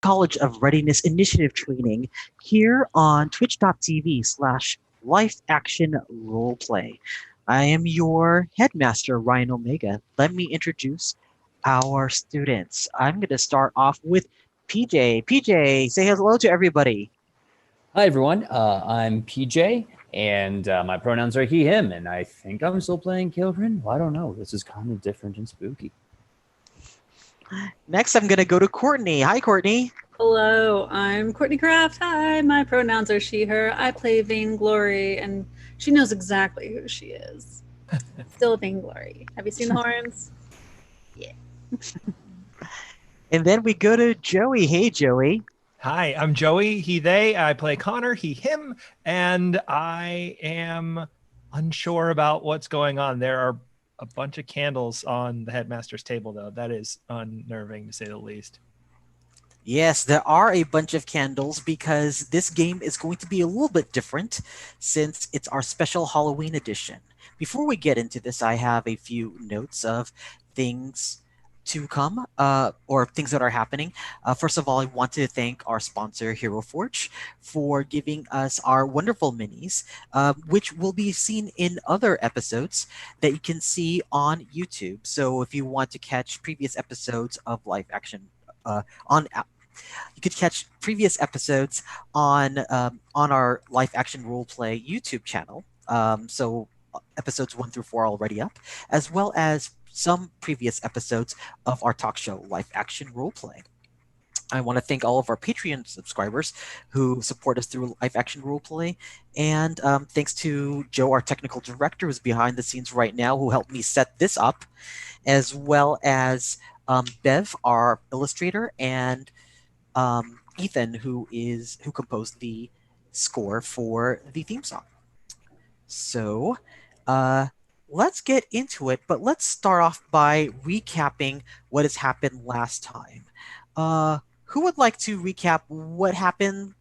College of Readiness Initiative Training here on twitch.tv/life action roleplay. I am your headmaster, Ryan Omega. Let me introduce our students. I'm going to start off with PJ. PJ, say hello to everybody. Hi, everyone. I'm PJ, and my pronouns are he, him, and I think I'm still playing Kael'ryn. Well, I don't know. This is kind of different and spooky. Next, I'm going to go to Courtney. Hi, Courtney. Hello, I'm Courtney Craft. Hi, my pronouns are she, her. I play Vainglory, and she knows exactly who she is. Still Vainglory. Have you seen the horns? Yeah. And then we go to Joey. Hey, Joey. Hi, I'm Joey, he, they. I play Konner, he, him, and I am unsure about what's going on. There are a bunch of candles on the headmaster's table, though. That is unnerving, to say the least. Yes, there are a bunch of candles because this game is going to be a little bit different since it's our special Halloween edition. Before we get into this, I have a few notes of things to come or things that are happening. First of all, I want to thank our sponsor, Hero Forge, for giving us our wonderful minis, which will be seen in other episodes that you can see on YouTube. So if you want to catch previous episodes of live action you could catch previous episodes on our live action roleplay YouTube channel. So episodes 1 through 4 are already up, as well as some previous episodes of our talk show live action roleplay. I want to thank all of our Patreon subscribers who support us through live action roleplay, and thanks to Joe, our technical director, who's behind the scenes right now, who helped me set this up, as well as Bev, our illustrator, and Ethan, who composed the score for the theme song. So let's get into it, but let's start off by recapping what has happened last time. Who would like to recap what happened?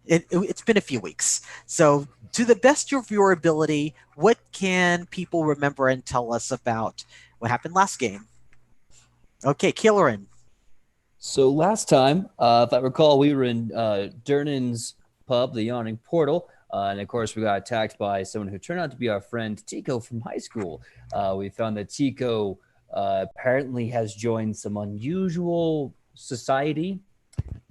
It's been a few weeks. So to the best of your ability, what can people remember and tell us about what happened last game? Okay, Kael'ryn. So last time, if I recall, we were in Durnan's pub, the Yawning Portal, and of course we got attacked by someone who turned out to be our friend Tico from high school. We found that Tico apparently has joined some unusual society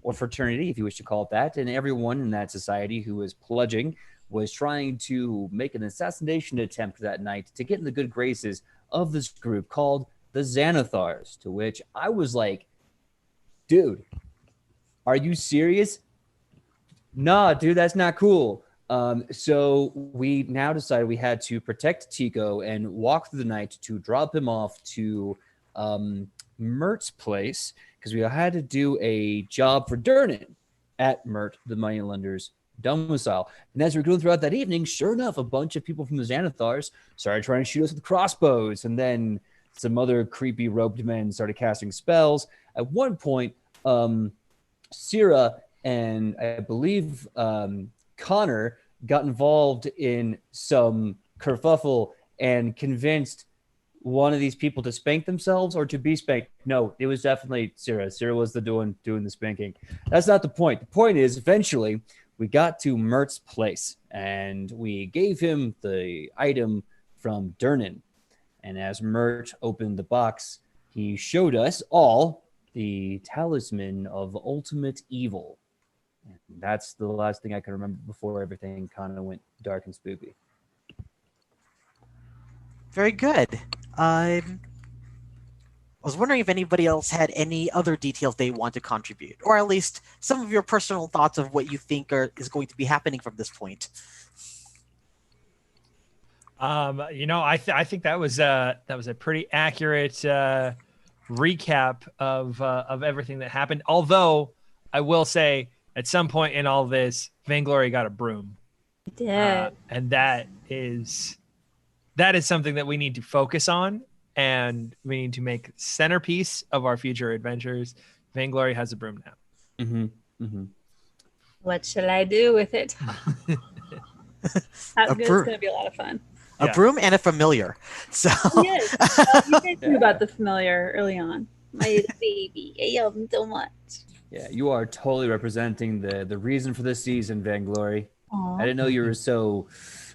or fraternity, if you wish to call it that, and everyone in that society who was pledging was trying to make an assassination attempt that night to get in the good graces of this group called the Xanathars, to which I was like, dude, are you serious? Nah, dude, that's not cool. So we now decided we had to protect Tico and walk through the night to drop him off to Mirt's place, because we had to do a job for Durnan at Mirt, the moneylender's domicile. And as we were going throughout that evening, sure enough, a bunch of people from the Xanathars started trying to shoot us with crossbows, and then some other creepy robed men started casting spells. At one point, Syrah and I believe Konner got involved in some kerfuffle and convinced one of these people to spank themselves or to be spanked. No, it was definitely Syrah. Syrah was the doing the spanking. That's not the point. The point is, eventually, we got to Mirt's place, and we gave him the item from Durnan. And as Mirt opened the box, he showed us all the talisman of ultimate evil. And that's the last thing I can remember before everything kind of went dark and spooky. Very good. I was wondering if anybody else had any other details they want to contribute, or at least some of your personal thoughts of what you think is going to be happening from this point. I think that was a pretty accurate recap of everything that happened. Although I will say, at some point in all this, Vainglory got a broom. He did. And that is something that we need to focus on, and we need to make centerpiece of our future adventures. Vainglory has a broom now. Mm-hmm. Mm-hmm. What shall I do with it? It's going to be a lot of fun. A broom and a familiar. So yes, you guys knew about the familiar early on. My little baby, I love him so much. Yeah, you are totally representing the reason for this season, Vainglory. Aw. I didn't know you were so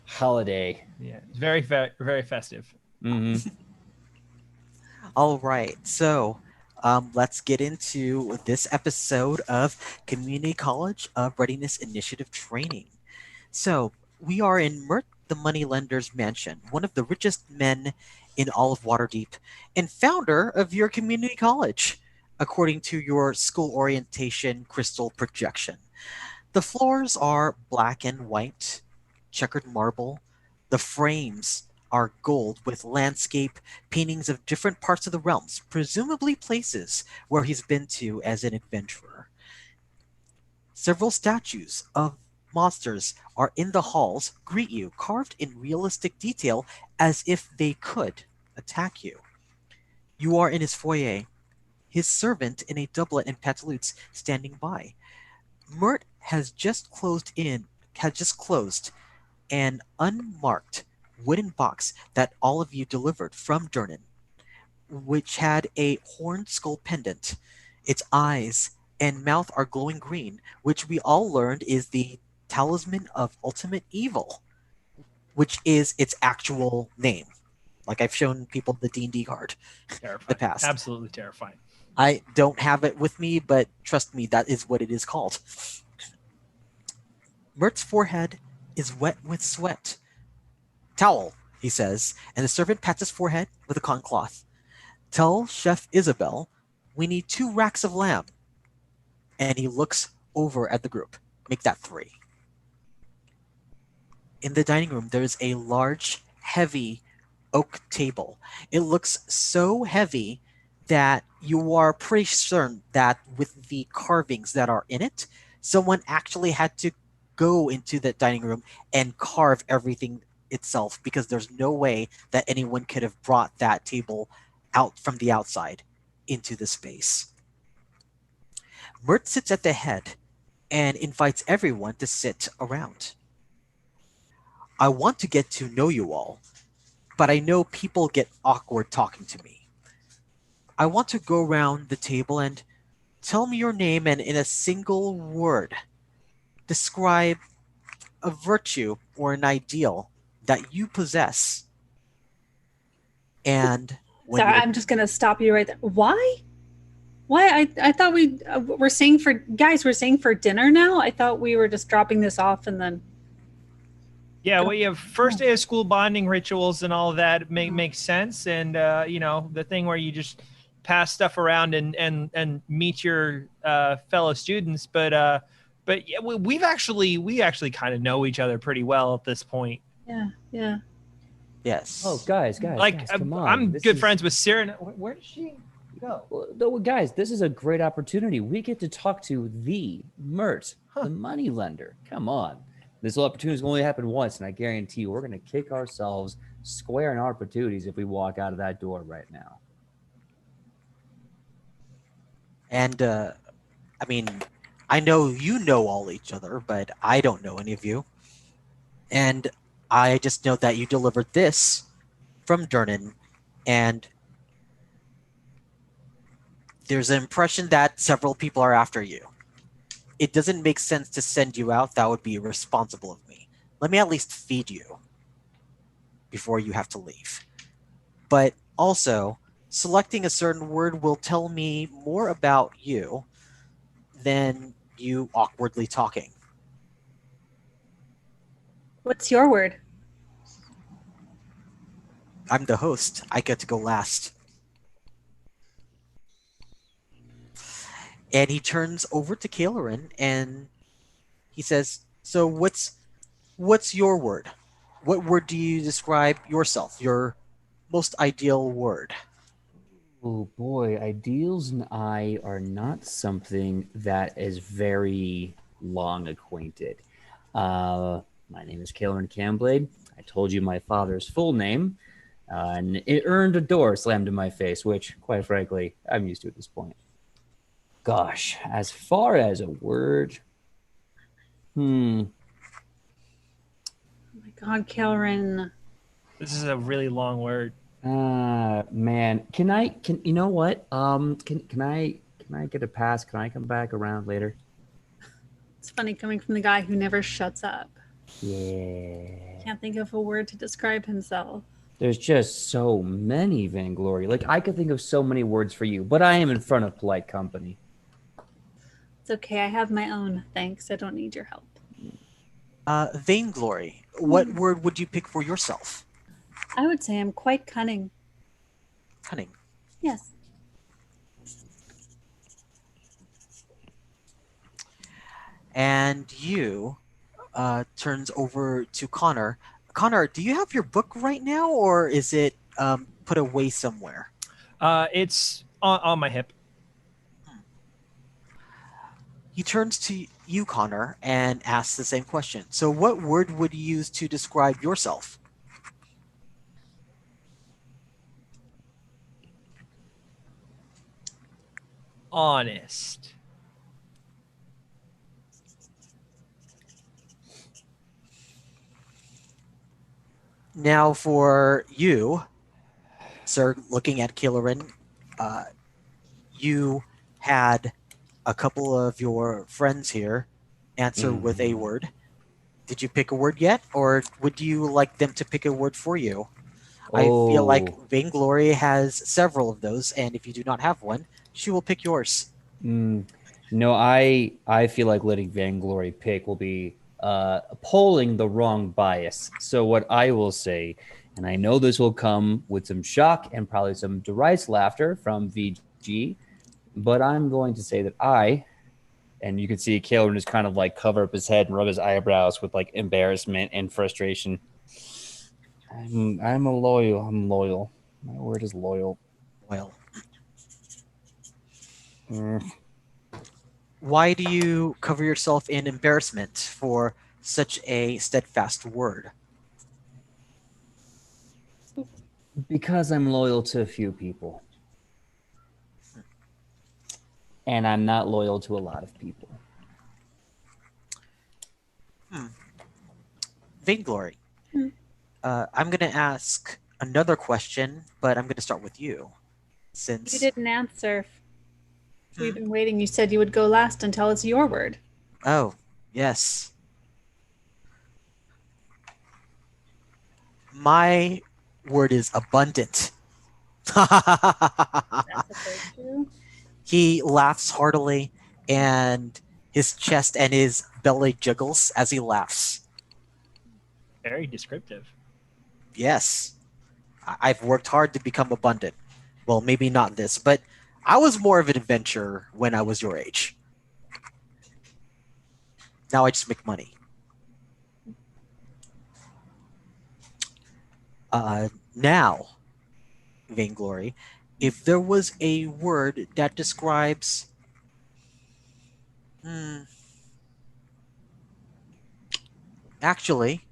holiday. Yeah, it's very festive. Mm-hmm. All right, so let's get into this episode of Community College of Readiness Initiative Training. So we are in Mirt the Moneylender's mansion, one of the richest men in all of Waterdeep, and founder of your community college, according to your school orientation crystal projection. The floors are black and white, checkered marble. The frames are gold with landscape paintings of different parts of the realms, presumably places where he's been to as an adventurer. Several statues of monsters are in the halls, greet you, carved in realistic detail as if they could attack you. You are in his foyer, his servant in a doublet and pantaloons standing by. Mirt has just closed an unmarked wooden box that all of you delivered from Durnan, which had a horned skull pendant. Its eyes and mouth are glowing green, which we all learned is the talisman of ultimate evil, which is its actual name. Like I've shown people the D&D card in Terrifying. the past. Absolutely terrifying. I don't have it with me, but trust me, that is what it is called. Mirt's forehead is wet with sweat. Towel, he says, and the servant pats his forehead with a cotton cloth. Tell Chef Isabel we need 2 racks of lamb. And he looks over at the group. Make that 3. In the dining room, there's a large, heavy oak table. It looks so heavy that you are pretty certain that with the carvings that are in it, someone actually had to go into the dining room and carve everything itself, because there's no way that anyone could have brought that table out from the outside into the space. Mirt sits at the head and invites everyone to sit around. I want to get to know you all, but I know people get awkward talking to me. I want to go around the table and tell me your name, and in a single word, describe a virtue or an ideal that you possess. And when Sorry, you're I'm just gonna stop you right there. Why? Why? I thought we're saying for guys. We're saying for dinner now. I thought we were just dropping this off and then. Yeah, we have first day of school bonding rituals and all of that makes sense. And the thing where you just pass stuff around and meet your fellow students. But yeah, we actually kind of know each other pretty well at this point. Yeah. yes. Oh, guys, Like come on. I'm This good is- friends with Sarah. Where does she go? Well, no, guys, this is a great opportunity. We get to talk to the Mirt, the moneylender. Come on. This opportunity is going to happen once, and I guarantee you we're going to kick ourselves square in our opportunities if we walk out of that door right now. And I mean, I know you know all each other, but I don't know any of you. And I just know that you delivered this from Durnan, and there's an impression that several people are after you. It doesn't make sense to send you out. That would be irresponsible of me. Let me at least feed you before you have to leave. But also, selecting a certain word will tell me more about you than you awkwardly talking. What's your word? I'm the host. I get to go last. And he turns over to Kael'ryn and he says, "So what's your word? What word do you describe yourself? Your most ideal word?" Oh boy, ideals and I are not something that is very long acquainted. My name is Kael'ryn Camblade. I told you my father's full name, and it earned a door slammed in my face, which, quite frankly, I'm used to at this point. Gosh, as far as a word, Oh my God, Kael'ryn. This is a really long word. man, can you know what? Can Can I get a pass? Can I come back around later? It's funny coming from the guy who never shuts up. Yeah. Can't think of a word to describe himself. There's just so many, Vainglory. Like, I could think of so many words for you, but I am in front of polite company. It's okay. I have my own. Thanks. I don't need your help. Vainglory, what word would you pick for yourself? I would say I'm quite cunning. Cunning. Yes. And you turns over to Konner. Konner, do you have your book right now, or is it put away somewhere? It's on my hip. He turns to you, Konner, and asks the same question. So what word would you use to describe yourself? Honest. Now for you, sir, looking at Kael'ryn, you had a couple of your friends here answer with a word. Did you pick a word yet, or would you like them to pick a word for you? I feel like Vainglory has several of those, and if you do not have one, she will pick yours. No, I feel like letting Vainglory pick will be polling the wrong bias. So what I will say, and I know this will come with some shock and probably some derisive laughter from VG, but I'm going to say that and you can see Kael'ryn just kind of like cover up his head and rub his eyebrows with like embarrassment and frustration. I'm loyal. My word is loyal. Well, why do you cover yourself in embarrassment for such a steadfast word? Because I'm loyal to a few people. And I'm not loyal to a lot of people. Vainglory, I'm going to ask another question, but I'm going to start with you. Since You didn't answer. We've been waiting. You said you would go last and tell us your word. Oh, yes. My word is abundant. That's true. He laughs heartily, and his chest and his belly jiggles as he laughs. Very descriptive. Yes, I've worked hard to become abundant. Well, maybe not this, but I was more of an adventurer when I was your age. Now I just make money. Now, Vainglory, if there was a word that describes actually,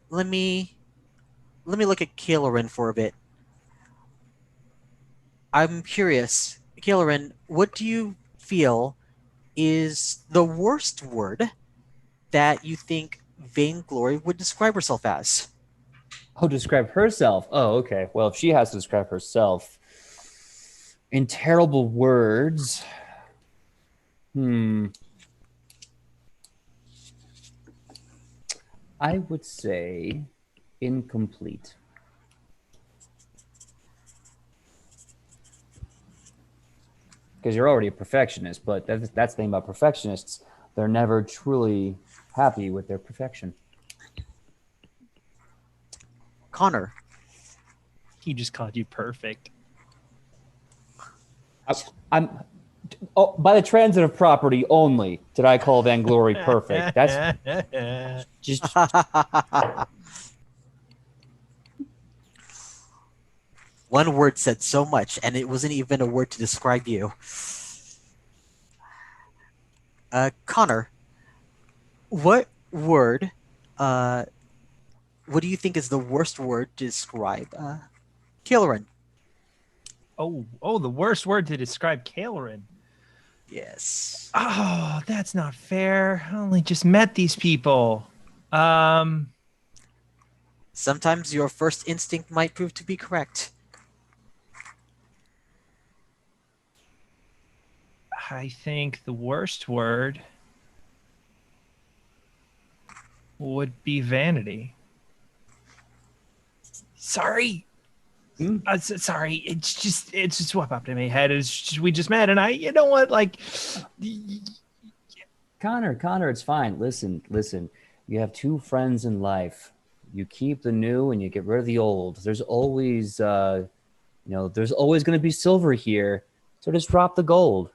let me look at Kael'ryn for a bit. I'm curious, Kael'ryn, what do you feel is the worst word that you think Vainglory would describe herself as? Oh, describe herself. Oh, okay. Well, if she has to describe herself in terrible words, I would say incomplete. Because you're already a perfectionist, but that's the thing about perfectionists. They're never truly happy with their perfection. Konner. He just called you perfect. I'm by the transitive property only did I call Vainglory perfect. That's just one word said so much, and it wasn't even a word to describe you. Konner, what word, what do you think is the worst word to describe Kael'ryn? Oh, the worst word to describe Kael'ryn. Yes. Oh, that's not fair. I only just met these people. Sometimes your first instinct might prove to be correct. I think the worst word would be vanity. Sorry. Sorry. It's just what popped in my head. We just met, and you know what? Like, Konner, it's fine. Listen. You have two friends in life. You keep the new and you get rid of the old. There's always, there's always going to be silver here. So just drop the gold.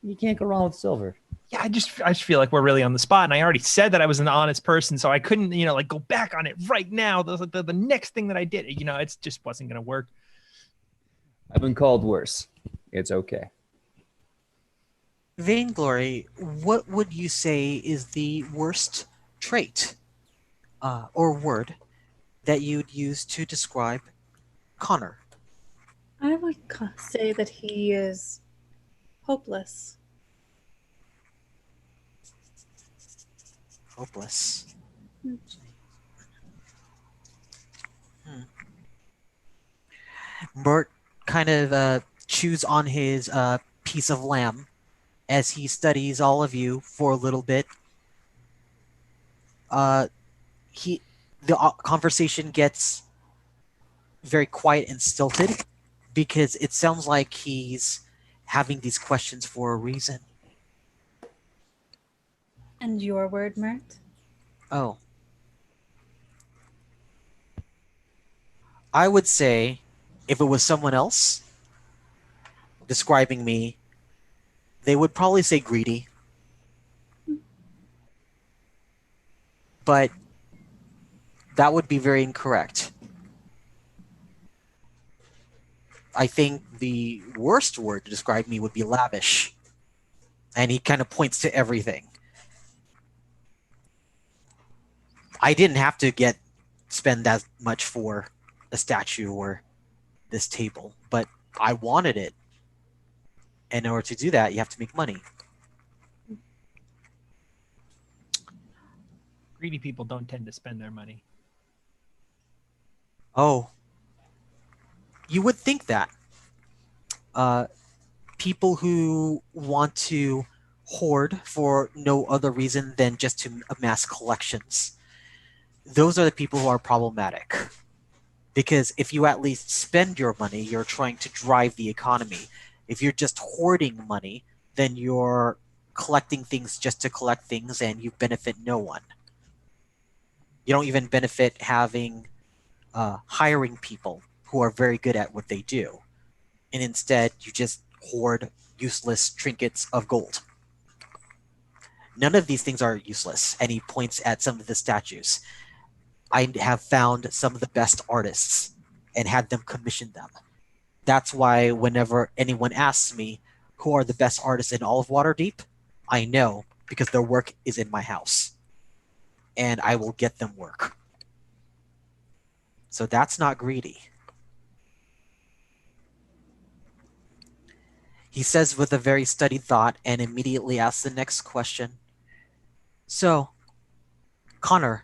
You can't go wrong with silver. yeah, I just feel like we're really on the spot, and I already said that I was an honest person, so I couldn't, like go back on it right now. The next thing that I did, it just wasn't going to work. I've been called worse. It's okay. Vainglory, what would you say is the worst trait or word that you'd use to describe Konner? I would say that he is hopeless. Hopeless. Mirt kind of chews on his piece of lamb as he studies all of you for a little bit. The conversation gets very quiet and stilted because it sounds like he's having these questions for a reason. And your word, Mirt? Oh. I would say if it was someone else describing me, they would probably say greedy. But that would be very incorrect. I think the worst word to describe me would be lavish. And he kind of points to everything. I didn't have to spend that much for a statue or this table, but I wanted it. And in order to do that, you have to make money. Greedy people don't tend to spend their money. Oh. You would think that. People who want to hoard for no other reason than just to amass collections. Those are the people who are problematic. Because if you at least spend your money, you're trying to drive the economy. If you're just hoarding money, then you're collecting things just to collect things and you benefit no one. You don't even benefit hiring people who are very good at what they do. And instead, you just hoard useless trinkets of gold. None of these things are useless. And he points at some of the statues. I have found some of the best artists and had them commission them. That's why whenever anyone asks me who are the best artists in all of Waterdeep, I know because their work is in my house. And I will get them work. So that's not greedy. He says with a very studied thought and immediately asks the next question. So, Konner,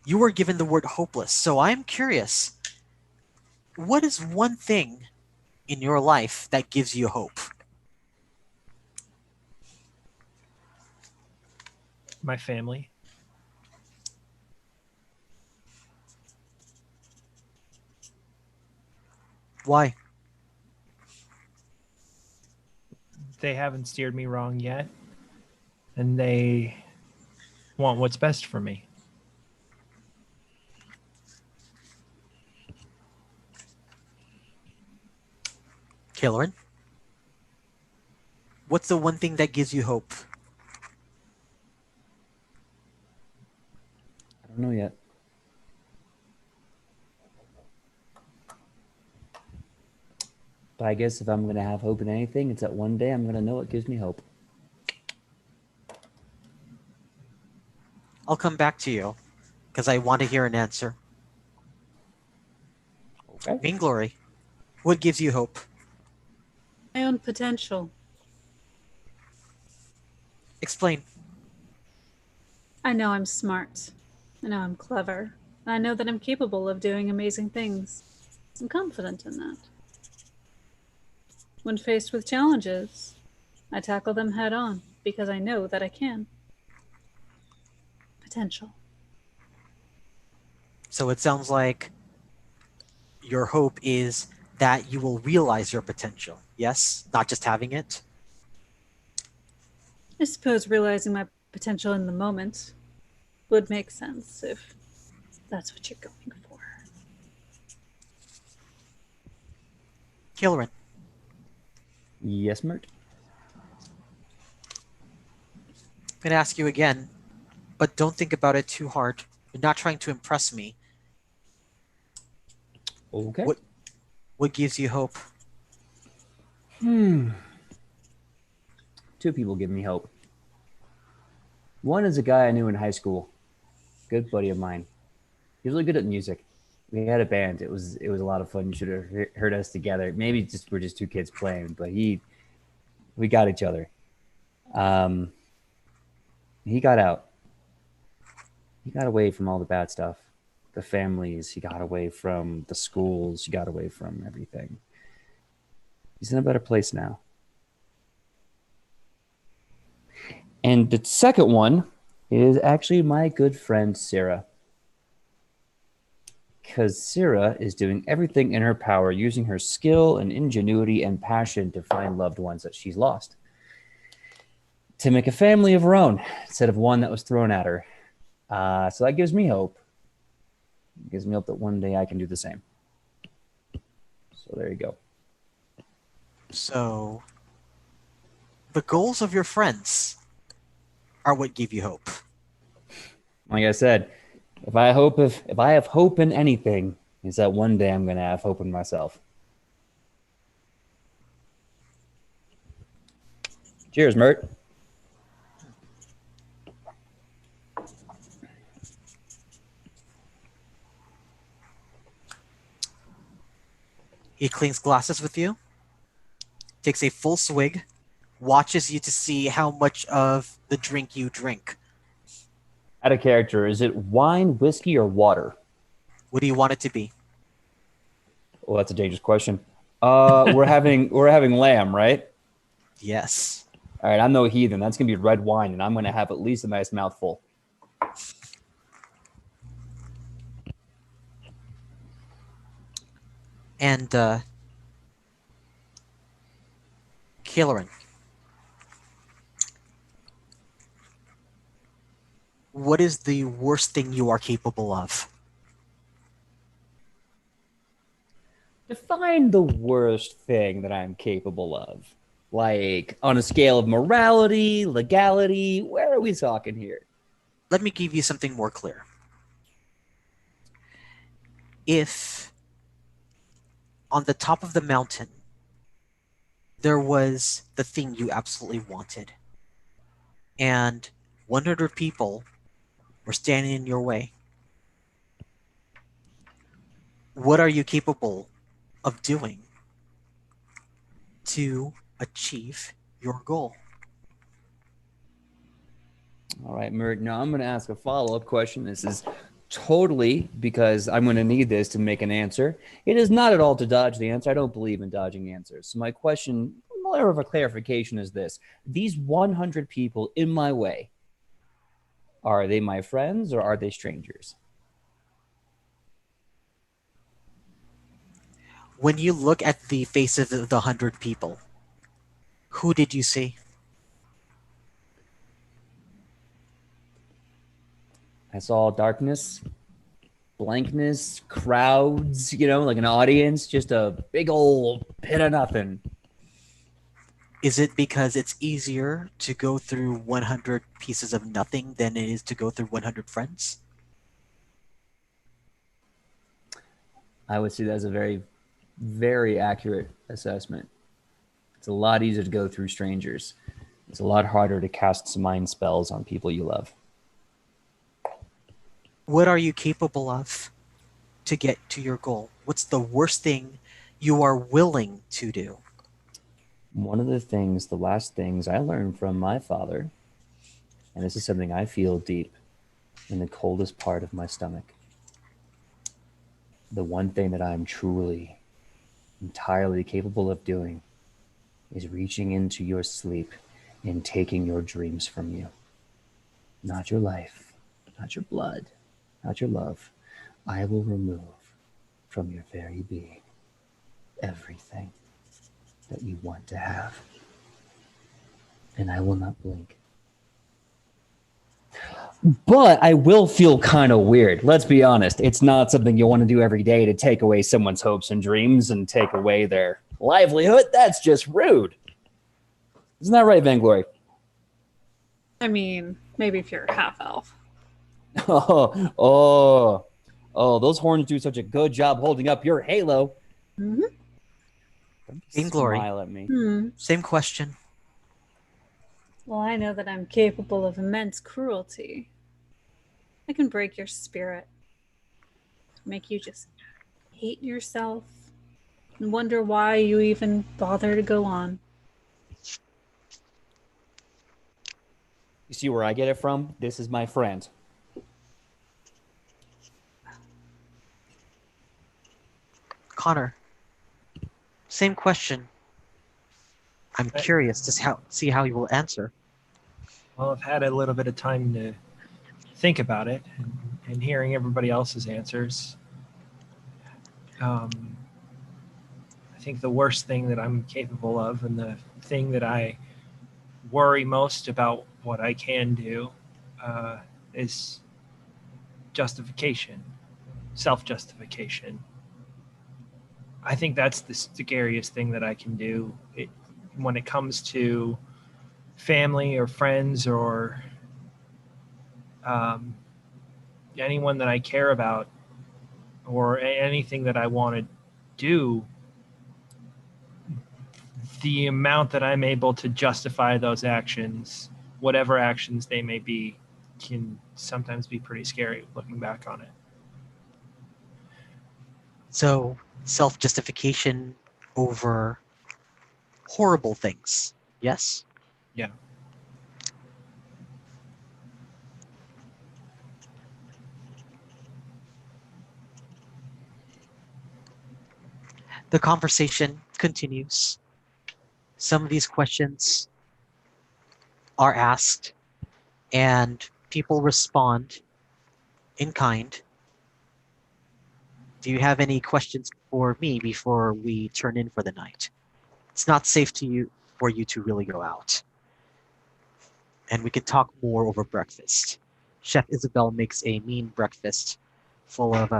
you were given the word hopeless, so I'm curious. What is one thing in your life that gives you hope? My family. Why? They haven't steered me wrong yet, and they want what's best for me. Kael'ryn? What's the one thing that gives you hope? I don't know yet. But I guess if I'm going to have hope in anything, it's that one day I'm going to know it gives me hope. I'll come back to you because I want to hear an answer. Okay. Vainglory, what gives you hope? My own potential. Explain. I know I'm smart. I know I'm clever. And I know that I'm capable of doing amazing things. I'm confident in that. When faced with challenges, I tackle them head on because I know that I can. Potential. So it sounds like your hope is that you will realize your potential. Yes? Not just having it? I suppose realizing my potential in the moment would make sense if that's what you're going for. Kael'ryn, Yes, Mirt. I'm going to ask you again, but don't think about it too hard. You're not trying to impress me. Okay. What gives you hope? Two people give me hope. One is a guy I knew in high school, good buddy of mine. He was really good at music. We had a band. It was a lot of fun. You should have heard us together. Maybe we're just two kids playing, but we got each other. He got out. He got away from all the bad stuff, the families. He got away from the schools. He got away from everything. He's in a better place now. And the second one is actually my good friend Sarah. Because Sarah is doing everything in her power, using her skill and ingenuity and passion to find loved ones that she's lost. To make a family of her own instead of one that was thrown at her. So that gives me hope. It gives me hope that one day I can do the same. So there you go. So, the goals of your friends are what give you hope. Like I said, if I have hope in anything, it's that one day I'm going to have hope in myself. Cheers, Mirt. He clinks glasses with you, takes a full swig, watches you to see how much of the drink you drink. Out of character, is it wine, whiskey, or water? What do you want it to be? Well, that's a dangerous question. We're having lamb, right? Yes. All right, I'm no heathen. That's gonna be red wine, and I'm gonna have at least a nice mouthful. And, Kael'ryn, what is the worst thing you are capable of? Define the worst thing that I'm capable of. Like, on a scale of morality, legality, where are we talking here? Let me give you something more clear. If on the top of the mountain there was the thing you absolutely wanted, and 100 people were standing in your way, what are you capable of doing to achieve your goal? All right, Mirt. Now I'm going to ask a follow-up question. This is totally because I'm going to need this to make an answer. It is not at all to dodge the answer. I don't believe in dodging answers. So my question, more of a clarification, is this. These 100 people in my way, are they my friends or are they strangers? When you look at the faces of the 100 people, who did you see? I saw darkness, blankness, crowds, like an audience, just a big old pit of nothing. Is it because it's easier to go through 100 pieces of nothing than it is to go through 100 friends? I would say that's a very, very accurate assessment. It's a lot easier to go through strangers. It's a lot harder to cast some mind spells on people you love. What are you capable of to get to your goal? What's the worst thing you are willing to do? One of the last things I learned from my father, and this is something I feel deep in the coldest part of my stomach. The one thing that I'm truly, entirely capable of doing is reaching into your sleep in taking your dreams from you. Not your life, not your blood, not your love. I will remove from your very being everything that you want to have. And I will not blink. But I will feel kind of weird. Let's be honest. It's not something you want to do every day to take away someone's hopes and dreams and take away their livelihood. That's just rude. Isn't that right, Vainglory? I mean, maybe if you're half elf. Oh, those horns do such a good job holding up your halo. Mm-hmm. Vainglory. Smile at me. Same question. Well, I know that I'm capable of immense cruelty. I can break your spirit, make you just hate yourself, and wonder why you even bother to go on. You see where I get it from? This is my friend. Konner. Same question. I'm curious to see how you will answer. Well, I've had a little bit of time to think about it and hearing everybody else's answers. I think the worst thing that I'm capable of and the thing that I worry most about what I can do is justification, self-justification. I think that's the scariest thing that I can do when it comes to family or friends or anyone that I care about or anything that I want to do. The amount that I'm able to justify those actions, whatever actions they may be, can sometimes be pretty scary looking back on it. So, self-justification over horrible things, yes? Yeah. The conversation continues. Some of these questions are asked, and people respond in kind. Do you have any questions for me before we turn in for the night? It's not safe for you to really go out. And we can talk more over breakfast. Chef Isabel makes a mean breakfast full of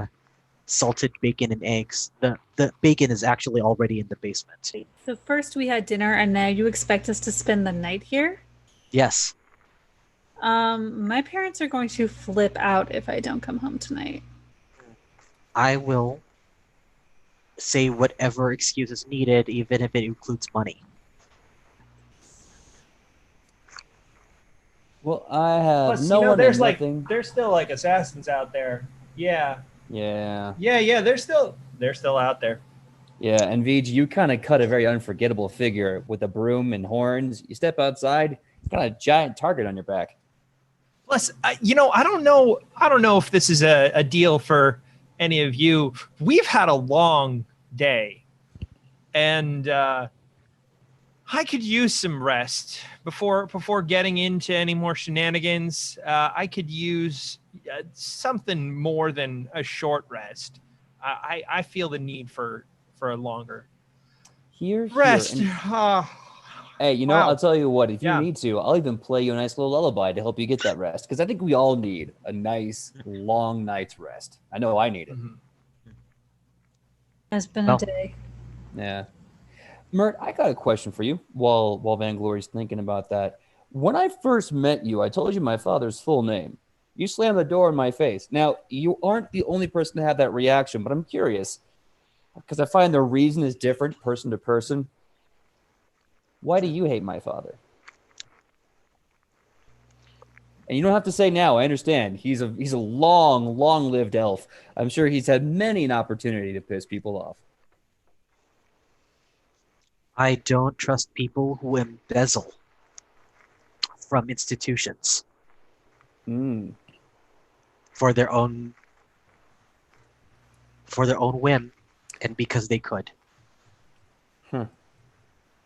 salted bacon and eggs. The bacon is actually already in the basement. So first we had dinner, and now you expect us to spend the night here? Yes. My parents are going to flip out if I don't come home tonight. I will say whatever excuse is needed, even if it includes money. Well, I have Plus, no one there's and nothing. there's still like assassins out there. Yeah. Yeah. They're still out there. Yeah, and Vij, you kind of cut a very unforgettable figure with a broom and horns. You step outside, got a giant target on your back. Plus, I don't know if this is a deal for any of you. We've had a long day, and I could use some rest before getting into any more shenanigans. I could use something more than a short rest. I feel the need for a longer rest. Hey, Wow. I'll tell you what, if you need to, I'll even play you a nice little lullaby to help you get that rest. Because I think we all need a nice, long night's rest. I know I need it. Mm-hmm. It's been a day. Yeah. Mirt, I got a question for you while Vainglory's thinking about that. When I first met you, I told you my father's full name. You slammed the door in my face. Now, you aren't the only person to have that reaction, but I'm curious, because I find the reason is different person to person. Why do you hate my father? And you don't have to say now. I understand. He's a long-lived elf. I'm sure he's had many an opportunity to piss people off. I don't trust people who embezzle from institutions for their own whim and because they could.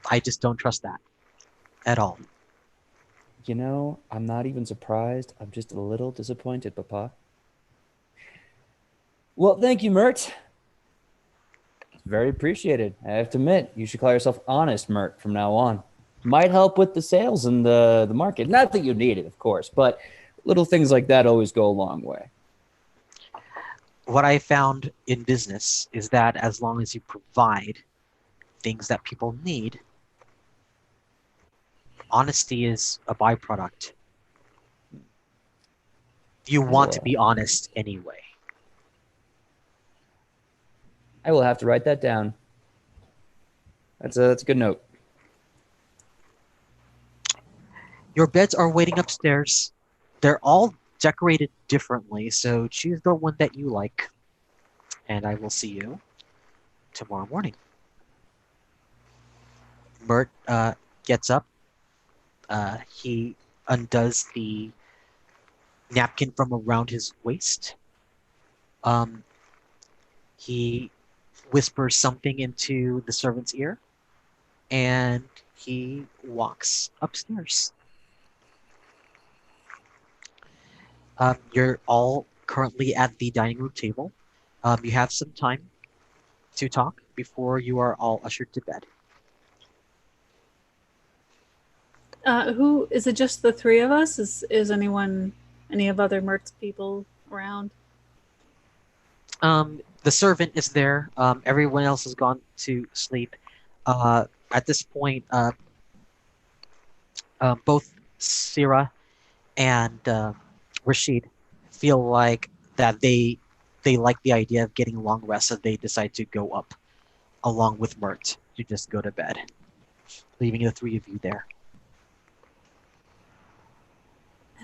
I just don't trust that at all. You know, I'm not even surprised. I'm just a little disappointed, Papa. Well, thank you, Mirt. Very appreciated. I have to admit, you should call yourself Honest Mirt from now on. Might help with the sales and the market. Not that you need it, of course, but little things like that always go a long way. What I found in business is that as long as you provide things that people need, honesty is a byproduct. You want to be honest anyway. I will have to write that down. That's a good note. Your beds are waiting upstairs. They're all decorated differently, so choose the one that you like. And I will see you tomorrow morning. Mirt gets up. He undoes the napkin from around his waist. He whispers something into the servant's ear, and he walks upstairs. You're all currently at the dining room table. You have some time to talk before you are all ushered to bed. Who is it? Just the three of us? Is anyone, any of other Mert's people around? The servant is there. Everyone else has gone to sleep. At this point, both Syrah and Rashid feel like that they like the idea of getting a long rest, so they decide to go up along with Mirt to just go to bed, leaving the three of you there.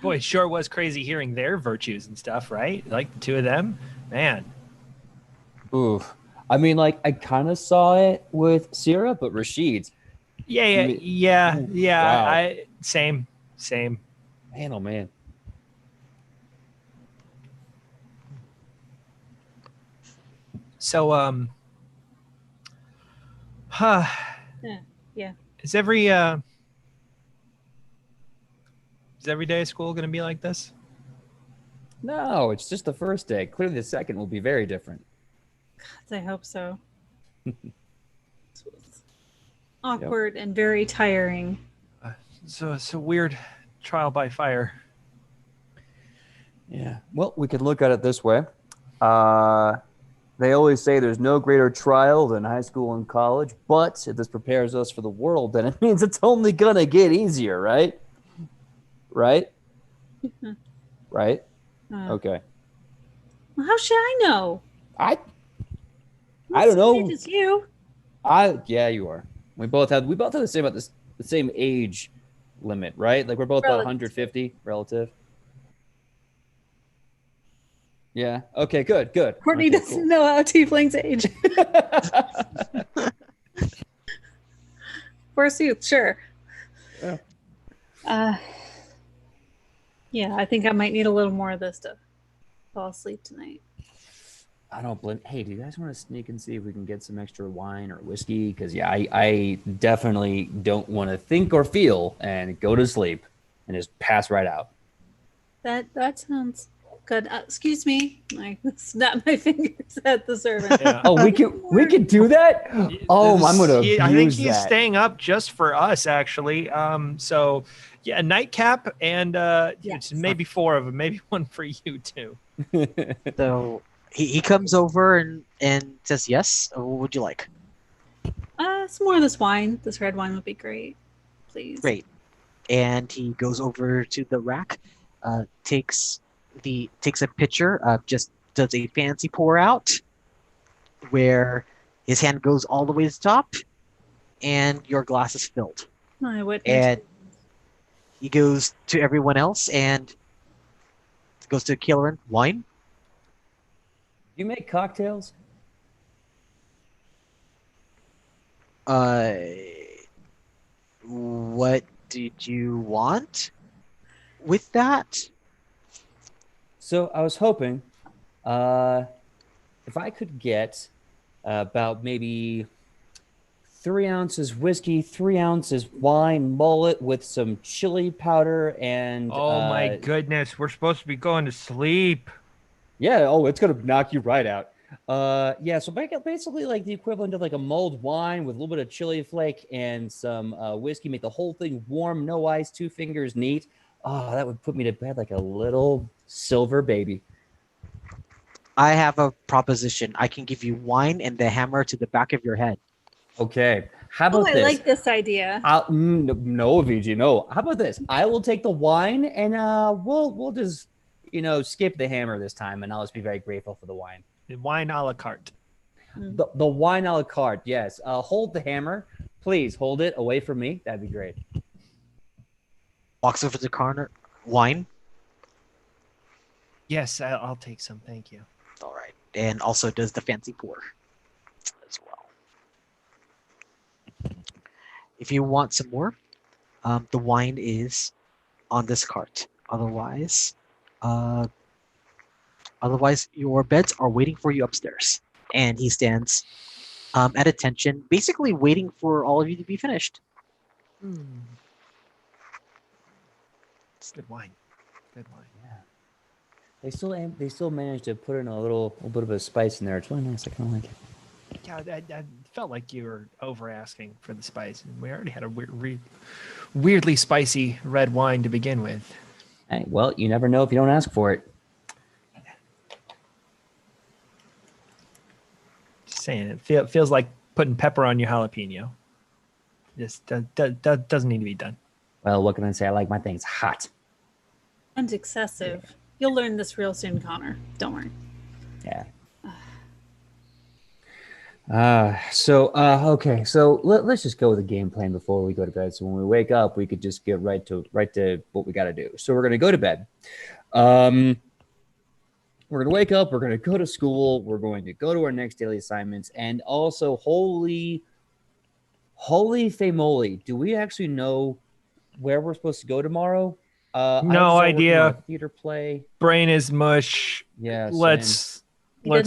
Boy, it sure was crazy hearing their virtues and stuff, right? Like the two of them, man. Ooh, I mean, like I kind of saw it with Syrah, but Rashid's. Yeah. Wow. I same. Man, oh man. So, Yeah. Is every day of school going to be like this? No, it's just the first day. Clearly, the second will be very different. I hope so. It's awkward and very tiring. So it's a weird trial by fire. Yeah. Well, we could look at it this way. They always say there's no greater trial than high school and college, but if this prepares us for the world, then it means it's only gonna get easier, right? Right? Right? Okay. Well, how should I know? I don't know. It's you. Yeah, you are. We both have the same the same age limit, right? Like we're both about 150 relative. Yeah. Okay, good. Courtney Okay, doesn't know how tieflings age. Forsooth, sure. Yeah. Yeah, I think I might need a little more of this to fall asleep tonight. I don't blame. Hey, do you guys want to sneak and see if we can get some extra wine or whiskey? Because yeah, I definitely don't want to think or feel and go to sleep and just pass right out. That sounds good. Excuse me. I snap my fingers at the servant. Yeah. Oh, we can do that. Oh, I'm gonna. I think abuse he's that. staying up just for us, actually. So yeah, a nightcap and Yes. maybe 4 of them, maybe one for you too. So he comes over and says, yes, what would you like? Some more of this wine. This red wine would be great. Please. Great. And he goes over to the rack, takes a pitcher, just does a fancy pour out where his hand goes all the way to the top and your glass is filled. I would. And he goes to everyone else and goes to Kael'ryn. Wine? You make cocktails? What did you want with that? So I was hoping, if I could get about maybe 3 ounces whiskey, 3 ounces wine, mullet with some chili powder, and Oh my goodness, we're supposed to be going to sleep. yeah. Oh, it's gonna knock you right out. Yeah. So basically, like the equivalent of like a mulled wine with a little bit of chili flake and some whiskey. Make the whole thing warm, no ice, 2 fingers neat. Oh, that would put me to bed like a little silver baby. I have a proposition. I can give you wine and the hammer to the back of your head. Okay. How Oh, about I this? like this idea. No, VG, no. How about this? I will take the wine, and we'll just skip the hammer this time, and I'll just be very grateful for the wine. The wine a la carte. The wine a la carte, yes. Hold the hammer, please. Hold it away from me. That'd be great. Walks over to Konner. Wine. Yes, I'll take some. Thank you. All right, and also does the fancy pour as well. If you want some more, the wine is on this cart. Otherwise, your beds are waiting for you upstairs. And he stands at attention, basically waiting for all of you to be finished. It's good wine. Good wine. Yeah. They still managed to put in a little bit of a spice in there. It's really nice. I kind of like it. Yeah, I felt like you were over asking for the spice, and we already had a weirdly spicy red wine to begin with. Hey, well, you never know if you don't ask for it. Just saying, it feels like putting pepper on your jalapeno. Just doesn't need to be done. Well, what can I say? I like my things hot. And excessive. You'll learn this real soon, Konner. Don't worry. Yeah. Okay. So let's just go with the game plan before we go to bed. So when we wake up, we could just get right to what we got to do. So we're gonna go to bed. We're gonna wake up. We're gonna go to school. We're going to go to our next daily assignments. And also, holy famoly, do we actually know where we're supposed to go tomorrow? No idea. Theater play. Brain is mush. Yeah. Let's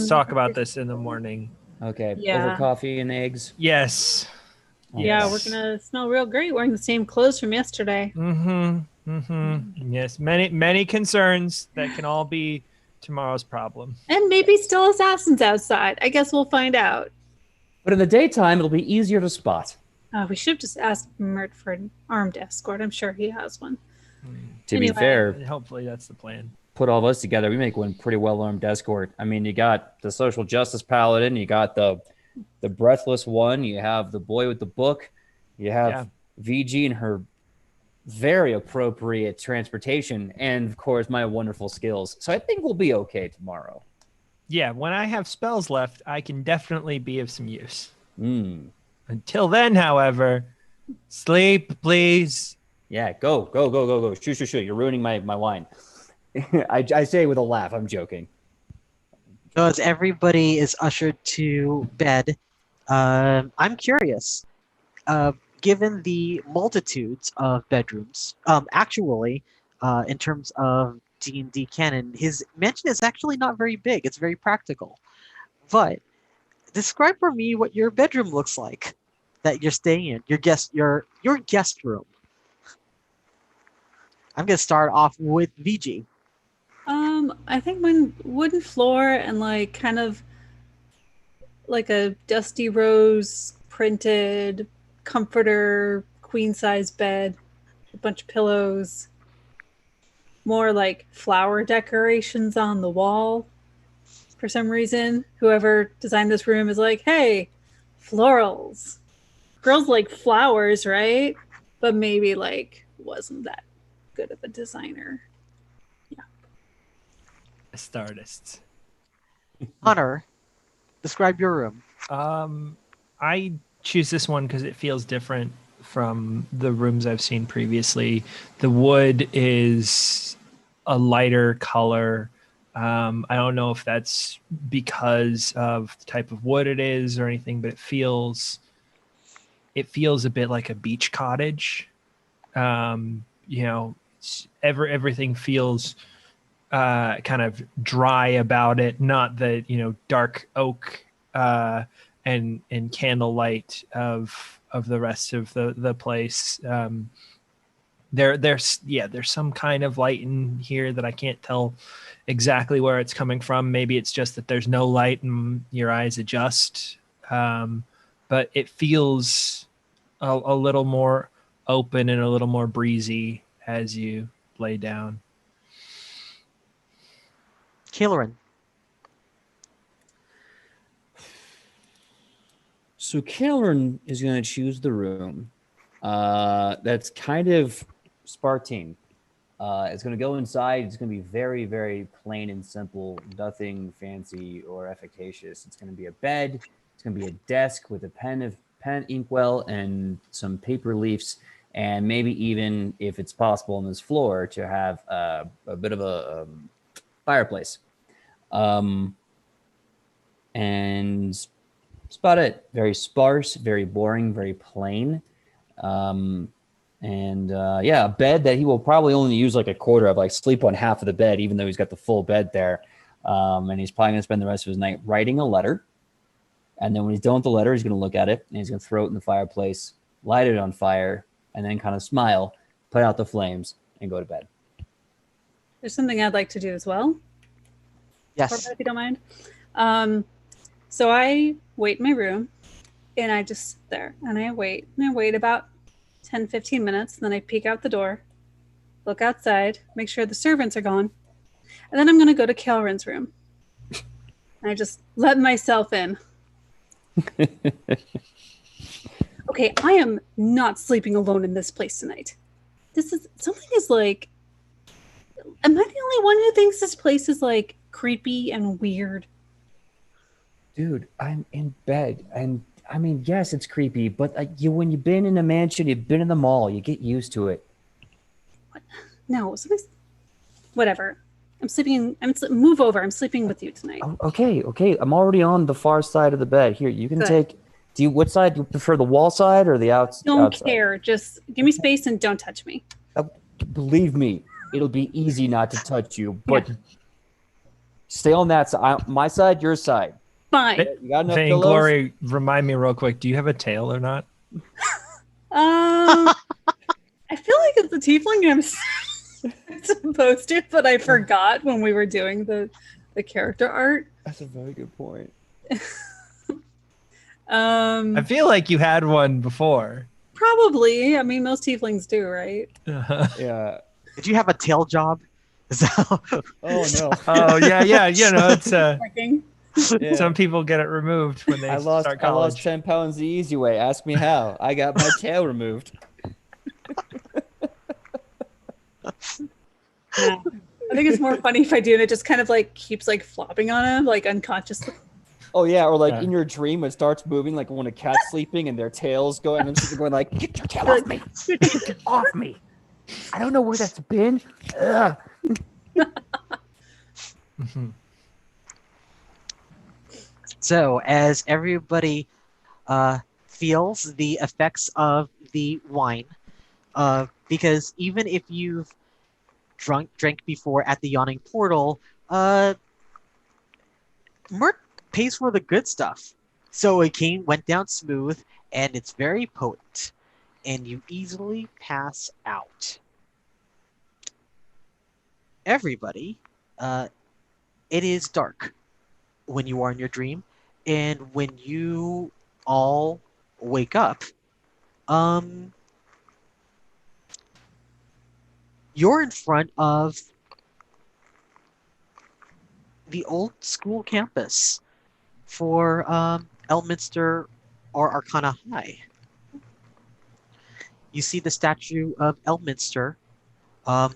talk about this in the morning. Okay. Yeah. Over coffee and eggs. Yes. Yeah, Yes. we're gonna smell real great wearing the same clothes from yesterday. Yes. Many concerns that can all be tomorrow's problem. And maybe still assassins outside. I guess we'll find out. But in the daytime, it'll be easier to spot. We should have just asked Mirt for an armed escort. I'm sure he has one. To be Anyway. fair, And hopefully that's the plan. put all of us together, we make one pretty well-armed escort. I mean, you got the social justice paladin, you got the breathless one, you have the boy with the book, you have VG and her very appropriate transportation, and of course my wonderful skills. So I think we'll be okay tomorrow. Yeah, when I have spells left, I can definitely be of some use. Until then, however, sleep, please. Yeah, go. Shoot. You're ruining my wine. I say it with a laugh. I'm joking. So as everybody is ushered to bed, I'm curious. Given the multitudes of bedrooms, actually, in terms of D&D canon, his mansion is actually not very big. It's very practical. But describe for me what your bedroom looks like that you're staying in. Your guest room. I'm gonna start off with VG. I think mine wooden floor and like kind of like a dusty rose printed comforter, queen size bed, a bunch of pillows, more like flower decorations on the wall. For some reason, whoever designed this room is like, hey, florals. Girls like flowers, right? But maybe like wasn't that good of a designer. Artists. Konner, describe your room. I choose this one because it feels different from the rooms I've seen previously. The wood is a lighter color. I don't know if that's because of the type of wood it is or anything, but it feels a bit like a beach cottage. Everything feels kind of dry about it, not the dark oak and candlelight of the rest of the place. There's some kind of light in here that I can't tell exactly where it's coming from. Maybe it's just that there's no light and your eyes adjust. But it feels a little more open and a little more breezy as you lay down. Kael'ryn. So Kael'ryn is going to choose the room that's kind of Spartan. It's going to go inside. It's going to be very, very plain and simple, nothing fancy or efficacious. It's going to be a bed. It's going to be a desk with a pen, inkwell, and some paper leaves, and maybe even, if it's possible on this floor, to have a bit of a fireplace. And that's about it. Very sparse, very boring, very plain. A bed that he will probably only use like a quarter of, like sleep on half of the bed, even though he's got the full bed there. And he's probably going to spend the rest of his night writing a letter. And then when he's done with the letter, he's going to look at it and he's going to throw it in the fireplace, light it on fire, and then kind of smile, put out the flames, and go to bed. There's something I'd like to do as well. Yes. Corbett, if you don't mind. So I wait in my room and I just sit there and I wait about 10, 15 minutes. Then I peek out the door, look outside, make sure the servants are gone. And then I'm going to go to Kael'ryn's room. And I just let myself in. Okay, I am not sleeping alone in this place tonight. Something is like, am I the only one who thinks this place is like creepy and weird? Dude, I'm in bed, and I mean, yes, it's creepy, but when you've been in a mansion, you've been in the mall, you get used to it. What? No, whatever. I'm sleeping. Move over. I'm sleeping with you tonight. Oh, okay. I'm already on the far side of the bed. Here, you can take. What side do you prefer, the wall side or the outside? Don't care. Just give me space and don't touch me. Believe me, it'll be easy not to touch you, but stay on that side. My side, your side. Fine. You got enough Vainglory, remind me real quick. Do you have a tail or not? I feel like it's a tiefling. I'm supposed to, but I forgot when we were doing the character art. That's a very good point. I feel like you had one before. Probably. I mean, most tieflings do, right? Yeah. Did you have a tail job? Oh no. Oh yeah. You know, it's Working. Yeah. Some people get it removed when they start college. I lost 10 pounds the easy way. Ask me how. I got my tail removed. Yeah. I think it's more funny if I do, and it just kind of like keeps like flopping on him, like unconsciously. Oh yeah, or like in your dream, it starts moving like when a cat's sleeping and their tails go, and then going like, "Get your tail off me! Get it off me! I don't know where that's been." Ugh. So as everybody feels the effects of the wine, because even if you've drank before at the Yawning Portal, Mirt pays for the good stuff. So it went down smooth, and it's very potent, and you easily pass out. Everybody, it is dark when you are in your dream, and when you all wake up, you're in front of the old school campus for Elminster or Arcana High. You see the statue of Elminster.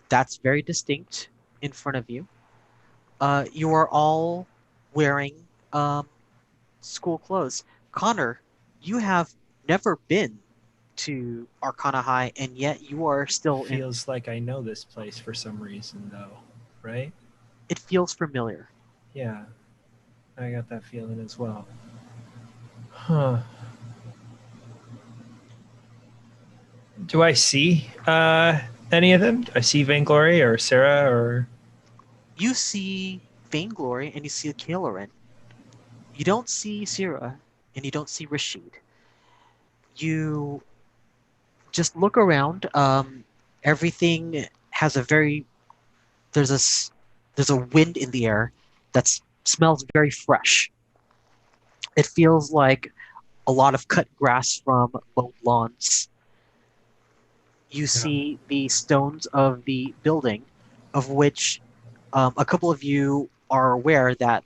That's very distinct in front of you. You are all wearing school clothes. Konner, you have never been to Arcana High, and yet you are still Feels like I know this place for some reason, though, right? It feels familiar. Yeah, I got that feeling as well. Huh. Do I see any of them? Do I see Vainglory or Sarah or... You see Vainglory and you see Kael'ryn. You don't see Syrah. and you don't see Rashid. You just look around. Everything has a very there's a s- there's a wind in the air that smells very fresh. It feels like a lot of cut grass from mowed lawns. You Yeah. see the stones of the building, of which a couple of you are aware that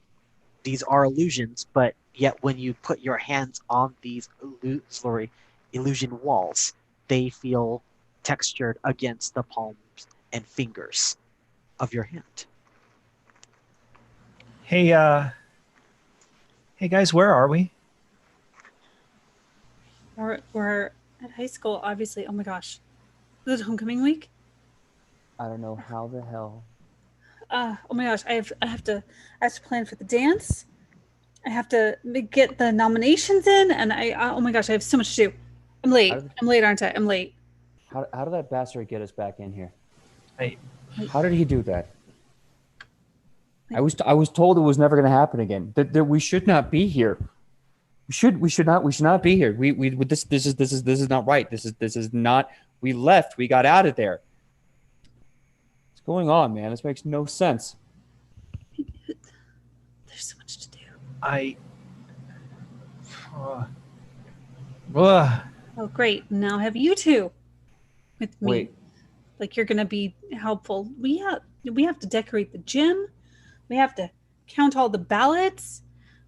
these are illusions, but yet when you put your hands on these illusion walls, they feel textured against the palms and fingers of your hand. Hey, hey guys, where are we? We're at high school, obviously. Oh my gosh. Is it homecoming week? I don't know how the hell. Oh my gosh, I have to plan for the dance. I have to get the nominations in, and oh my gosh, I have so much to do. I'm late. I'm late, aren't I? I'm late. How did that bastard get us back in here? Hey, How did he do that? I was told it was never going to happen again. That we should not be here. We should not be here. This is not right. This is not. We left. We got out of there. What's going on, man? This makes no sense. There's so much to do. Oh, great. Now I have you two with me. Wait. Like you're gonna be helpful. We have to decorate the gym. We have to count all the ballots.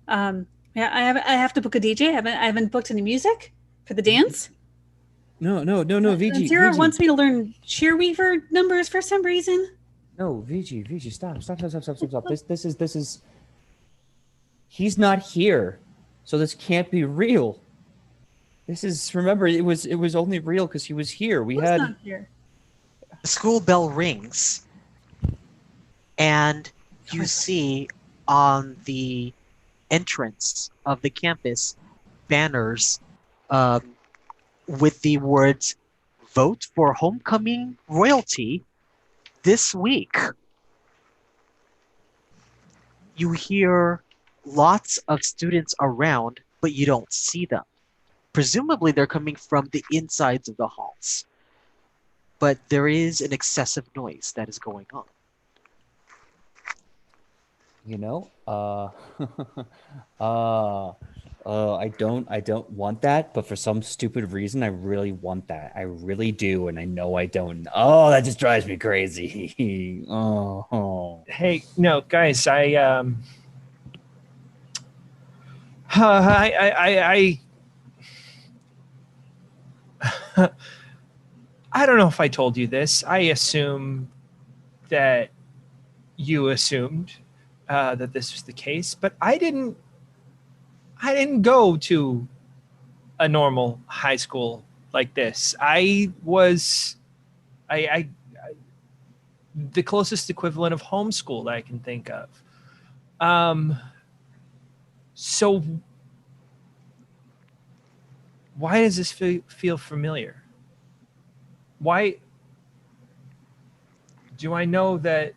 Yeah, I have to book a DJ. I haven't booked any music for the dance. No, VG. Sarah VG. wants me to learn cheerweaver numbers for some reason. No, VG, stop. This is. He's not here, so this can't be real. This is. Remember, it was only real because he was here. We had. Not here. The school bell rings, and you see on the entrance of the campus banners with the words "Vote for Homecoming Royalty" this week. You hear lots of students around, but you don't see them. Presumably, they're coming from the insides of the halls. But there is an excessive noise that is going on. You know, I don't want that, but for some stupid reason, I really want that. I really do, and I know I don't. Oh, that just drives me crazy. Oh. Hey, no, guys, I I don't know if I told you this. I assume that you assumed that this was the case, but I didn't go to a normal high school like this. I the closest equivalent of homeschool that I can think of. So why does this feel familiar? Why do I know that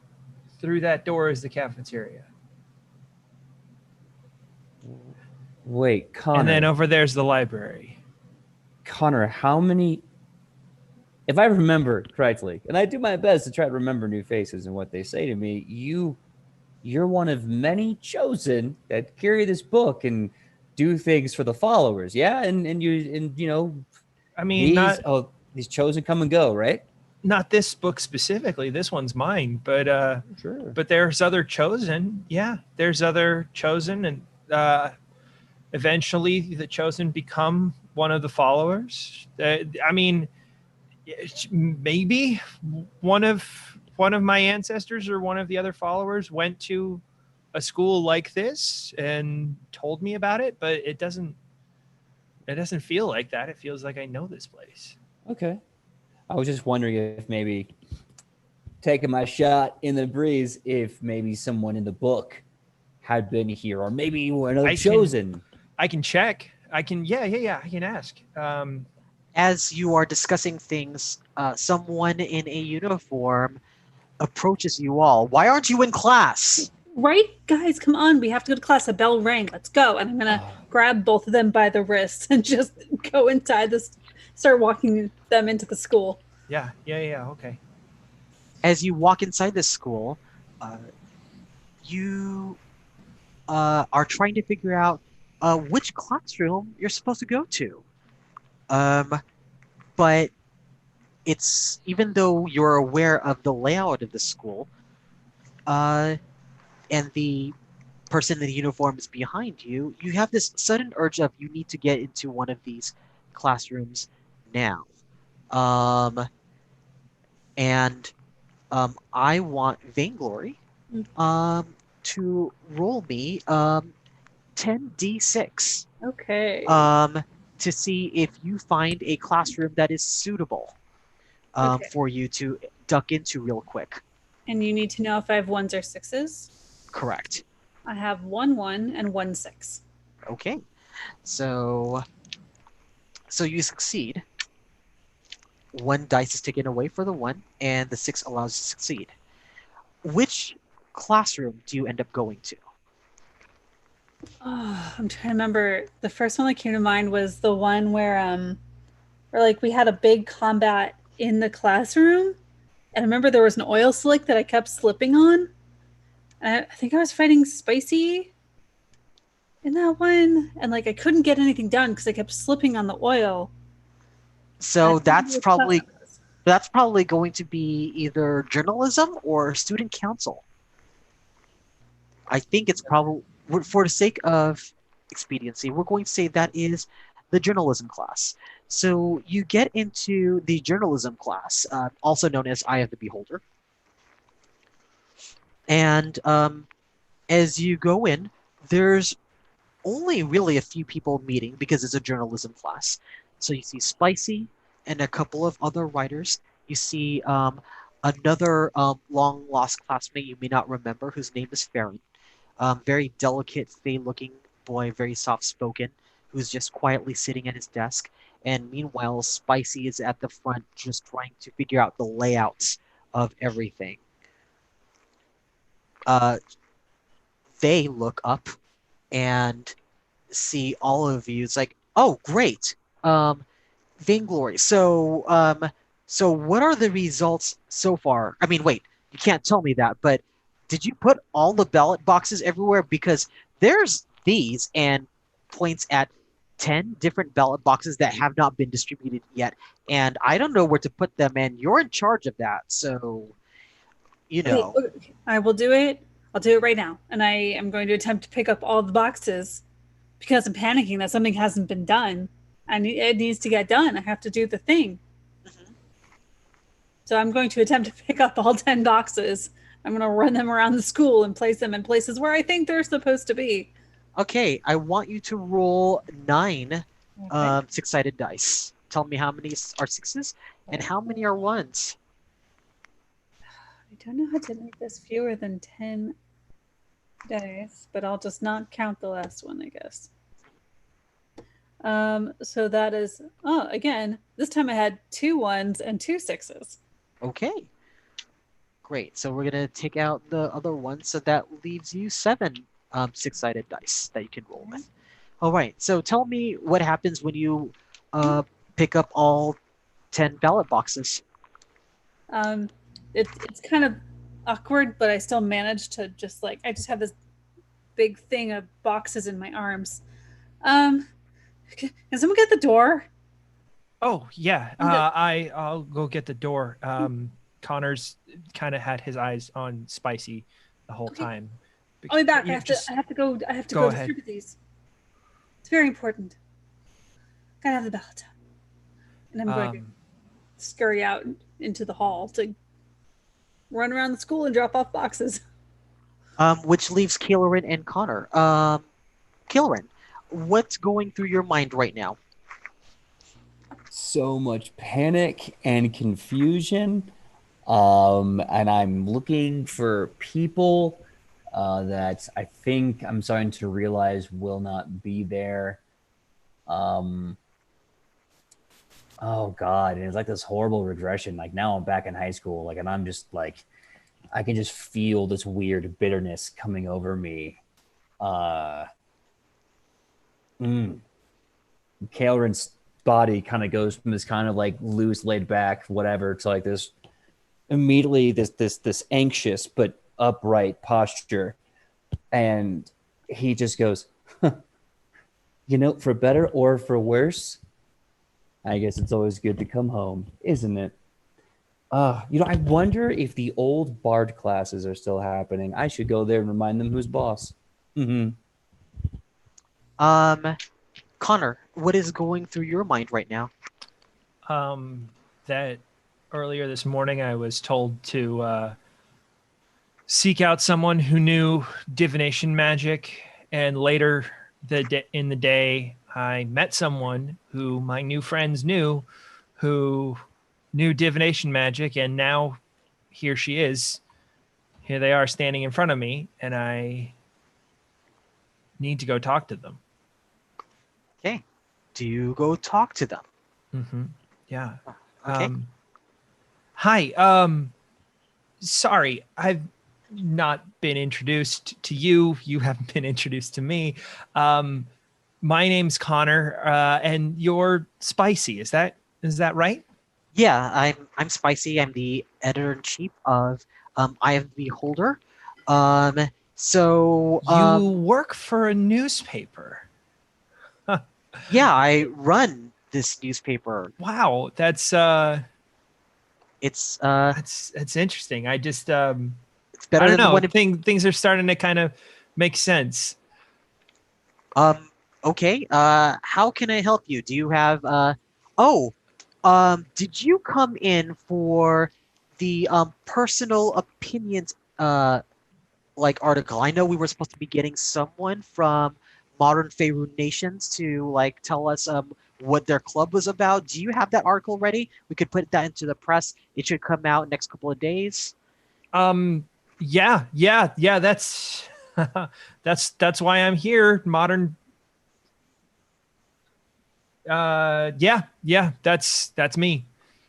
through that door is the cafeteria? Wait, Konner. And then over there's the library. Konner, how many? If I remember correctly, and I do my best to try to remember new faces and what they say to me, you're one of many chosen that carry this book and do things for the followers. Yeah, and you know, I mean, these chosen come and go, right? Not this book specifically. This one's mine, but Sure. But there's other chosen. Yeah, there's other chosen, and eventually the chosen become one of the followers. I mean, maybe one of my ancestors or one of the other followers went to a school like this and told me about it, but it doesn't feel like that. It feels like I know this place. Okay. I was just wondering if maybe taking my shot in the breeze, if maybe someone in the book had been here, or maybe one of the chosen. I can check. I can, yeah. I can ask. As you are discussing things, someone in a uniform approaches you all. Why aren't you in class? right, guys, come on. We have to go to class. A bell rang. Let's go. And I'm going to grab both of them by the wrists and just go inside this, start walking them into the school. Yeah. Okay. As you walk inside the school, you are trying to figure out which classroom you're supposed to go to. But it's even though you're aware of the layout of the school, and the person in the uniform is behind you, you have this sudden urge of you need to get into one of these classrooms now. Um, and I want Vainglory to roll me 10d6 Okay. to see if you find a classroom that is suitable Okay. for you to duck into real quick. And you need to know if I have 1s or 6s. Correct. I have 1 1 and 1 6. Okay. So you succeed. 1 dice is taken away for the 1, and the 6 allows you to succeed. Which classroom do you end up going to? Oh, I'm trying to remember. The first one that came to mind was the one where like we had a big combat in the classroom, and I remember there was an oil slick that I kept slipping on. And I think I was fighting Spicy in that one, and like I couldn't get anything done because I kept slipping on the oil. So that's probably going to be either journalism or student council. I think it's probably, for the sake of expediency, we're going to say that is the journalism class. So you get into the journalism class, also known as Eye of the Beholder. And as you go in, there's only really a few people meeting because it's a journalism class. So you see Spicy and a couple of other writers. You see another long-lost classmate you may not remember, whose name is Farron. Very delicate, fey-looking boy, very soft-spoken, who's just quietly sitting at his desk. And meanwhile, Spicy is at the front just trying to figure out the layouts of everything. They look up and see all of you. It's like, oh, great. Vainglory. So what are the results so far? I mean, wait, you can't tell me that, but did you put all the ballot boxes everywhere? Because there's these, and points at 10 different ballot boxes that have not been distributed yet, and I don't know where to put them, and you're in charge of that, so, you know. Okay, I will do it. I'll do it right now. And I am going to attempt to pick up all the boxes because I'm panicking that something hasn't been done. And it needs to get done. I have to do the thing. Mhm. So I'm going to attempt to pick up all 10 boxes. I'm going to run them around the school and place them in places where I think they're supposed to be. Okay, I want you to roll 9 Okay. 6-sided dice. Tell me how many are 6s and how many are 1s. I don't know how to make this fewer than 10 dice, but I'll just not count the last one, I guess. So that is, again, this time I had 2 1s and 2 6s. Okay. Great. So we're going to take out the other one, so that leaves you 7 6-sided dice that you can roll with. All right. So tell me what happens when you pick up all 10 ballot boxes. It's kind of awkward, but I still managed to just like, I just have this big thing of boxes in my arms. Can someone get the door? Oh yeah, I'll go get the door. Konner's kind of had his eyes on Spicy the whole time. I'll be back. I You have just- to go go ahead. distribute these. It's very important. Gotta have the ballot. And I'm going to scurry out into the hall to run around the school and drop off boxes. Which leaves Kael'ryn and Konner. Kael'ryn, what's going through your mind right now? So much panic and confusion. And I'm looking for people that I think I'm starting to realize will not be there. Oh God, and it's like this horrible regression. Like now I'm back in high school, like, and I'm just like I can just feel this weird bitterness coming over me. Kael'ryn's body kind of goes from this kind of like loose, laid back, whatever, to like this immediately this anxious but upright posture, and he just goes, you know, for better or for worse, I guess it's always good to come home, isn't it? You know, I wonder if the old bard classes are still happening. I should go there and remind them who's boss. Konner, what is going through your mind right now? That earlier this morning I was told to seek out someone who knew divination magic, and later in the day I met someone who my new friends knew, who knew divination magic, and now here she is. Here they are standing in front of me, and I need to go talk to them. Okay. Do you go talk to them? Mm-hmm. Yeah. Okay. Hi. Sorry, I've not been introduced to you. You haven't been introduced to me. My name's Konner, and you're Spicy. Is that right? Yeah, I'm Spicy. I'm the editor-in-chief of Eye of the Beholder. So You work for a newspaper. yeah, I run this newspaper. Wow, that's It's interesting. I just it's better I don't than the know. one. Things are starting to kind of make sense. Okay. How can I help you? Do you have did you come in for the personal opinions like article? I know we were supposed to be getting someone from Modern Faerun Nations to like tell us what their club was about. Do you have that article ready? We could put that into the press. It should come out next couple of days. Yeah. That's that's why I'm here. Modern. Yeah. That's me.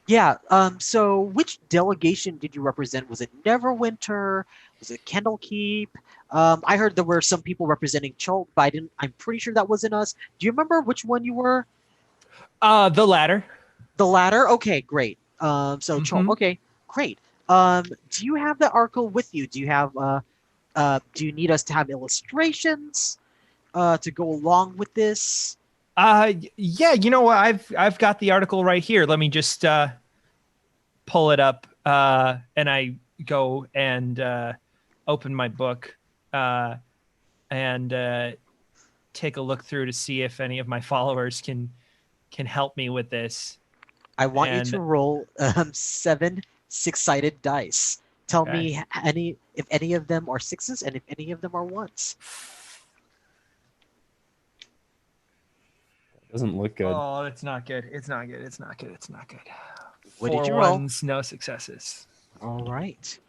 Yeah. So which delegation did you represent? Was it Neverwinter? Was it Candlekeep? I heard there were some people representing Chult, but I'm pretty sure that wasn't us. Do you remember which one you were? The latter. The latter? Okay, great. So Chult, okay, great. Do you have the article with you? Do you have do you need us to have illustrations to go along with this? Yeah, you know what? I've got the article right here. Let me just pull it up, and I go and open my book and take a look through to see if any of my followers can help me with this. I want you to roll 7 6-sided dice. Tell me if any of them are sixes and if any of them are ones. Doesn't look good. Oh, it's not good. It's not good. What 4 did you roll? ones, no successes. All right.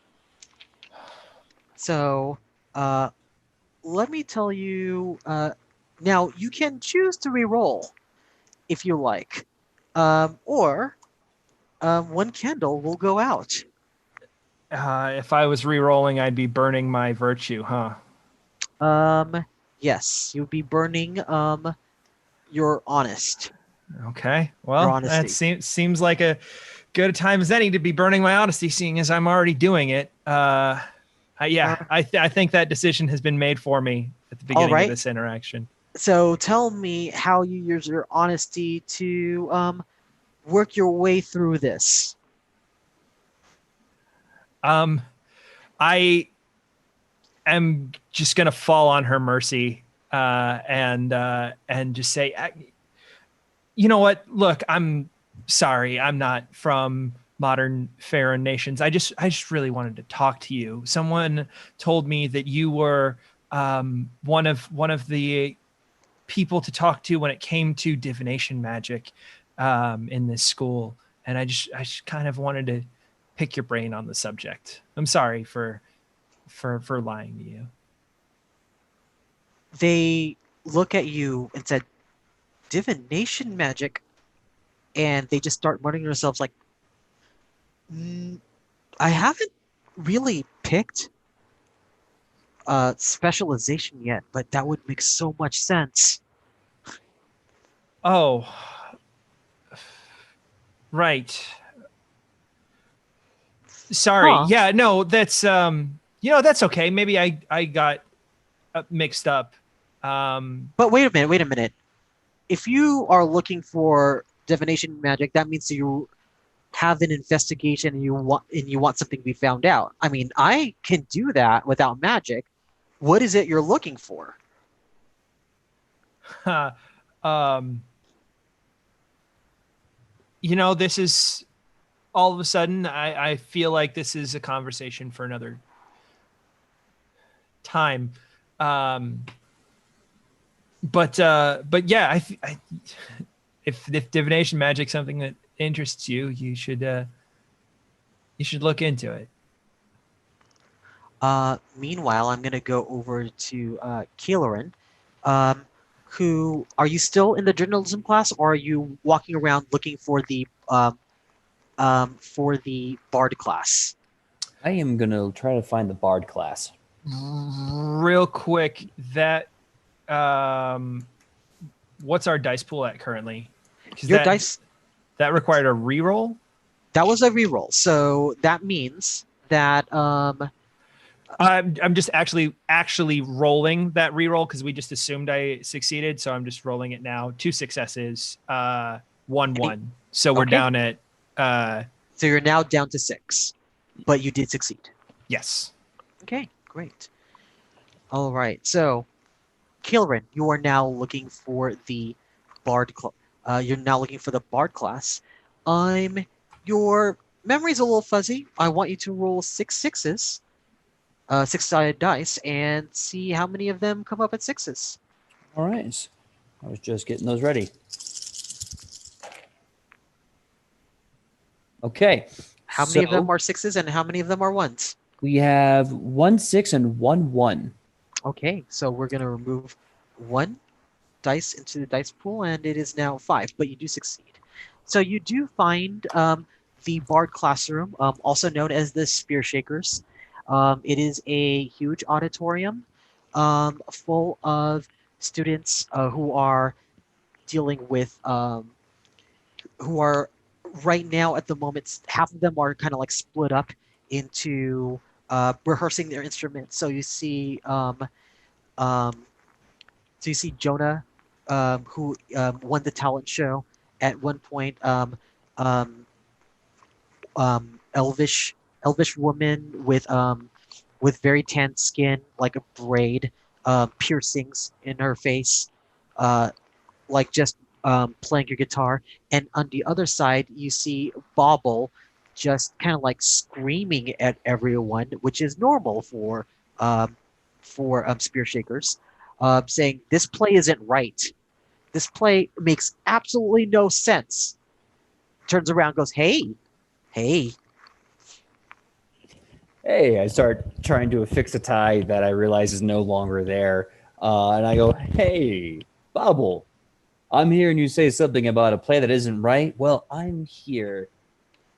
So, let me tell you. Now you can choose to re-roll if you like, or one candle will go out. If I was re-rolling, I'd be burning my virtue, huh? Yes, you'd be burning your honest. Okay. Well, that seems like a good time as any to be burning my honesty, seeing as I'm already doing it. I think that decision has been made for me at the beginning of this interaction. So tell me how you use your honesty to work your way through this. I am just gonna fall on her mercy and just say, you know what? Look, I'm sorry. I'm not from Modern Faerun Nations. I just really wanted to talk to you. Someone told me that you were one of the people to talk to when it came to divination magic in this school, and I just kind of wanted to pick your brain on the subject. I'm sorry for lying to you. They look at you and said, divination magic, and they just start muttering to themselves like, I haven't really picked specialization yet, but that would make so much sense. Oh, right. Sorry. Huh. Yeah, no, that's that's okay. Maybe I got mixed up. But wait a minute. If you are looking for divination magic, that means you have an investigation and you want something to be found out. I mean, I can do that without magic. What is it you're looking for? um this is all of a sudden I feel like this is a conversation for another time. But yeah, if divination magic's something that interests you, you should look into it. Meanwhile, I'm gonna go over to Kael'ryn. Who are you still in the journalism class, or are you walking around looking for the bard class? I am gonna try to find the bard class. Real quick, that what's our dice pool at currently? Your dice that required a reroll. That was a reroll, so that means that I'm just actually rolling that reroll because we just assumed I succeeded, so I'm just rolling it now. 2 successes, 1. So we're down at. So you're now down to 6, but you did succeed. Yes. Okay, great. All right, so Kael'ryn, you are now looking for the bard. You're now looking for the bard class. Your memory's a little fuzzy. I want you to roll 6 sixes. 6-sided dice and see how many of them come up at 6s. All right. I was just getting those ready. Okay. How many of them are 6s and how many of them are 1s? We have 1 6 and 1 1. Okay, so we're going to remove 1 dice into the dice pool, and it is now 5, but you do succeed. So you do find the Bard classroom, also known as the Spear Shakers. It is a huge auditorium full of students who are dealing with, who are right now at the moment, half of them are kind of like split up into rehearsing their instruments. So you see, Jonah, who won the talent show at one point. Elvish woman with very tan skin, like a braid, piercings in her face, like just playing your guitar. And on the other side, you see Bobble just kind of like screaming at everyone, which is normal for Spear Shakers, saying, "This play isn't right. This play makes absolutely no sense." Turns around, goes, "Hey, hey." Hey, I start trying to affix a tie that I realize is no longer there. And I go, hey, Bobble, I'm hearing you say something about a play that isn't right. Well, I'm here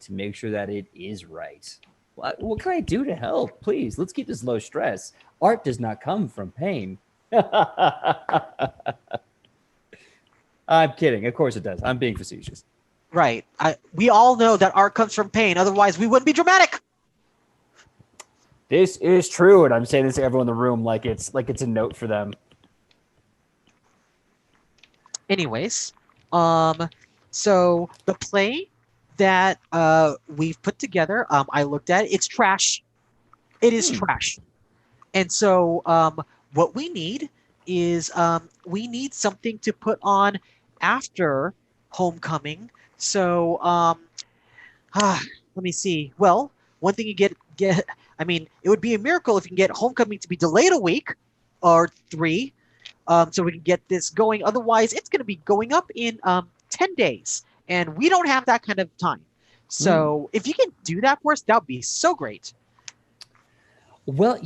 to make sure that it is right. What can I do to help? Please, let's keep this low stress. Art does not come from pain. I'm kidding. Of course it does. I'm being facetious. Right. We all know that art comes from pain. Otherwise, we wouldn't be dramatic. This is true, and I'm saying this to everyone in the room like it's a note for them. Anyways, so the play that we've put together, I looked at it. It's trash. It is trash. And so what we need is we need something to put on after homecoming. So let me see. Well, one thing you get. I mean, it would be a miracle if you can get homecoming to be delayed a week or 3, so we can get this going. Otherwise, it's going to be going up in 10 days, and we don't have that kind of time. So if you can do that for us, that would be so great. Well,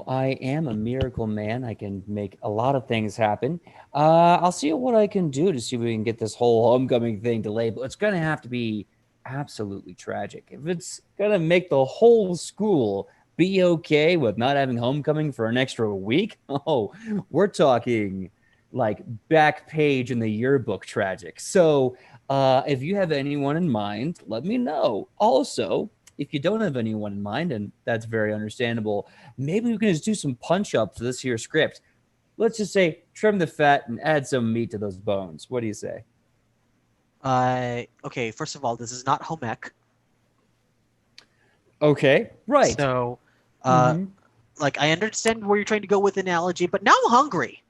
I am a miracle man. I can make a lot of things happen. I'll see what I can do to see if we can get this whole homecoming thing delayed, but it's going to have to be absolutely tragic. If it's going to make the whole school be okay with not having homecoming for an extra week? Oh, we're talking like back page in the yearbook tragic. So if you have anyone in mind, let me know. Also, if you don't have anyone in mind, and that's very understandable, maybe we can just do some punch up to this here script. Let's just say trim the fat and add some meat to those bones. What do you say? Okay, first of all, this is not home ec. Okay, right. So, Mhm. like, I understand where you're trying to go with the analogy, but now I'm hungry.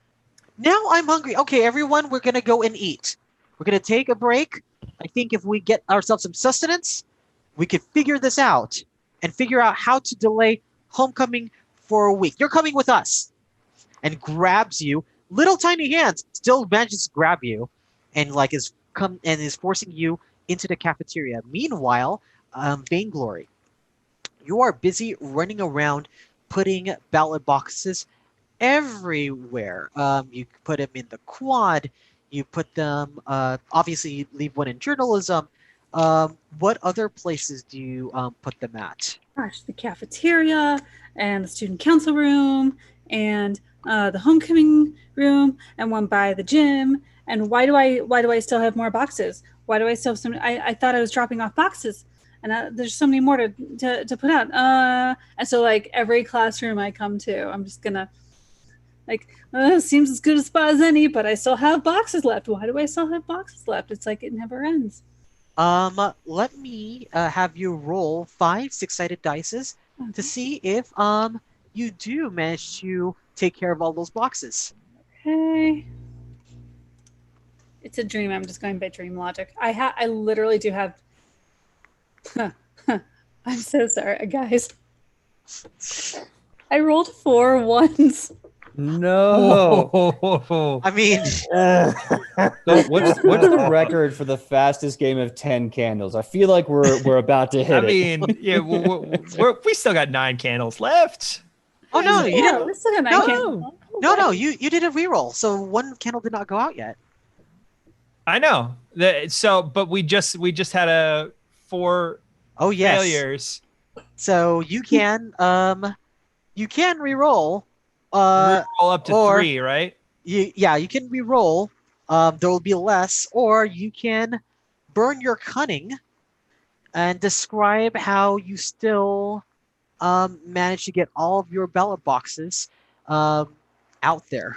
Now I'm hungry. Okay, everyone, we're gonna go and eat. We're gonna take a break. I think if we get ourselves some sustenance, we could figure this out and figure out how to delay homecoming for a week. You're coming with us. And grabs you. Little tiny hands still manages to grab you, and like is forcing you into the cafeteria. Meanwhile, Vainglory, you are busy running around putting ballot boxes everywhere. You put them in the quad. You put them. Obviously, you leave one in journalism. What other places do you put them at? Gosh, the cafeteria and the student council room and the homecoming room and one by the gym. And why do I still have more boxes? Why do I still have so many? I thought I was dropping off boxes, and there's so many more to put out. And so like every classroom I come to, I'm just gonna like seems as good a spot as any, but I still have boxes left. Why do I still have boxes left? It's like it never ends. Let me have you roll 5 6-sided dices to Okay. see if you do manage to take care of all those boxes. Okay. It's a dream. I'm just going by dream logic. I literally do have. I'm so sorry, guys. I rolled 4 ones. No. I mean, So what's the record for the fastest game of 10 candles? I feel like we're about to hit I mean, yeah, we still got 9 candles left. oh no, you didn't. We still got 9 No. candles. No, you did a reroll, so one candle did not go out yet. I know. But we just had a 4 Oh yes. failures. So you can reroll. Roll up to or 3, right? you can reroll. There will be less, or you can burn your cunning and describe how you still manage to get all of your ballot boxes out there.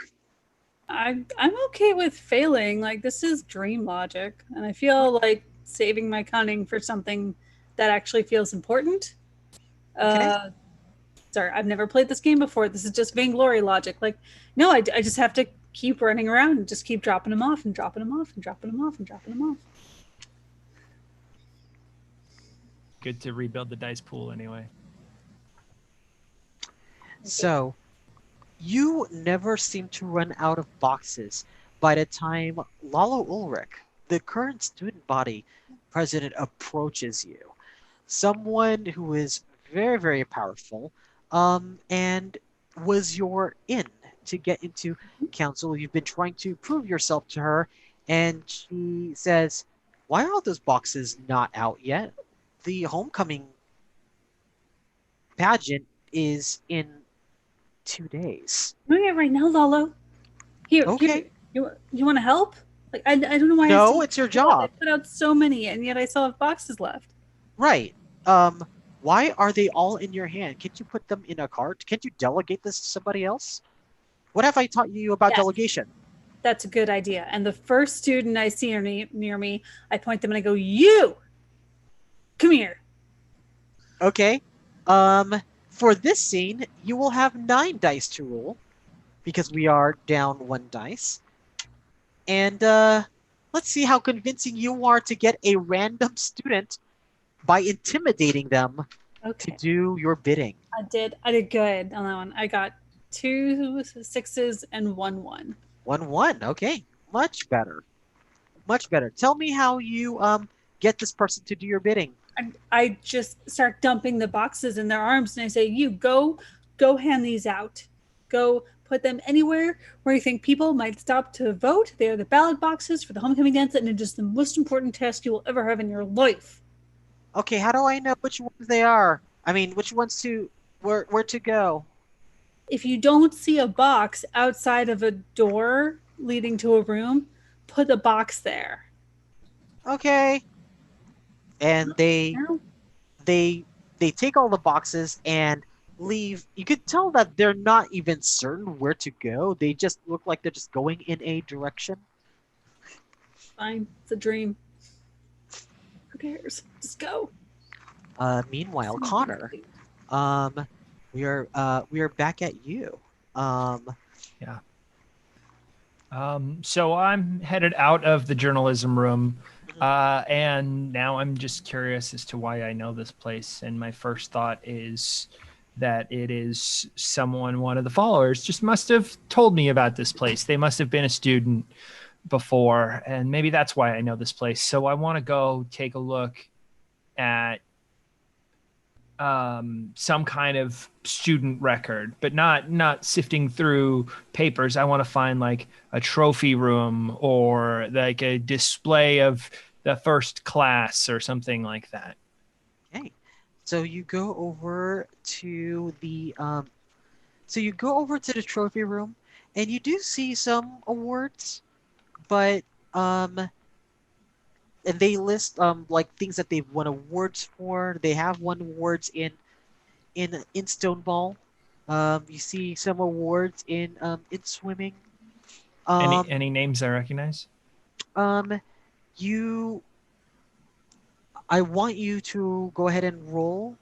I'm okay with failing. Like this is dream logic, and I feel like saving my cunning for something that actually feels important. Sorry, I've never played this game before. This is just Vainglory logic. Like, no, I just have to keep running around and just keep dropping them off and dropping them off and dropping them off and dropping them off. Good to rebuild the dice pool anyway. So, you never seem to run out of boxes by the time Lalo Ulrich, the current student body president, approaches you. Someone who is very, very powerful, and was your in to get into council. You've been trying to prove yourself to her, and she says, "Why are all those boxes not out yet? The homecoming pageant is in 2 days." I'm doing it right now, Lalo. Here, Okay. Here, you want to help? Like, I don't know why. No, it's your job. I put out so many, and yet I still have boxes left. Right. Why are they all in your hand? Can't you put them in a cart? Can't you delegate this to somebody else? What have I taught you about Yes. delegation? That's a good idea. And the first student I see near me, I point them and I go, "You, come here." Okay. For this scene, you will have 9 dice to roll because we are down 1 dice. And let's see how convincing you are to get a random student by intimidating them to Okay, do your bidding. I did good on that one. I got 2 6s and 1 1. 1-1. Okay. Much better. Much better. Tell me how you get this person to do your bidding. I just start dumping the boxes in their arms, and I say, "You go hand these out. Go put them anywhere where you think people might stop to vote. They are the ballot boxes for the homecoming dance, and it is the most important task you will ever have in your life." Okay, how do I know which ones they are? I mean, which ones to Where to go? If you don't see a box outside of a door leading to a room, put a box there. Okay. And No? they they take all the boxes and leave. You could tell that they're not even certain where to go. They just look like they're just going in a direction. Fine. It's a dream. Who cares? Just go. Meanwhile, Connor, um, we are back at you. Um, Yeah. So I'm headed out of the journalism room, and now I'm just curious as to why I know this place. And my first thought is that it is one of the followers just must have told me about this place. They must have been a student before, and maybe that's why I know this place. So I want to go take a look at some kind of student record, but not sifting through papers. I want to find like a trophy room or like a display of the first class or something like that. okay, so you go over to the trophy room, and you do see some awards, but and they list like things that they've won awards for. They have won awards in Stoneball. You see some awards in swimming. Um, Any names I recognize? um, you. I want you to go ahead and roll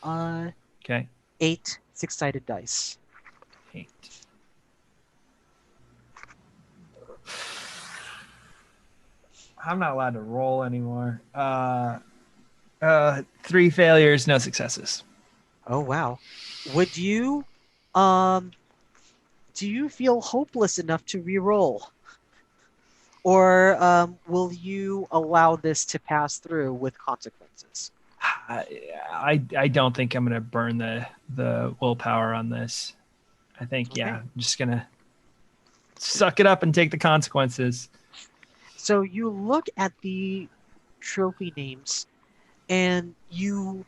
Okay. 8 six-sided dice. 8. I'm not allowed to roll anymore. 3 failures, no successes. Oh wow. Would you um do you feel hopeless enough to re-roll? Or will you allow this to pass through with consequences? I don't think I'm gonna burn the willpower on this. I think Okay. I'm just gonna suck it up and take the consequences. So you look at the trophy names, and you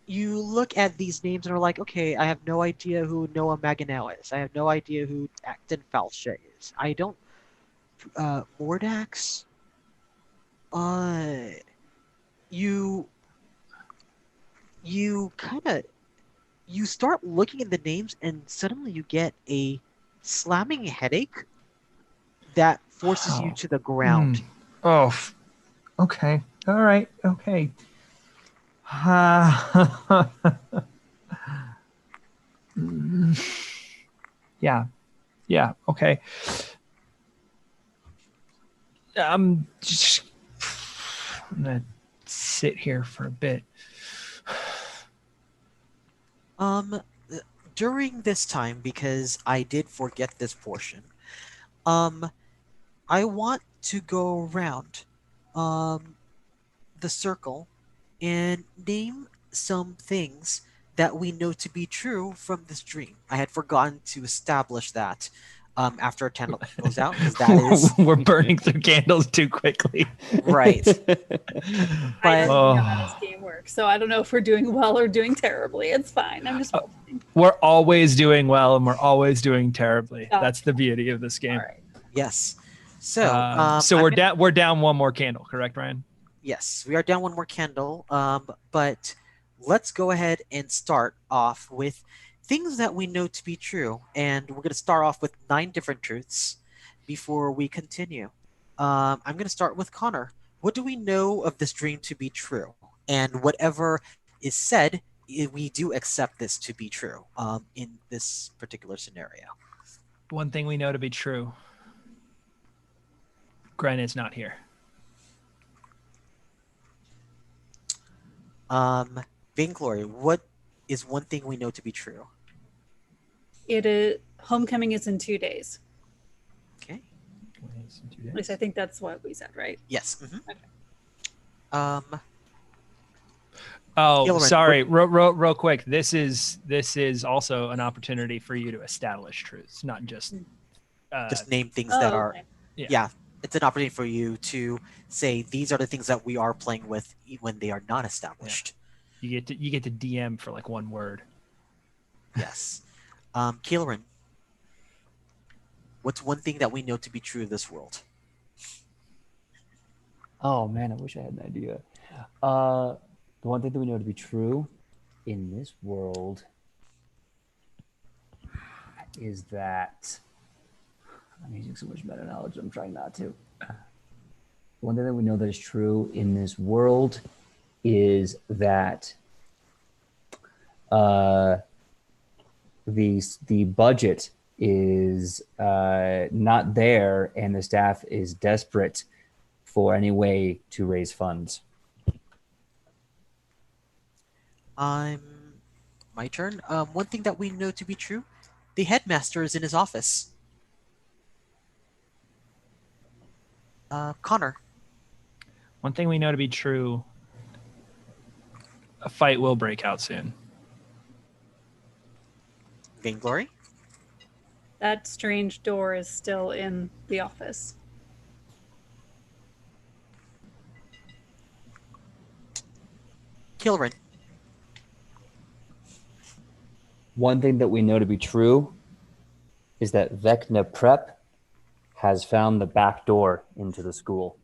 look at these names and are like, okay, I have no idea who Noah Maganel is. I have no idea who Acton Falche is. I don't Mordax. Uh, you you kind of you start looking at the names, and suddenly you get a slamming headache that forces you Oh. to the ground. Oh, okay. All right. Okay. Yeah. Yeah. Okay. I'm gonna sit here for a bit. Um, During this time, because I did forget this portion, um, I want to go around, um, the circle and name some things that we know to be true from this dream. I had forgotten to establish that after a candle goes out, because that is We're burning through candles too quickly. right. I But don't know how this game works, so I don't know if we're doing well or doing terribly. It's fine. I'm just hoping. We're always doing well and we're always doing terribly. Gotcha. That's the beauty of this game. All right. yes, so So I'm we're gonna- down. We're down one more candle, correct, Ryan? Yes, we are down one more candle. But let's go ahead and start off with things that we know to be true, and we're going to start off with 9 different truths before we continue. I'm going to start with Connor. What do we know of this dream to be true? And whatever is said, we do accept this to be true in this particular scenario. One thing we know to be true. Gren is not here. Vainglory, what is one thing we know to be true? It is homecoming is in 2 days. Okay. At least I think that's what we said, right? Yes. Okay. Oh, Kael'ryn, sorry. Real quick. This is also an opportunity for you to establish truths, not just. Just name things that are. Okay. Yeah, it's an opportunity for you to say these are the things that we are playing with when they are not established. You get to DM for like one word. Yes. Kael'ryn, what's one thing that we know to be true in this world? Oh man, I wish I had an idea. The one thing that we know to be true in this world is that I'm using so much meta knowledge. I'm trying not to. One thing that we know that is true in this world is that the budget is not there, and the staff is desperate for any way to raise funds. My turn. One thing that we know to be true: the headmaster is in his office. Konner. One thing we know to be true: a fight will break out soon. Vainglory. That strange door is still in the office. Kael'ryn. One thing that we know to be true is that Vecna Prep has found the back door into the school.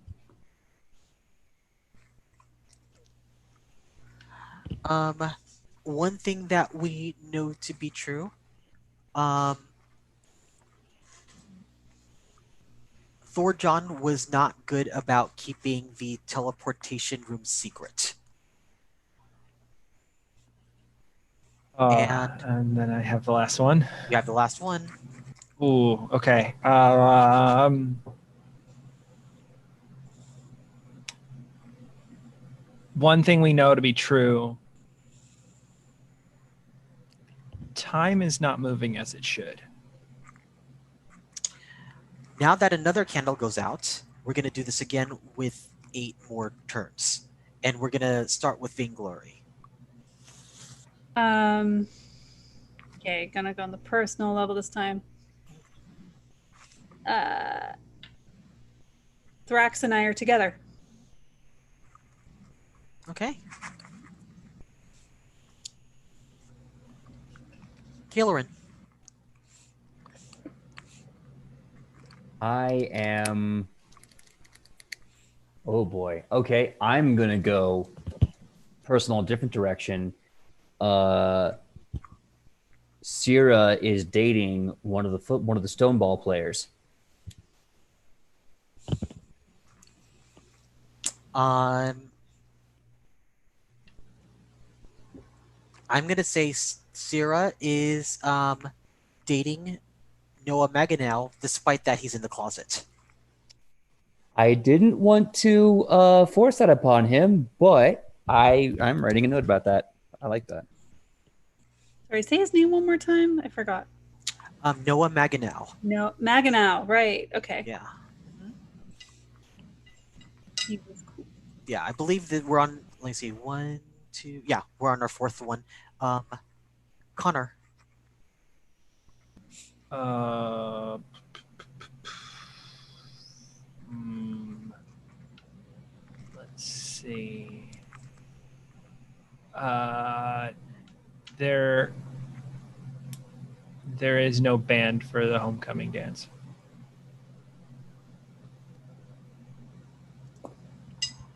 One thing that we know to be true: Thorjohn was not good about keeping the teleportation room secret. And then I have the last one. You have the last one. Ooh, okay. One thing we know to be true: time is not moving as it should. Now that another candle goes out, we're going to do this again with 8 more turns. And we're going to start with Vainglory. Okay, gonna go on the personal level this time. Thrax and I are together. Okay. Kael'ryn. I am... Oh boy. Okay, I'm gonna go personal, different direction. Sierra is dating one of the Stoneball players. I'm gonna say Sierra is dating Noah Maganow, despite that he's in the closet. I didn't want to force that upon him, but I'm writing a note about that. I like that. Sorry, say his name one more time. I forgot. Noah Maganow. No, Maganow. Right. Okay. Yeah. He was cool. Yeah, I believe that we're on, let me see, 1, 2, yeah, we're on our 4th one. Konner. Let's see. There is no band for the homecoming dance.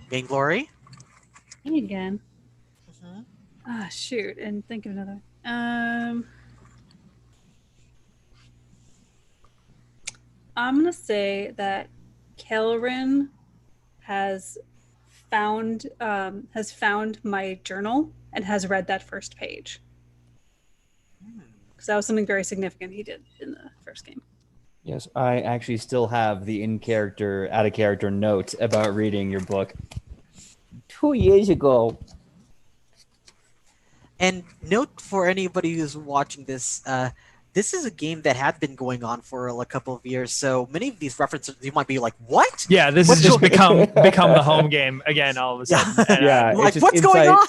Vainglory. Me again. Ah, shoot. And think of another. I'm gonna say that Kael'ryn has found my journal and has read that first page. Because that was something very significant he did in the first game. Yes, I actually still have the in-character, out-of-character note about reading your book 2 years ago. And note for anybody who's watching this, this is a game that had been going on for a couple of years, so many of these references you might be like, "What?" Yeah, this has just become the home game again all of a sudden. And, Yeah, like, it's what's inside, going on?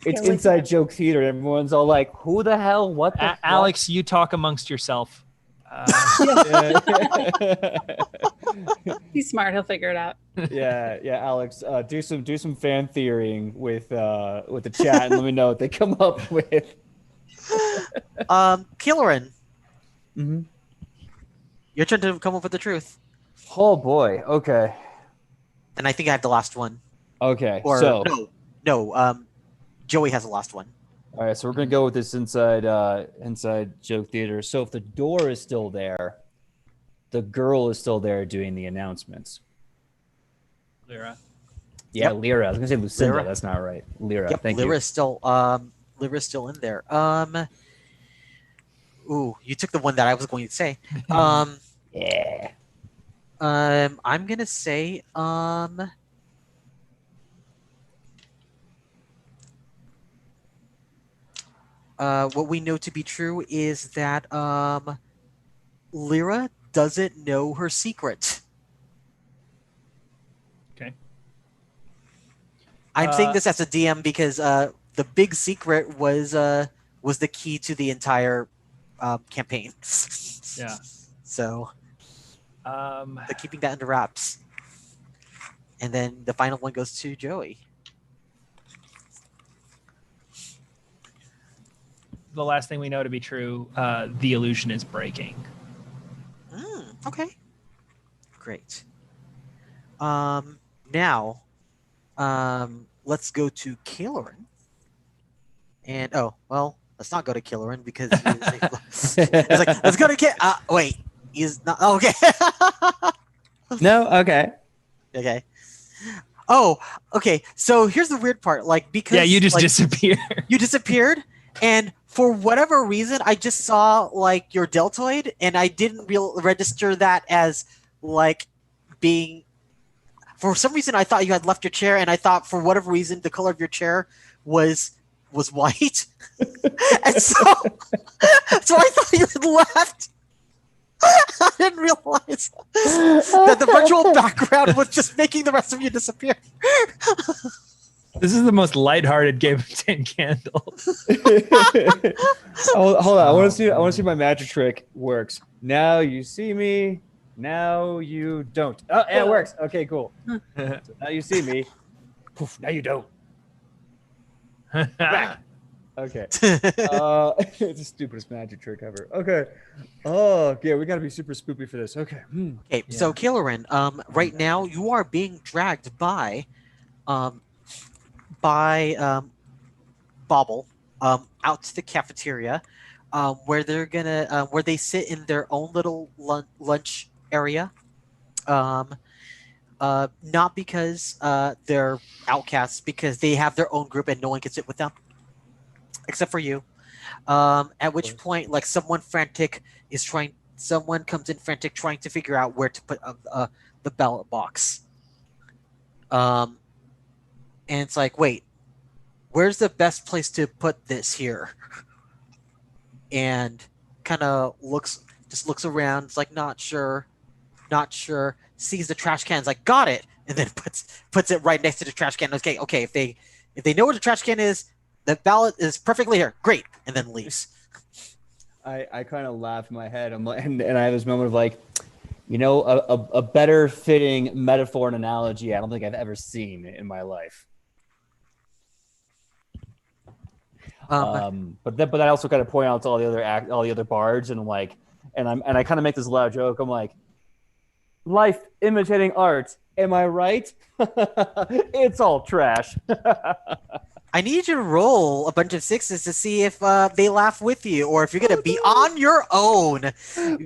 It's inside joke theater. Everyone's all like, "Who the hell? What the?" Alex, you talk amongst yourself. He's smart. He'll figure it out. Yeah, Alex, do some fan theorying with the chat and let me know what they come up with. Kael'ryn, Mm-hmm. your turn to come up with the truth. Oh boy. Okay. And I think I have the last one. Okay. Or So no. Joey has the last one. all right. So we're gonna go with this inside joke theater. So if the door is still there, the girl is still there doing the announcements. Lyra. Yeah, Yep. Lyra. I was gonna say Lucinda. Lyra. That's not right. Lyra. Yep, Thank Lyra's still in there. Ooh, you took the one that I was going to say. you. Yeah. I'm gonna say what we know to be true is that Lyra doesn't know her secret. Okay. I'm saying this as a DM because the big secret was the key to the entire campaign. Yeah. So Um, they're keeping that under wraps. And then the final one goes to Joey. the last thing we know to be true, the illusion is breaking. Okay. Great. Now, let's go to Kael'ryn. And let's not go to Kael'ryn because it's like let's go to wait, he's not okay. No. Okay. Okay. Oh, okay. So here's the weird part. Like because Yeah, you just disappear. you disappeared, and for whatever reason, I just saw like your deltoid, and I didn't register that as like being. For some reason, I thought you had left your chair, and I thought for whatever reason, the color of your chair was white, and so I thought you had left. I didn't realize that the virtual background was just making the rest of you disappear. This is the most lighthearted game of 10 candles. Hold on. I want to see my magic trick works. Now you see me. Now you don't. Oh, yeah, it works. Okay, cool. So now you see me. Poof, now you don't. Back. Okay. It's the stupidest magic trick ever. Okay. Oh, yeah, we got to be super spoopy for this. Okay. Okay, so Kael'ryn, right now you are being dragged by Bobble, out to the cafeteria, where they're gonna, where they sit in their own little lunch area. Not because they're outcasts, because they have their own group and no one can sit with them, except for you. At which point, like someone comes in frantic trying to figure out where to put the ballot box. And it's like, wait, where's the best place to put this here? And kind of looks around. It's like, not sure. Sees the trash can. It's like, got it. And then puts it right next to the trash can. Okay. If they know where the trash can is, the ballot is perfectly here. Great. And then leaves. I kind of laugh in my head. I'm like, and I have this moment of like, a better fitting metaphor and analogy I don't think I've ever seen in my life. But I also kind of point out to all the other bards and like, and I kind of make this loud joke. I'm like, life imitating art. Am I right? It's all trash. I need you to roll a bunch of sixes to see if they laugh with you, or if you're gonna be on your own.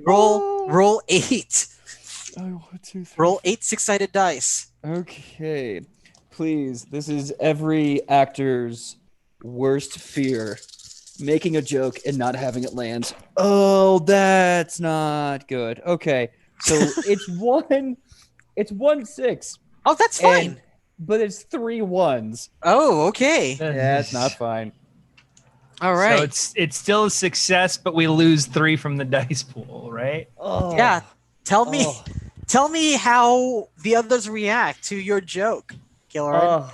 Roll 8. 1, 2, 3. Roll 8 6-sided dice. Okay, please. This is every actor's worst fear: making a joke and not having it land. Oh, that's not good. Okay, so it's 1 6. Oh, that's fine. But it's 3 1s. Oh, okay. Yeah, it's not fine. All right. So it's still a success, but we lose 3 from the dice pool, right? Oh. Yeah. Tell me how the others react to your joke, Kael'ryn.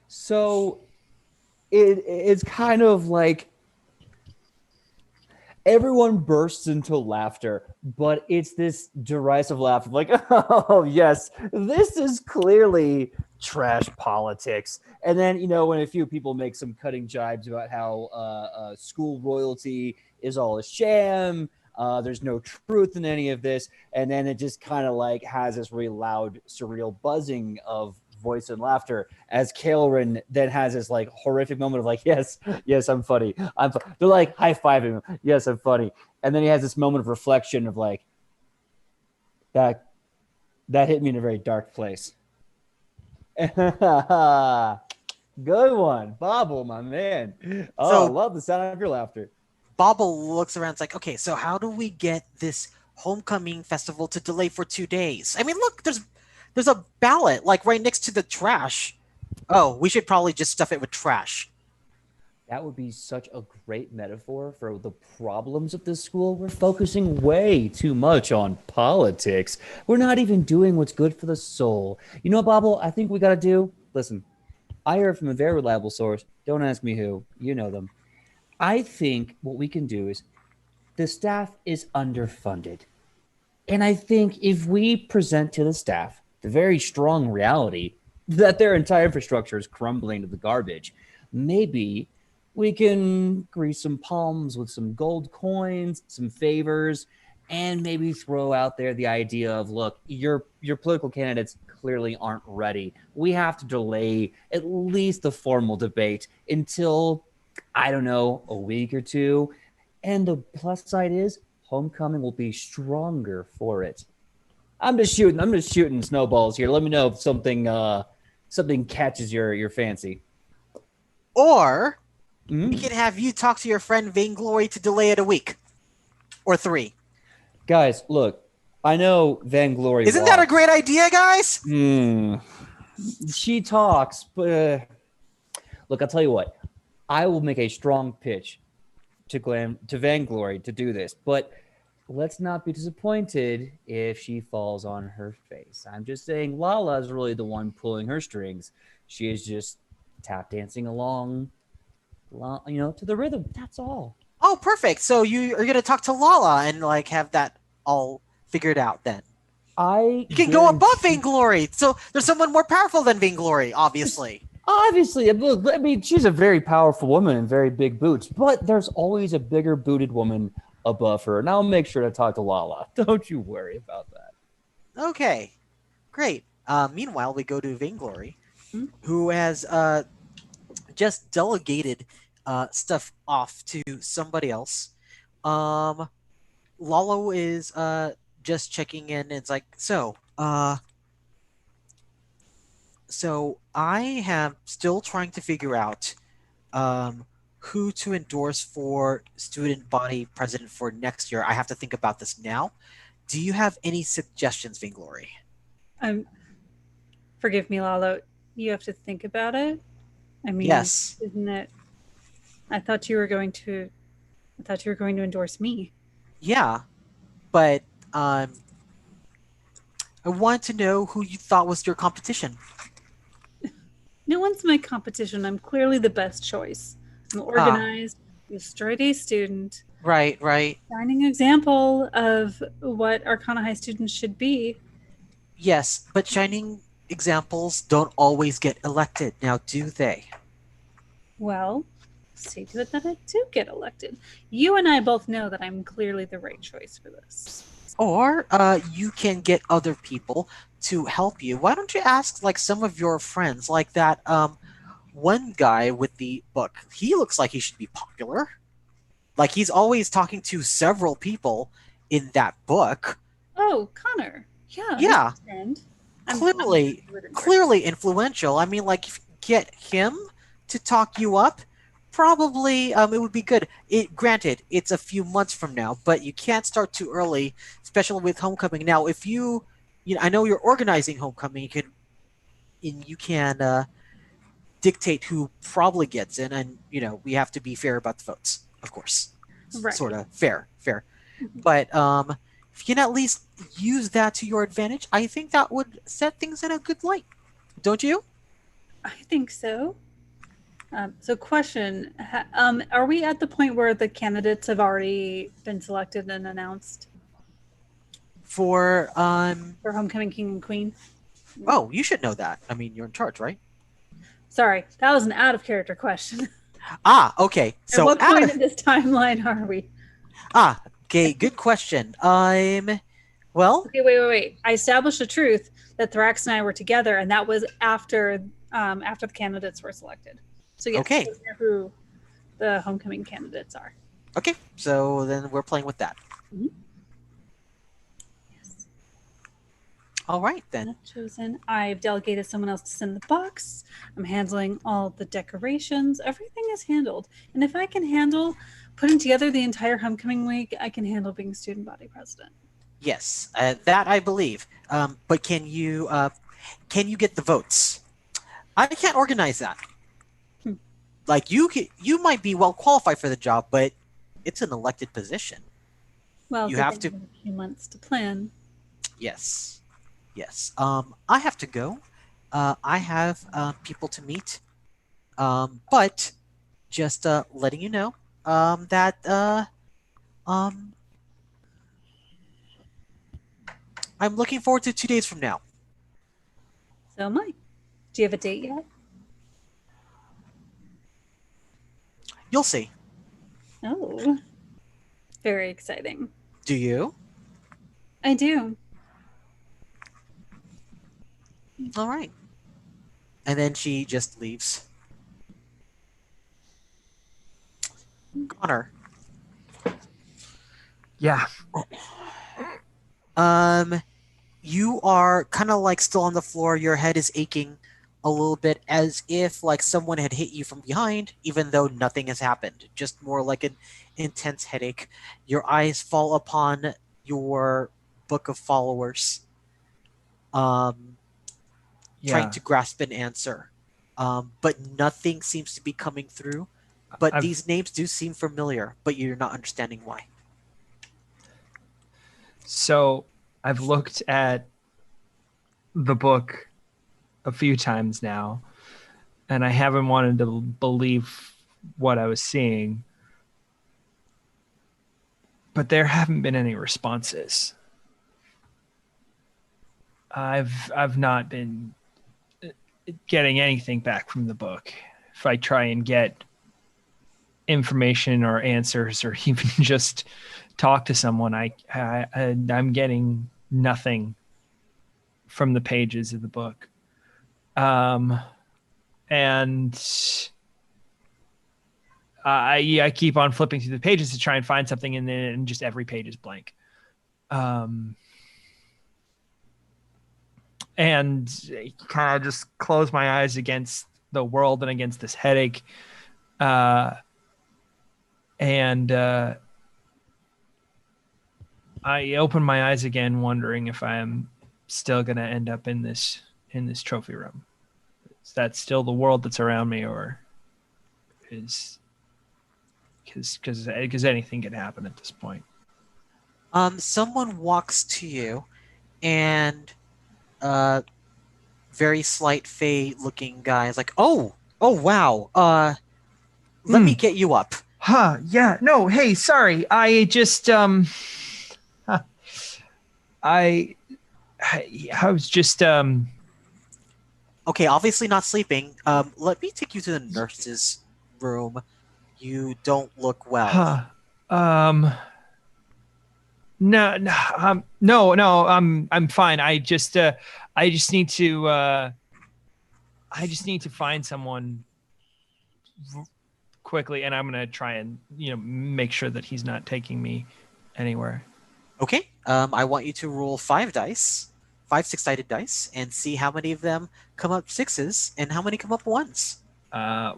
So it's kind of like everyone bursts into laughter, but it's this derisive laugh of like, oh yes, this is clearly trash politics. And then, when a few people make some cutting jibes about how school royalty is all a sham, there's no truth in any of this, and then it just kind of like has this really loud, surreal buzzing of voice and laughter as Kael'ryn then has this like horrific moment of like, yes, I'm funny. They're like high-fiving him. Yes, I'm funny. And then he has this moment of reflection of like, that hit me in a very dark place. Good one, Bobble, my man. Oh, So- I love the sound of your laughter. Bobble looks around. It's like, okay, so how do we get this homecoming festival to delay for 2 days? I mean, look, there's a ballot like right next to the trash. Oh, we should probably just stuff it with trash. That would be such a great metaphor for the problems of this school. We're focusing way too much on politics. We're not even doing what's good for the soul. You know, Bobble, I think we got to do? Listen, I heard from a very reliable source. Don't ask me who. You know them. I think what we can do is the staff is underfunded. And I think if we present to the staff the very strong reality that their entire infrastructure is crumbling to the garbage, maybe we can grease some palms with some gold coins, some favors, and maybe throw out there the idea of, look, your political candidates clearly aren't ready. We have to delay at least the formal debate until, I don't know, a week or two. And the plus side is homecoming will be stronger for it. I'm just shooting snowballs here. Let me know if something catches your fancy. Or we can have you talk to your friend Vainglory to delay it a week or 3. Guys, look, I know Vainglory. Isn't that a great idea, guys? She talks, but look, I'll tell you what. I will make a strong pitch to Vainglory to do this, but let's not be disappointed if she falls on her face. I'm just saying Lala is really the one pulling her strings. She is just tap dancing along, to the rhythm. That's all. Oh, perfect. So you are going to talk to Lala and like have that all figured out then. You can go above Vainglory. So there's someone more powerful than Vainglory, obviously. Obviously, look, I mean, she's a very powerful woman and very big boots, but there's always a bigger booted woman above her. And I'll make sure to talk to Lala. Don't you worry about that. Okay, great. Meanwhile, we go to Vainglory, who has just delegated stuff off to somebody else. Lalo is just checking in. It's like, so I have still trying to figure out who to endorse for student body president for next year. I have to think about this now. Do you have any suggestions, Vainglory? Forgive me, Lalo. You have to think about it. I mean, yes. Isn't it? I thought you were going to endorse me. Yeah, but I want to know who you thought was your competition. No one's my competition. I'm clearly the best choice. I'm organized. I'm a straight-A student. Right. Shining example of what Arcana High students should be. Yes, but shining examples don't always get elected. Now, do they? Well, see to it that I do get elected. You and I both know that I'm clearly the right choice for this. Or you can get other people to help you. Why don't you ask like some of your friends, like that one guy with the book? He looks like he should be popular. Like he's always talking to several people in that book. Oh, Konner. Yeah. Yeah. I'm Clearly influential. I mean, like if you get him to talk you up, probably it would be good. Granted, it's a few months from now, but you can't start too early, especially with homecoming. Now, if I know you're organizing homecoming, you can dictate who probably gets in, and we have to be fair about the votes, of course. Right. Sort of fair. But if you can at least use that to your advantage, I think that would set things in a good light. Don't you? I think so. So question, are we at the point where the candidates have already been selected and announced? For Homecoming King and Queen? Oh, you should know that. I mean, you're in charge, right? Sorry, that was an out of character question. Ah, okay. At So what point in this timeline are we? okay, good question. Well, Okay, wait. I established the truth that Thrax and I were together, and that was after the candidates were selected. So yes, Okay. let's hear who the homecoming candidates are. okay. So then we're playing with that. Yes. All right then. Not chosen. I've delegated someone else to send the box. I'm handling all the decorations. Everything is handled. And if I can handle putting together the entire homecoming week, I can handle being student body president. Yes, that I believe. But can you get the votes? I can't organize that. Like you might be well qualified for the job, but it's an elected position. Well, You good have thing to- I have a few months to plan. Yes, yes. I have to go. I have people to meet. But just letting you know that um, I'm looking forward to 2 days from now. So am I. Do you have a date yet? You'll see. Oh, very exciting. Do you? I do. All right. And then she just leaves. Konner. Yeah. You are kind of like still on the floor. Your head is aching a little bit, as if like someone had hit you from behind, even though nothing has happened. Just more like an intense headache. Your eyes fall upon your book of followers, trying to grasp an answer, but nothing seems to be coming through. But these names do seem familiar, but you're not understanding why. So I've looked at the book a few times now, and I haven't wanted to believe what I was seeing. But there haven't been any responses. I've not been getting anything back from the book. If I try and get information or answers or even just talk to someone, I'm getting nothing from the pages of the book. And I keep on flipping through the pages to try and find something, and just every page is blank. And kind of just close my eyes against the world and against this headache. And I open my eyes again, wondering if I am still going to end up in this trophy room. Is that still the world that's around me, or is because anything can happen at this point? Someone walks to you, and very slight Fey looking guy is like, oh wow, let me get you up. Yeah, no, hey, sorry, I just I was just Okay, obviously not sleeping. Let me take you to the nurse's room. You don't look well. No, I'm fine. I just need to find someone quickly, and I'm gonna try and make sure that he's not taking me anywhere. Okay. I want you to roll 5 dice, 5 6-sided dice, and see how many of them come up 6s and how many come up 1s.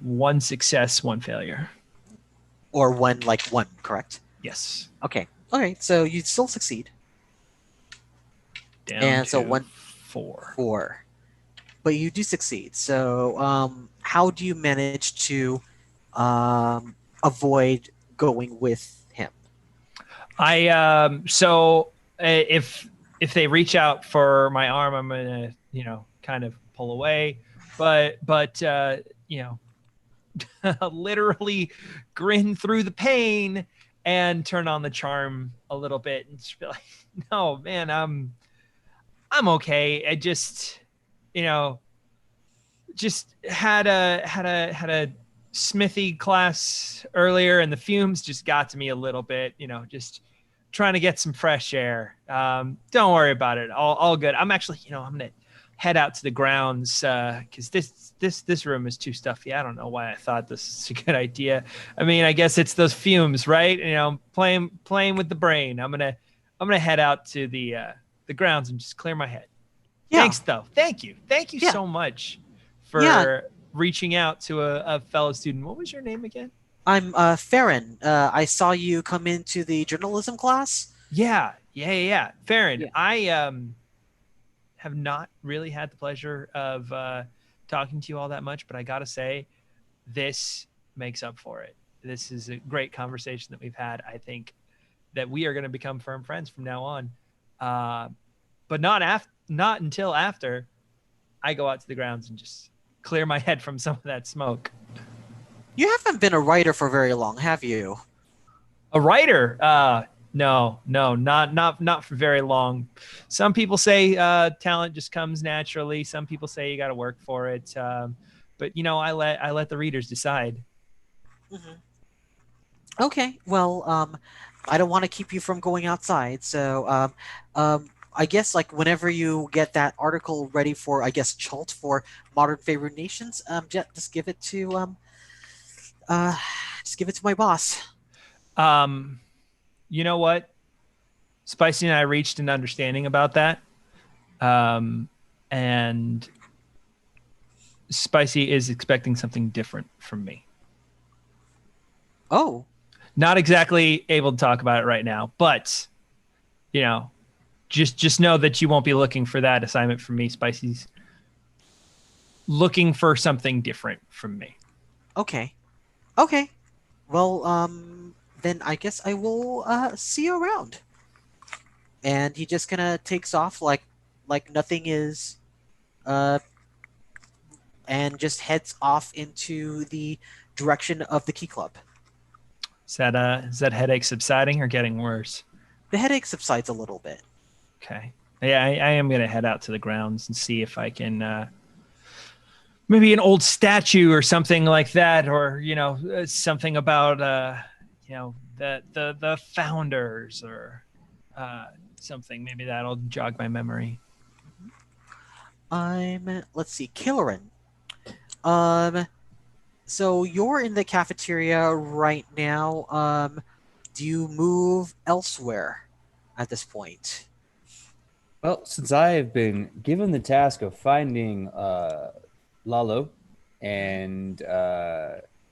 1 success, 1 failure. Or one, correct? Yes. Okay. All right. So you still succeed. Down And to so 4. 4. But you do succeed. So how do you manage to avoid going with him? So if they reach out for my arm, I'm gonna kind of pull away, but literally grin through the pain and turn on the charm a little bit and just be like, no man, I'm okay. just had a smithy class earlier, and the fumes just got to me a little bit. Just trying to get some fresh air. Don't worry about it. All good. I'm actually, I'm gonna head out to the grounds because this room is too stuffy. I don't know why I thought this is a good idea. I mean, I guess it's those fumes, right? Playing with the brain. I'm gonna head out to the grounds and just clear my head. Yeah. Thanks, though. Thank you Yeah. so much for Yeah. reaching out to a fellow student. What was your name again? I'm Farron. I saw you come into the journalism class. Yeah. Farron, Yeah. I have not really had the pleasure of talking to you all that much, but I gotta say, this makes up for it. This is a great conversation that we've had. I think that we are going to become firm friends from now on, but not until after I go out to the grounds and just clear my head from some of that smoke. You haven't been a writer for very long, have you? A writer? No, not for very long. Some people say talent just comes naturally. Some people say you got to work for it. But I let the readers decide. Mm-hmm. Okay. Well, I don't want to keep you from going outside, so I guess like whenever you get that article ready for, I guess, Chult for Modern Favored Nations, just give it to uh, just give it to my boss. You know what? Spicy and I reached an understanding about that. And Spicy is expecting something different from me. Oh. Not exactly able to talk about it right now, but just know that you won't be looking for that assignment from me. Spicy's looking for something different from me. Okay. Well, then I guess I will see you around. And he just kind of takes off like nothing is, and just heads off into the direction of the Key Club. Is that headache subsiding or getting worse? The headache subsides a little bit. Okay. Yeah, I am going to head out to the grounds and see if I can maybe an old statue or something like that, or something about the founders or something. Maybe that'll jog my memory. Let's see, Kael'ryn. So you're in the cafeteria right now. Do you move elsewhere at this point? Well, since I have been given the task of finding Lalo and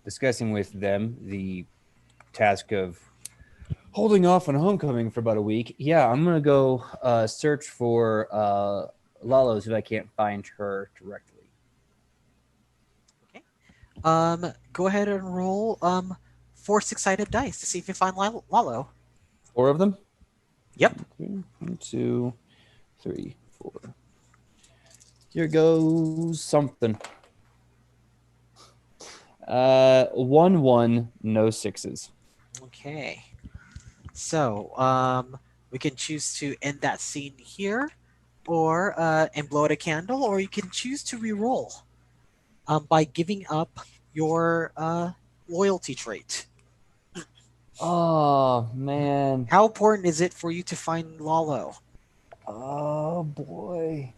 discussing with them the task of holding off on homecoming for about a week, yeah, I'm gonna go search for Lalo, see if I can't find her directly. Okay. Go ahead and roll 4 6-sided dice to see if you find Lalo. 4 of them? Yep. Okay. 1, 2, 3, 4. Here goes something. 1, 1, no 6s. Okay. So we can choose to end that scene here, or and blow out a candle, or you can choose to re-roll by giving up your loyalty trait. Oh, man. How important is it for you to find Lalo? Oh, boy.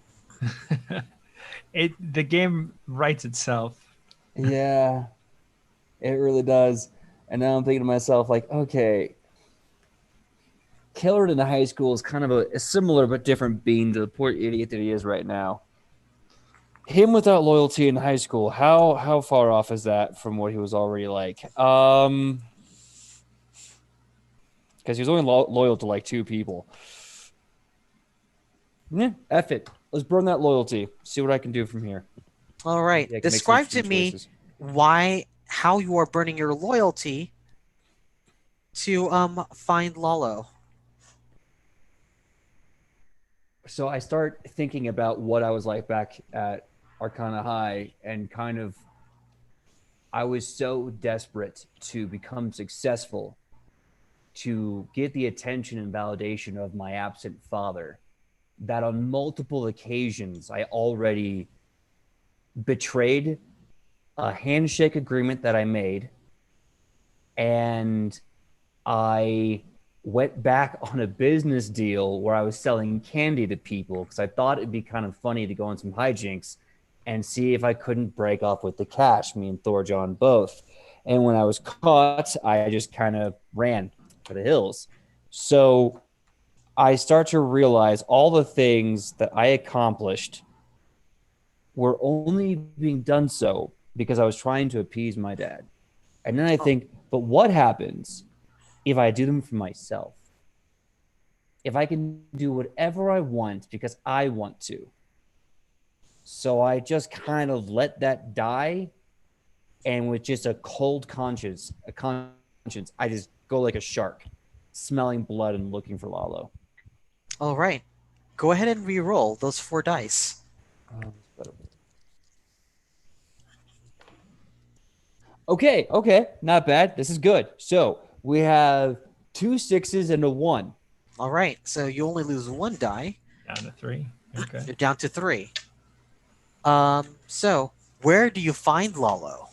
The game writes itself. Yeah, it really does. And now I'm thinking to myself, like, okay, Kael'ryn in high school is kind of a similar but different being to the poor idiot that he is right now. Him without loyalty in high school, how far off is that from what he was already like? Because he was only loyal to like 2 people. Yeah, F it. Let's burn that loyalty. See what I can do from here. All right. Yeah, I can make Describe some to me choices. how you are burning your loyalty to find Lalo. So I start thinking about what I was like back at Arcana High, and kind of I was so desperate to become successful, to get the attention and validation of my absent father, that on multiple occasions I already betrayed a handshake agreement that I made, and I went back on a business deal where I was selling candy to people because I thought it'd be kind of funny to go on some hijinks and see if I couldn't break off with the cash, me and Thorjohn both. And when I was caught, I just kind of ran for the hills. So I start to realize all the things that I accomplished were only being done so because I was trying to appease my dad. And then I think, but what happens if I do them for myself? If I can do whatever I want because I want to. So I just kind of let that die. And with just a cold conscience, I just go like a shark, smelling blood and looking for Lalo. All right. Go ahead and re-roll those 4 dice. Okay, not bad. This is good. So we have 2 6s and a 1. All right. So you only lose 1 die. Down to 3. Okay. You're down to 3. So where do you find Lalo?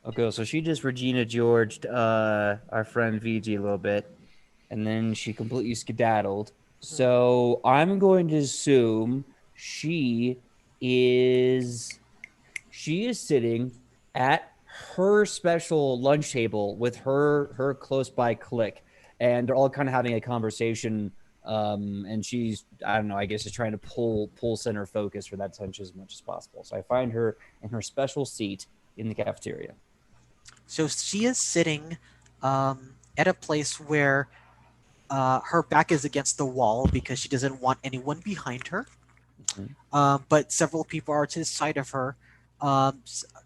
Okay, so she just Regina Georged our friend VG a little bit, and then she completely skedaddled. So I'm going to assume she is sitting at her special lunch table with her close by clique, and they're all kind of having a conversation. And she's, I don't know, I guess is trying to pull center focus for that attention as much as possible. So I find her in her special seat in the cafeteria. So she is sitting at a place where her back is against the wall because she doesn't want anyone behind her. Mm-hmm. But several people are to the side of her.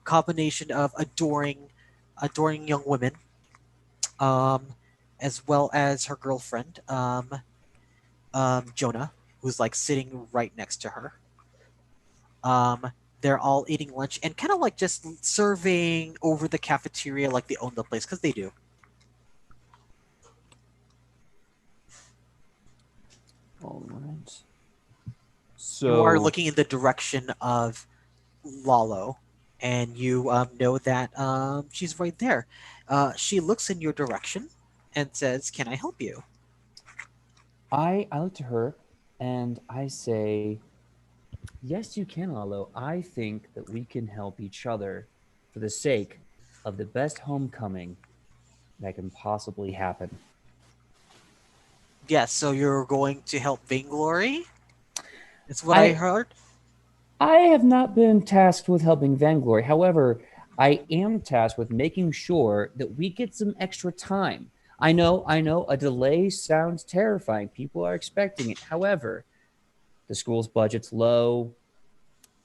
Combination of adoring young women, as well as her girlfriend, Jonah, who's like sitting right next to her. They're all eating lunch and kind of like just serving over the cafeteria like they own the place, because they do. All right. So you are looking in the direction of Lalo, and you know that she's right there. She looks in your direction and says, "Can I help you?" I look to her and I say, "Yes, you can, Lalo. I think that we can help each other for the sake of the best homecoming that can possibly happen." Yes, so you're going to help Vainglory? That's what I heard. I have not been tasked with helping Vainglory. However, I am tasked with making sure that we get some extra time. I know, a delay sounds terrifying. People are expecting it. However, the school's budget's low.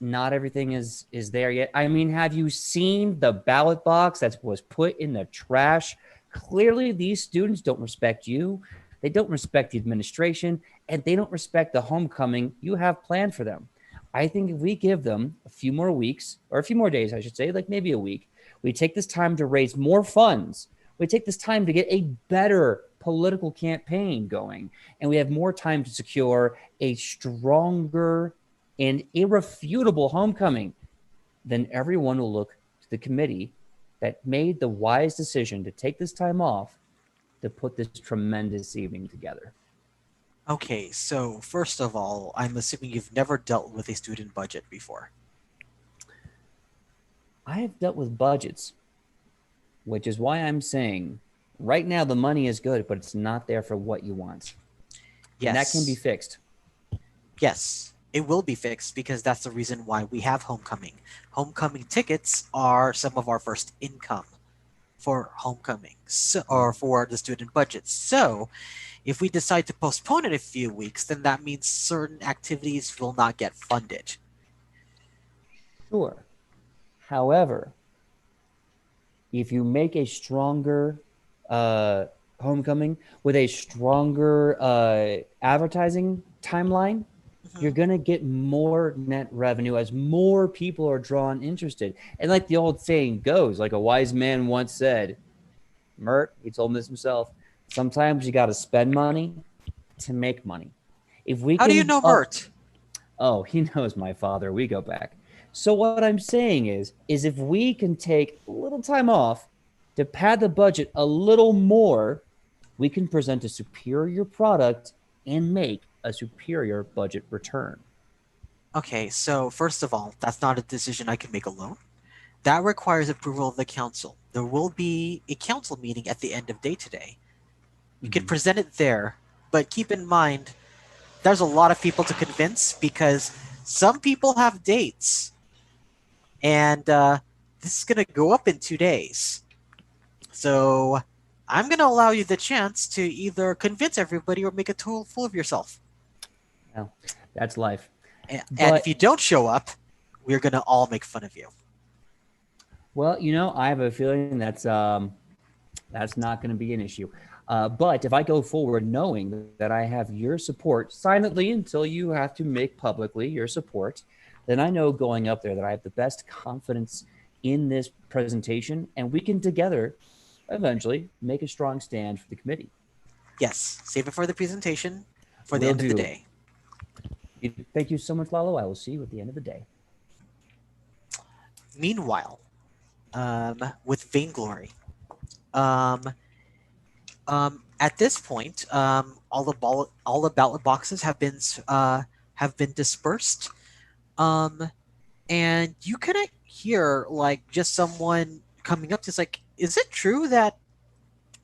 Not everything is there yet. I mean, have you seen the ballot box that was put in the trash? Clearly, these students don't respect you. They don't respect the administration, and they don't respect the homecoming you have planned for them. I think if we give them a few more weeks, or a few more days, I should say, like maybe a week, we take this time to raise more funds. We take this time to get a better political campaign going, and we have more time to secure a stronger and irrefutable homecoming, then everyone will look to the committee that made the wise decision to take this time off to put this tremendous evening together. Okay, so first of all, I'm assuming you've never dealt with a student budget before. I have dealt with budgets, which is why I'm saying right now the money is good, but it's not there for what you want. Yes. And that can be fixed. Yes, it will be fixed because that's the reason why we have homecoming. Homecoming tickets are some of our first income for homecoming, or for the student budget. So if we decide to postpone it a few weeks, then that means certain activities will not get funded. Sure. However, if you make a stronger homecoming with a stronger advertising timeline, you're going to get more net revenue as more people are drawn interested. And like the old saying goes, like a wise man once said, Mirt, he told me this himself, sometimes you got to spend money to make money. If we How do you know Mirt? Oh, he knows my father. We go back. So what I'm saying is if we can take a little time off to pad the budget a little more, we can present a superior product and make a superior budget return. Okay, so first of all, that's not a decision I can make alone. That requires approval of the council. There will be a council meeting at the end of day today. You can present it there, but keep in mind there's a lot of people to convince because some people have dates, and this is going to go up in 2 days. So I'm going to allow you the chance to either convince everybody or make a total fool of yourself. Well, that's life. And But- if you don't show up, we're going to all make fun of you. Well, I have a feeling that's not going to be an issue. But if I go forward knowing that I have your support silently until you have to make publicly your support, then I know going up there that I have the best confidence in this presentation, and we can together eventually make a strong stand for the committee. Yes, save it for the presentation for the Will end of the do. day. Thank you so much, Lalo. I will see you at the end of the day. Meanwhile, with Vainglory, at this point, all the ballot boxes have been dispersed, and you kind of hear like just someone coming up to like, "Is it true that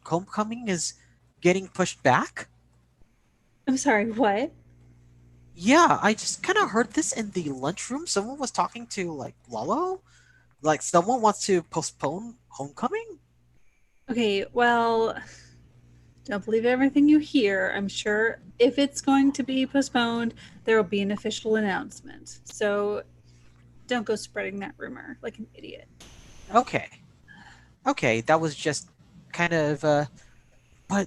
homecoming is getting pushed back?" I'm sorry, what? Yeah, I just kind of heard this in the lunchroom. Someone was talking to like Lalo, like someone wants to postpone homecoming. Okay, well, don't believe everything you hear. I'm sure if it's going to be postponed, there will be an official announcement. So don't go spreading that rumor like an idiot. Okay, that was just kind of but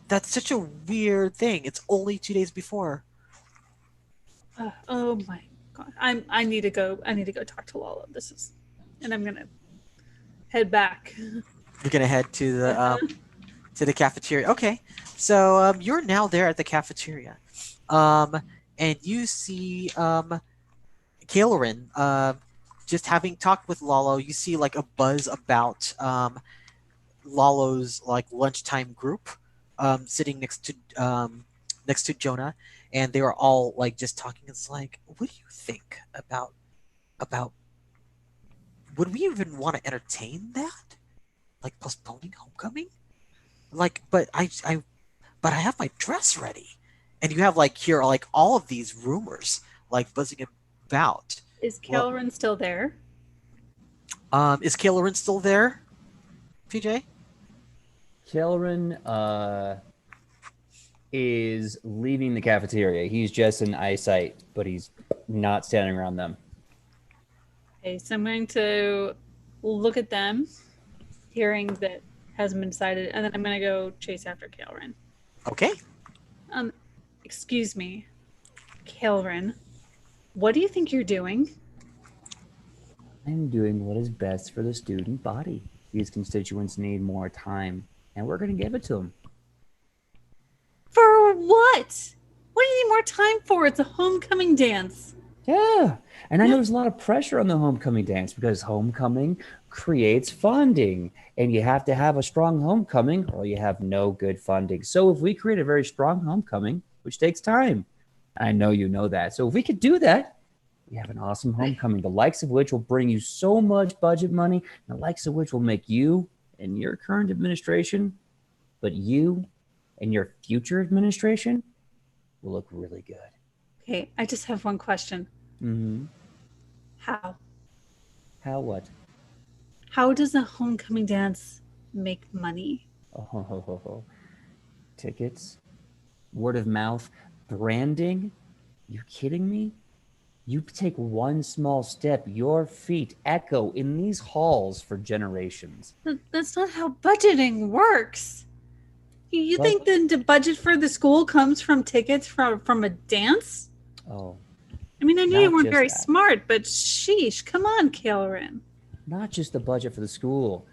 that's such a weird thing. It's only 2 days before. Oh my god. I need to go talk to Lalo. And I'm gonna head back. You're gonna head to the cafeteria. Okay, so you're now there at the cafeteria, and you see Kael'ryn just having talked with Lalo. You see like a buzz about Lalo's like lunchtime group, sitting next to Jonah, and they were all like just talking. It's like, what do you think about? Would we even want to entertain that? Like postponing homecoming? Like, but I have my dress ready, and you have like here like all of these rumors like buzzing about. Is Kael'ryn still there? Is Kael'ryn still there, PJ? Kael'ryn is leaving the cafeteria. He's just in eyesight, but he's not standing around them. Okay, so I'm going to look at them, hearing that hasn't been decided, and then I'm going to go chase after Kael'ryn. Okay. Excuse me, Kael'ryn, what do you think you're doing? I'm doing what is best for the student body. These constituents need more time, and we're going to give it to them. For what? What do you need more time for? It's a homecoming dance. Yeah, and I know there's a lot of pressure on the homecoming dance because homecoming creates funding, and you have to have a strong homecoming or you have no good funding. So if we create a very strong homecoming, which takes time, I know you know that. So if we could do that, we have an awesome homecoming, the likes of which will bring you so much budget money, and the likes of which will make you and your current administration, but you and your future administration will look really good. Okay, I just have one question. Mm-hmm. How? How what? How does a homecoming dance make money? Oh, tickets, word of mouth, branding. You kidding me? You take one small step, your feet echo in these halls for generations. That's not how budgeting works. You What? think the budget for the school comes from tickets from a dance? Oh, I mean, I knew you Not weren't just very that. smart, but sheesh, come on, Kael'ryn. not just the budget for the school,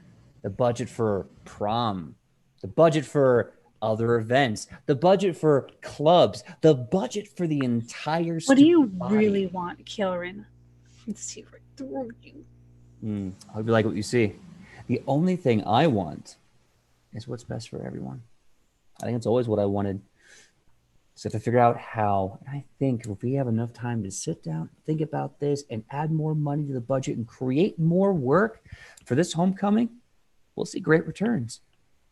the budget for prom, the budget for other events, the budget for clubs, the budget for the entire What do you body. really want, Kael'ryn? Let's see right through you. I hope you like what you see. The only thing I want is what's best for everyone. I think it's always what I wanted. So if I figure out how, and I think if we have enough time to sit down, think about this, and add more money to the budget and create more work for this homecoming, we'll see great returns.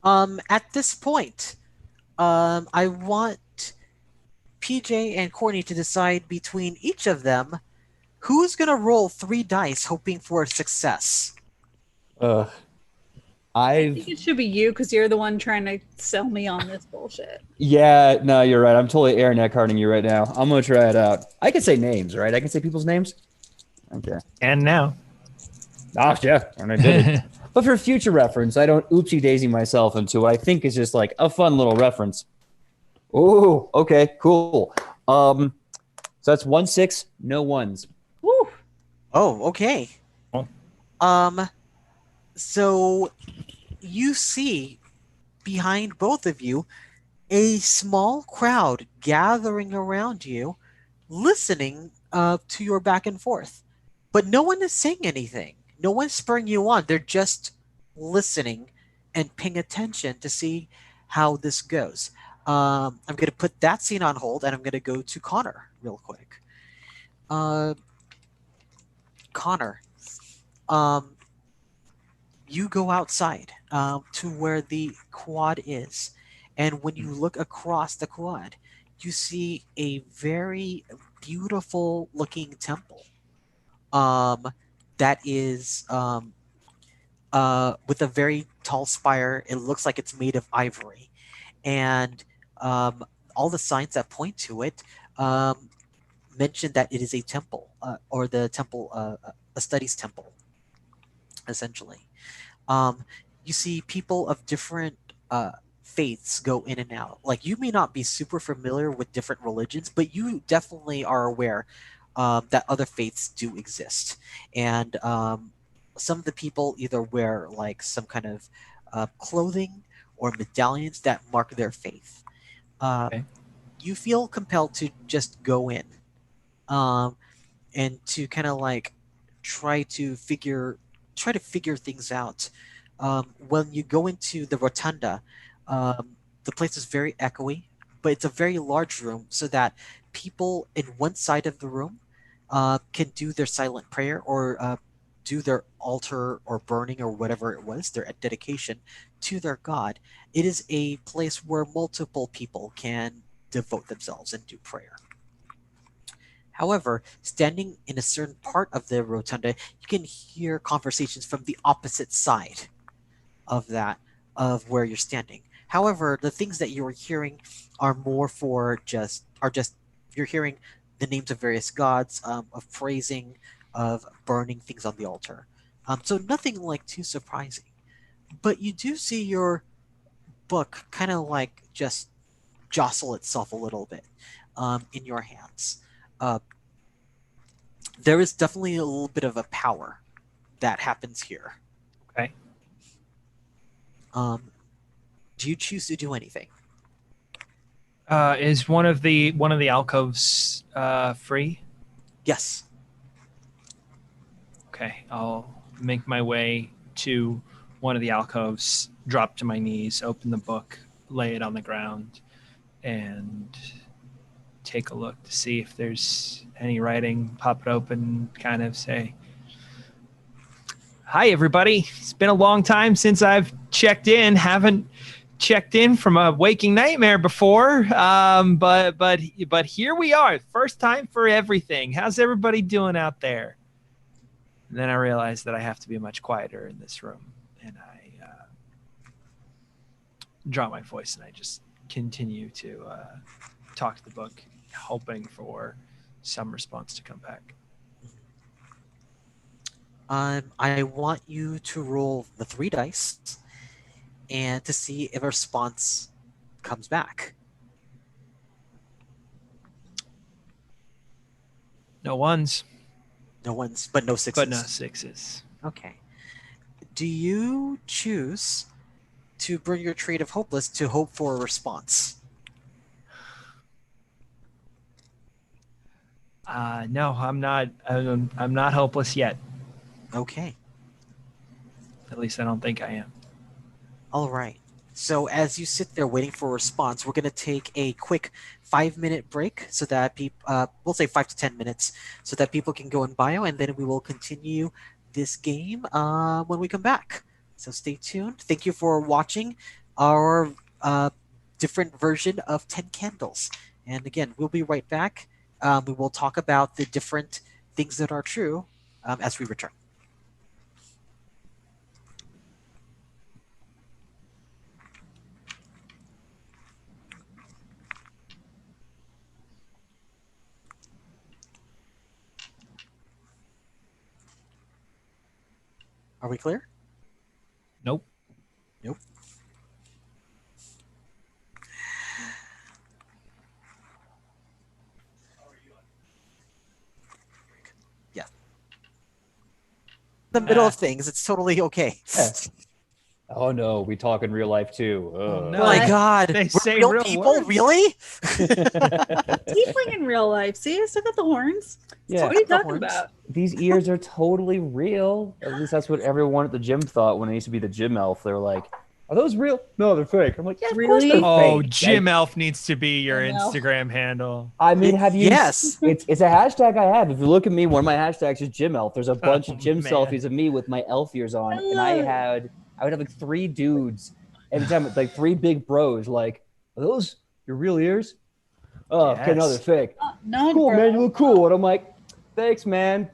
At this point, I want PJ and Courtney to decide between each of them who's gonna roll 3 dice hoping for success. I think it should be you because you're the one trying to sell me on this bullshit. Yeah, no, you're right. I'm totally Aaron Eckharting you right now. I'm gonna try it out. I can say names, right? I can say people's names. Okay. And now. Oh yeah, and I did it. But for future reference, I don't oopsie daisy myself into what I think is just like a fun little reference. Oh, okay, cool. So that's 1-6, no ones. Woo. Oh, okay. Oh. So you see behind both of you a small crowd gathering around you, listening to your back and forth. But no one is saying anything. No one's spurring you on. They're just listening and paying attention to see how this goes. I'm going to put that scene on hold, and I'm going to go to Konner real quick. Konner, you go outside to where the quad is. And when you look across the quad, you see a very beautiful looking temple that is with a very tall spire. It looks like it's made of ivory. And all the signs that point to it mention that it is a temple, or the temple, a studies temple, essentially. You see people of different faiths go in and out. Like, you may not be super familiar with different religions, but you definitely are aware that other faiths do exist. And some of the people either wear like some kind of clothing or medallions that mark their faith. Okay. You feel compelled to just go in and to kind of like try to figure things out. When you go into the rotunda, the place is very echoey, but it's a very large room, so that people in one side of the room can do their silent prayer, or do their altar or burning or whatever it was, their dedication to their god. It is a place where multiple people can devote themselves and do prayer. However, standing in a certain part of the rotunda, you can hear conversations from the opposite side of where you're standing. However, the things that you're hearing are more you're hearing the names of various gods, of praising, of burning things on the altar. So nothing like too surprising. But you do see your book kind of like just jostle itself a little bit in your hands. There is definitely a little bit of a power that happens here. Okay. Do you choose to do anything? Is one of the alcoves free? Yes. Okay, I'll make my way to one of the alcoves, drop to my knees, open the book, lay it on the ground, and take a look to see if there's any writing. Pop it open, kind of say, "Hi, everybody. It's been a long time since I've checked in. Haven't checked in from a waking nightmare before, but here we are. First time for everything. How's everybody doing out there?" And then I realized that I have to be much quieter in this room, and I drop my voice and I just continue to talk to the book, hoping for some response to come back. I want you to roll the 3 dice and to see if a response comes back. No ones, No one's, but no 6s. but no 6s. Okay. Do you choose to burn your trait of hopeless to hope for a response. No, I'm not. I'm not hopeless yet. Okay. At least I don't think I am. All right. So as you sit there waiting for a response, we're going to take a quick 5-minute break so that people, we'll say 5 to 10 minutes, so that people can go in bio, and then we will continue this game when we come back. So stay tuned. Thank you for watching our different version of 10 Candles. And again, we'll be right back. We will talk about the different things that are true as we return. Are we clear? Nope. Nope. Yeah. The middle of things, it's totally okay. Yeah. Oh no, we talk in real life too. Oh, no. Oh my God. They We're say real real people? words. Really? Tiefling in real life. See, I still got the horns. Yeah. What are you The talking horns. about? These ears are totally real. At least that's what everyone at the gym thought when I used to be the gym elf. They were like, "Are those real?" No, they're fake. I'm like, "Yeah, of course Really? they're Oh, fake." Jim Like, Elf needs to be your Jim Elf. Instagram handle. I mean, have you? Yes. It's a hashtag I have. If you look at me, one of my hashtags is Gym Elf. There's a bunch Oh, of gym man. selfies of me with my elf ears on, and I would have like 3 dudes every time, like 3 big bros. Like, are those your real ears? Oh, okay, no, they're Yes. fake. No, Cool, bro. man, you look cool. And I'm like, thanks, man.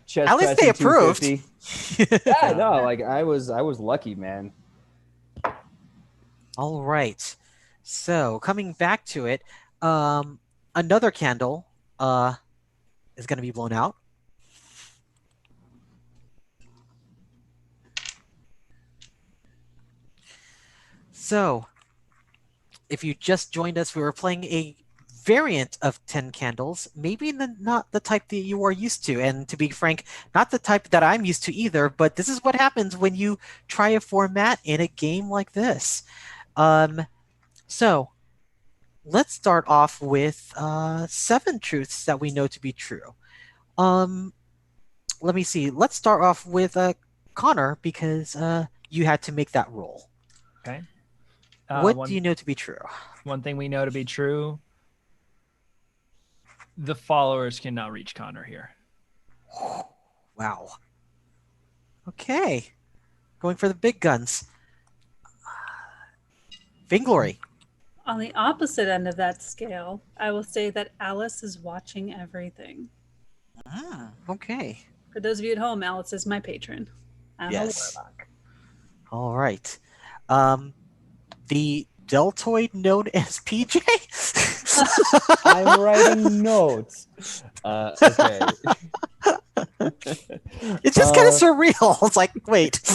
Chest At least they pressing approved. 250. Yeah, no, like I was lucky, man. All right. So coming back to it, another candle is going to be blown out. So if you just joined us, we were playing a variant of 10 Candles, maybe not the type that you are used to, and to be frank, not the type that I'm used to either, but this is what happens when you try a format in a game like this. So let's start off with 7 truths that we know to be true. Let me see. Let's start off with Konner, because you had to make that roll. Okay. What do you know to be true? One thing we know to be true: the followers cannot reach Konner here. Wow. Okay. Going for the big guns. Vainglory. On the opposite end of that scale, I will say that Alice is watching everything. Okay. For those of you at home, Alice is my patron. I'm Yes. a warlock. All right. The deltoid known as PJ? I'm writing notes. Okay. It's just kind of surreal. It's like, wait, I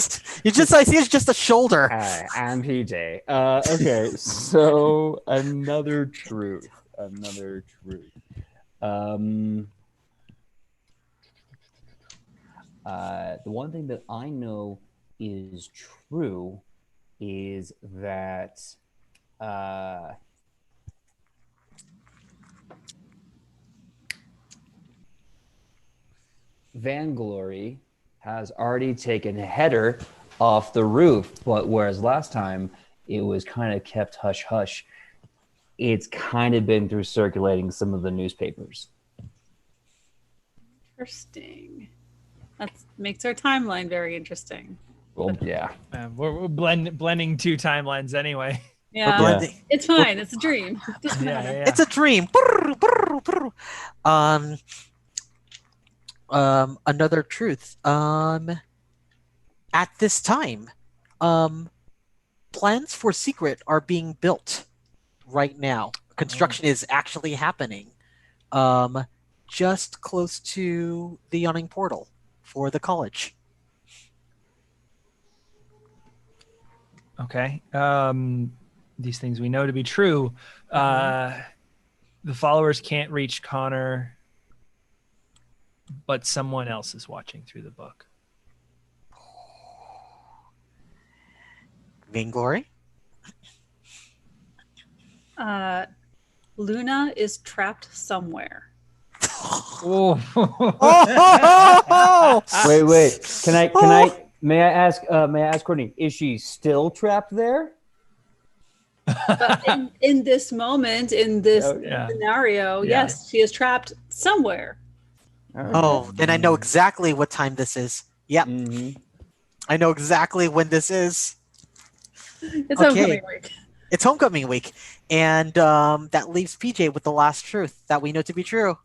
see it's just a shoulder. Hi, I'm PJ. Okay, so another truth. The one thing that I know is true is that Vainglory has already taken Header off the roof, but whereas last time it was kind of kept hush hush, it's kind of been through circulating some of the newspapers. Interesting. That makes our timeline very interesting. Well, yeah. We're blending 2 timelines anyway. Yeah, Blending. it's fine. It's a dream. Doesn't Yeah, matter. yeah. It's a dream. Another truth. At this time, plans for Secret are being built right now. Construction is actually happening. Just close to the yawning portal for the college. Okay. These things we know to be true. The followers can't reach Konner, but someone else is watching through the book. Vainglory? Luna is trapped somewhere. Oh. Oh! Wait. May I ask Courtney, is she still trapped there? But in this moment, in this Yeah. scenario, Yeah. yes, she is trapped somewhere. Oh, then I know exactly what time this is. Yep, Mm-hmm. I know exactly when this is. It's Okay. homecoming week. It's homecoming week, and that leaves PJ with the last truth that we know to be true.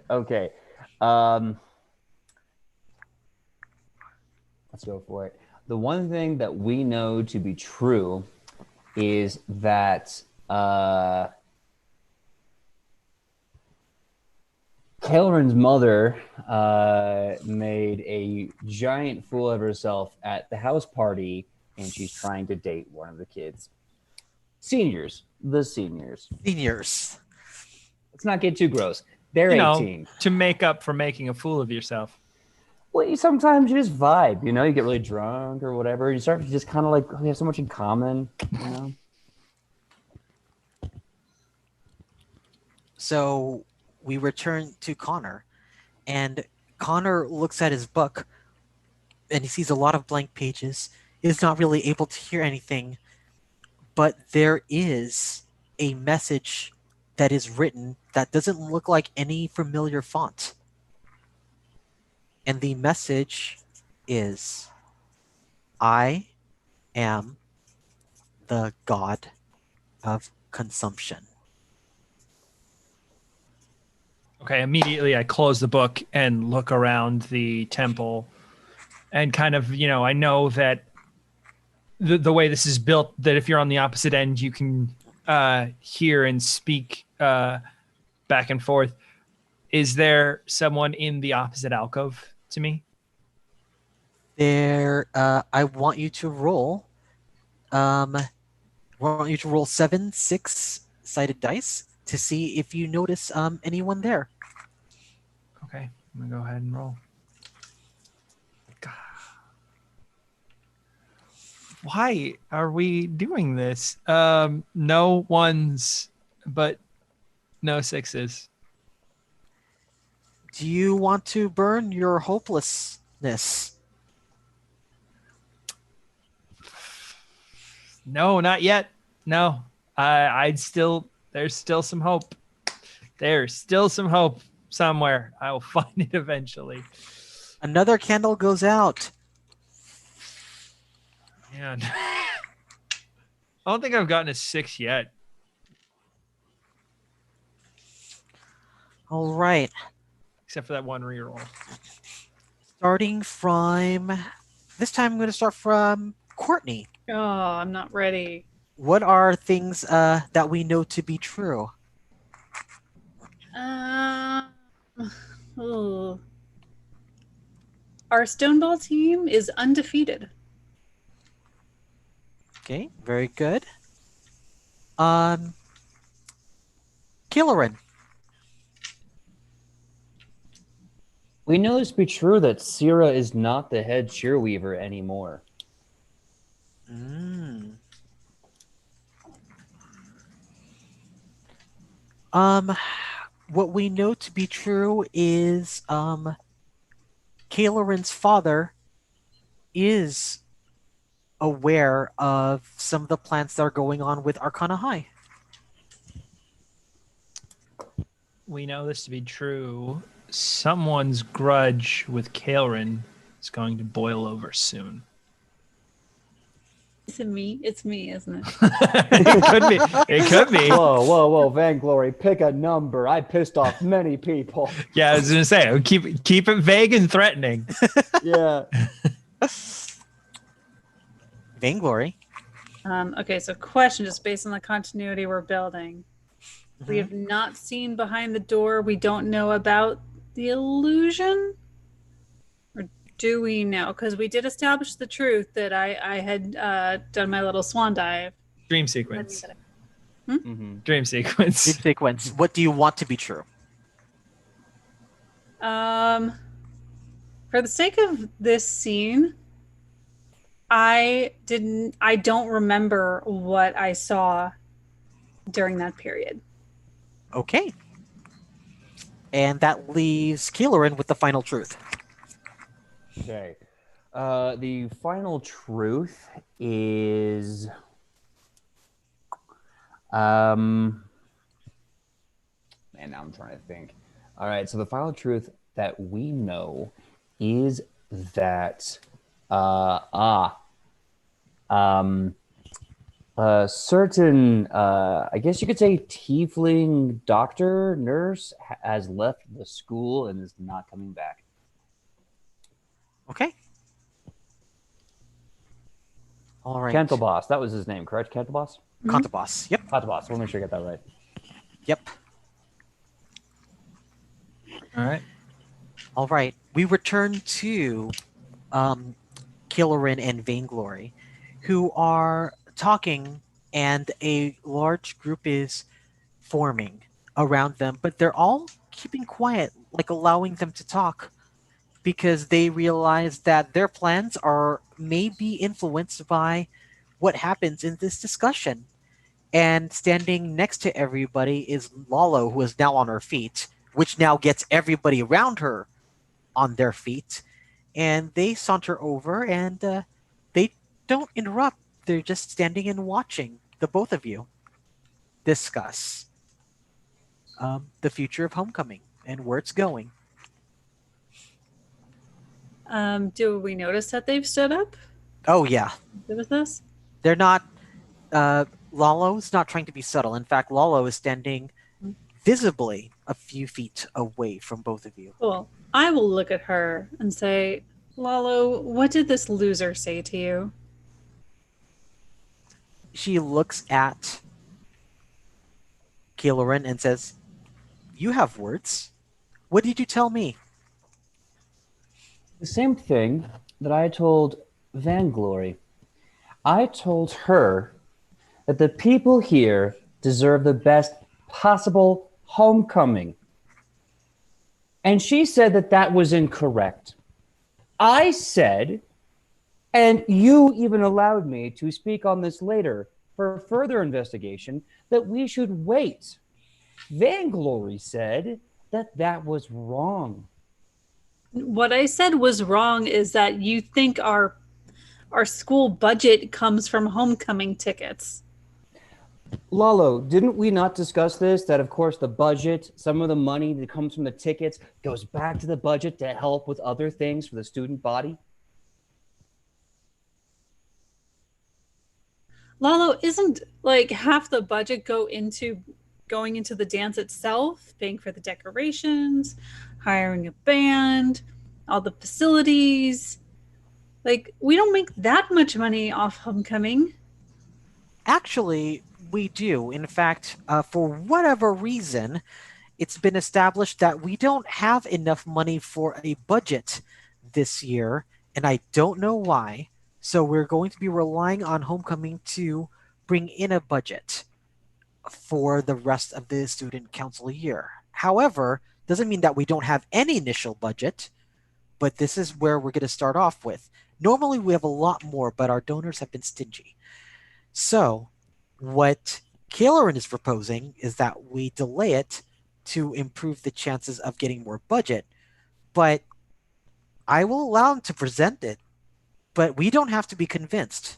Okay. Let's go for it. The one thing that we know to be true is that Kael'ryn's mother made a giant fool of herself at the house party, and she's trying to date one of the kids. Seniors. Let's not get too gross. They're 18. To make up for making a fool of yourself. Well, sometimes you just vibe, you get really drunk or whatever. You start to just kind of like, we have so much in common, So we return to Konner, and Konner looks at his book, and he sees a lot of blank pages. He's not really able to hear anything, but there is a message that is written that doesn't look like any familiar font. And the message is, I am the god of consumption. Okay, immediately I close the book and look around the temple and kind of, I know that the way this is built, that if you're on the opposite end, you can hear and speak back and forth. Is there someone in the opposite alcove to me? I want you to roll. I want you to roll 7 6-sided dice to see if you notice anyone there. Okay, I'm gonna go ahead and roll. God. Why are we doing this? No ones, but no sixes. Do you want to burn your hopelessness? No, not yet. No, there's still some hope. There's still some hope somewhere. I will find it eventually. Another candle goes out. Man. I don't think I've gotten a 6 yet. All right. Except for that one reroll. Starting from... This time I'm going to start from Courtney. Oh, I'm not ready. What are things that we know to be true? Oh. Our Stoneball team is undefeated. Okay, very good. Kael'ryn. We know this to be true that Sierra is not the head cheerweaver anymore. What we know to be true is Kael'ryn's father is aware of some of the plans that are going on with Arcana High. We know this to be true. Someone's grudge with Kael'ryn is going to boil over soon. Is it me? It's me, isn't it? It could be. It could be. Whoa, Vainglory, pick a number. I pissed off many people. Yeah, I was gonna say, keep it vague and threatening. Yeah. Vainglory. Okay, so question, just based on the continuity we're building. We have not seen behind the door. We don't know about the illusion? Or do we know? Because we did establish the truth that I had done my little swan dive. Dream sequence. Mm-hmm. Dream sequence. Dream sequence. What do you want to be true? For the sake of this scene, I don't remember what I saw during that period. Okay. And that leaves Kael'ryn with the final truth. Okay. The final truth is man, now I'm trying to think. All right, so the final truth that we know is that certain I guess you could say tiefling doctor nurse has left the school and is not coming back. Okay. All right. Cantelboss, that was his name, correct? Cantelboss? Contaboss. Yep. Cantelboss, we'll make sure I get that right. Yep. All right. All right. We return to Kael'ryn and Vainglory, who are talking, and a large group is forming around them, but they're all keeping quiet, like allowing them to talk, because they realize that their plans are maybe influenced by what happens in this discussion. And standing next to everybody is Lalo, who is now on her feet, which now gets everybody around her on their feet. And they saunter over, and they don't interrupt. They're just standing and watching the both of you discuss the future of homecoming and where it's going. Do we notice that they've stood up? Oh, yeah. With this? They're not. Lalo's not trying to be subtle. In fact, Lalo is standing visibly a few feet away from both of you. Cool. I will look at her and say, Lalo, what did this loser say to you? She looks at Kael'ryn and says, "You have words. What did you tell me?" The same thing that I told Vainglory. I told her that the people here deserve the best possible homecoming. And she said that that was incorrect. I said, and you even allowed me to speak on this later for further investigation, that we should wait. Vainglory said that that was wrong. What I said was wrong is that you think our school budget comes from homecoming tickets. Lalo, didn't we not discuss this? That, of course, the budget, some of the money that comes from the tickets goes back to the budget to help with other things for the student body? Lalo, isn't like half the budget going into the dance itself, paying for the decorations, hiring a band, all the facilities? Like, we don't make that much money off homecoming. Actually, we do. In fact, for whatever reason, it's been established that we don't have enough money for a budget this year, and I don't know why. So we're going to be relying on homecoming to bring in a budget for the rest of the student council year. However, doesn't mean that we don't have any initial budget, but this is where we're going to start off with. Normally we have a lot more, but our donors have been stingy. So what Kael'ryn is proposing is that we delay it to improve the chances of getting more budget. But I will allow him to present it, but we don't have to be convinced.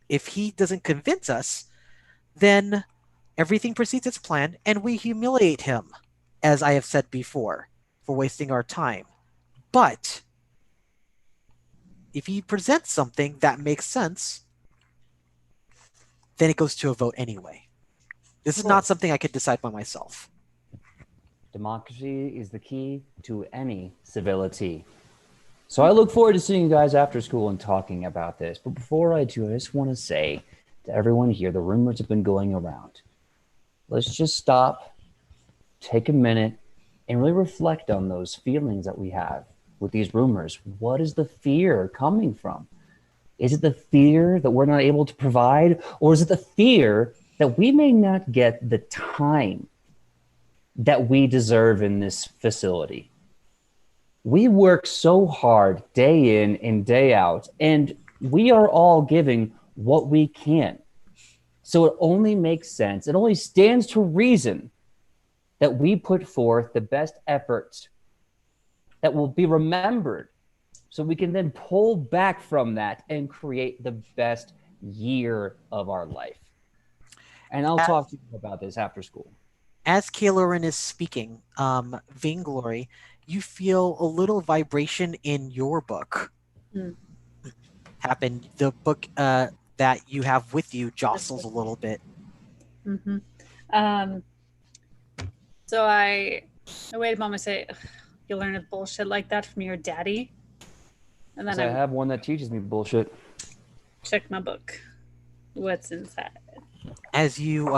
If he doesn't convince us, then everything proceeds as planned, and we humiliate him, as I have said before, for wasting our time. But if he presents something that makes sense, then it goes to a vote anyway. This is not something I could decide by myself. Democracy is the key to any civility. So I look forward to seeing you guys after school and talking about this. But before I do, I just want to say to everyone here, the rumors have been going around. Let's just stop, take a minute, and really reflect on those feelings that we have with these rumors. What is the fear coming from? Is it the fear that we're not able to provide? Or is it the fear that we may not get the time that we deserve in this facility? we work so hard day in and day out, and we are all giving what we can. So it only makes sense, it only stands to reason that we put forth the best efforts that will be remembered, so we can then pull back from that and create the best year of our life. And I'll talk to you about this after school. As Kael'ryn is speaking, Vainglory, you feel a little vibration in your book Hmm. happen. The book that you have with you jostles a little bit. Mm-hmm. So I wait a moment and say, you learn a bullshit like that from your daddy? And then I I have one that teaches me bullshit. check my book. What's inside? As you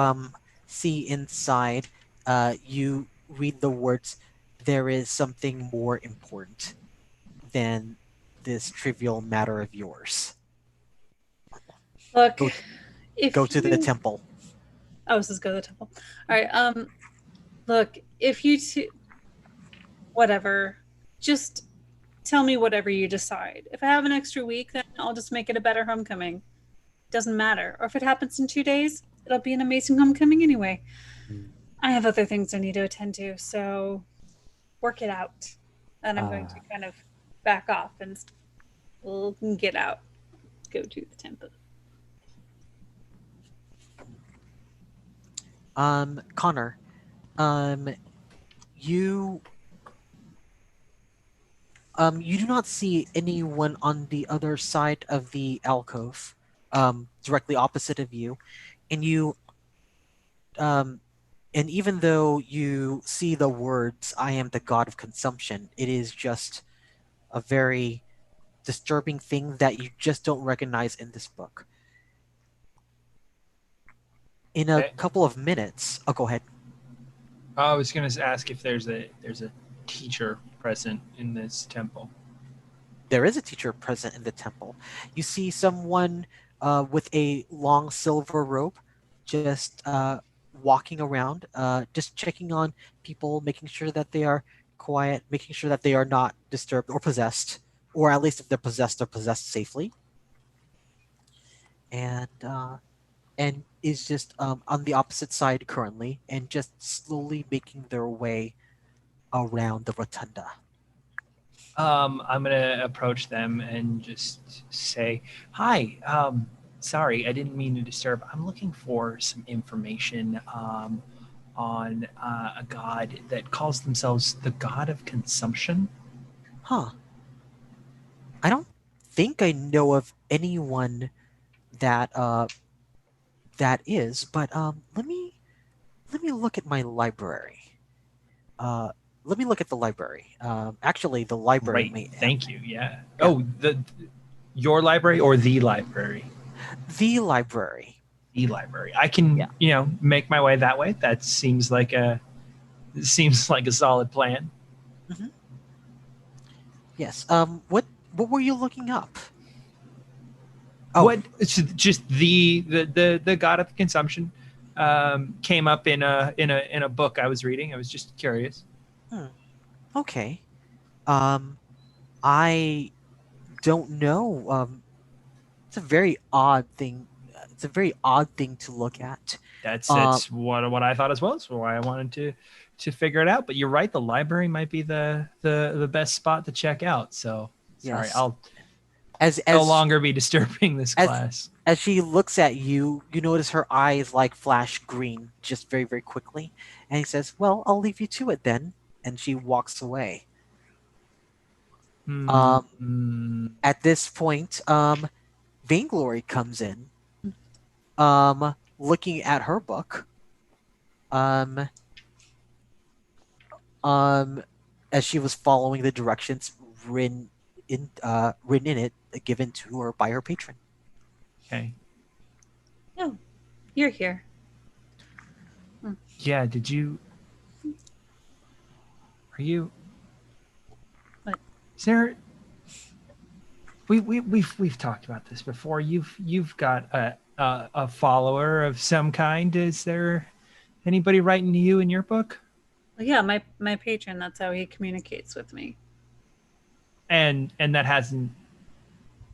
see inside, you read the words, "There is something more important than this trivial matter of yours. Look, Go, if go to the you... temple." Oh, this is go to the temple. All right. Look, if you two, whatever, just tell me whatever you decide. If I have an extra week, then I'll just make it a better homecoming. Doesn't matter. Or if it happens in 2 days, it'll be an amazing homecoming anyway. I have other things I need to attend to, so work it out. And I'm going to kind of back off and we'll get out. Go to the temple. Konner, you you do not see anyone on the other side of the alcove, directly opposite of you, and you and even though you see the words "I am the god of consumption," it is just a very disturbing thing that you just don't recognize in this book. In a Okay. couple of minutes, oh, go ahead. I was going to ask if there's a teacher present in this temple. There is a teacher present in the temple. You see someone with a long silver robe just walking around, just checking on people, making sure that they are quiet, making sure that they are not disturbed or possessed, or at least if they're possessed safely. And is just on the opposite side currently, and just slowly making their way around the rotunda. I'm gonna approach them and just say, "Hi, sorry, I didn't mean to disturb. I'm looking for some information on a god that calls themselves the god of consumption." Huh. I don't think I know of anyone that that is, but let me look at my library. Uh, let me look at the library. Actually, the library Great, may thank you. Yeah. Yeah. Oh, your library or the library? The library. The library. I can, make my way that way. That seems like a solid plan. Mm-hmm. Yes. What were you looking up? Oh, What? Just the god of consumption came up in a book I was reading. I was just curious. okay. I don't know. It's a very odd thing. It's a very odd thing to look at. That's what I thought as well. So why I wanted to figure it out. But you're right. The library might be the best spot to check out. So sorry, Yes. I'll As no longer be disturbing this class. As she looks at you, you notice her eyes like flash green just very, very quickly. And he says, "Well, I'll leave you to it then." And she walks away. At this point, Vainglory comes in, looking at her book. As she was following the directions written in it, given to her by her patron. Okay. Oh, you're here. Yeah. Did you? Are you? What? Is there? We've talked about this before. You've got a follower of some kind. Is there anybody writing to you in your book? Well, yeah, my patron. That's how he communicates with me. and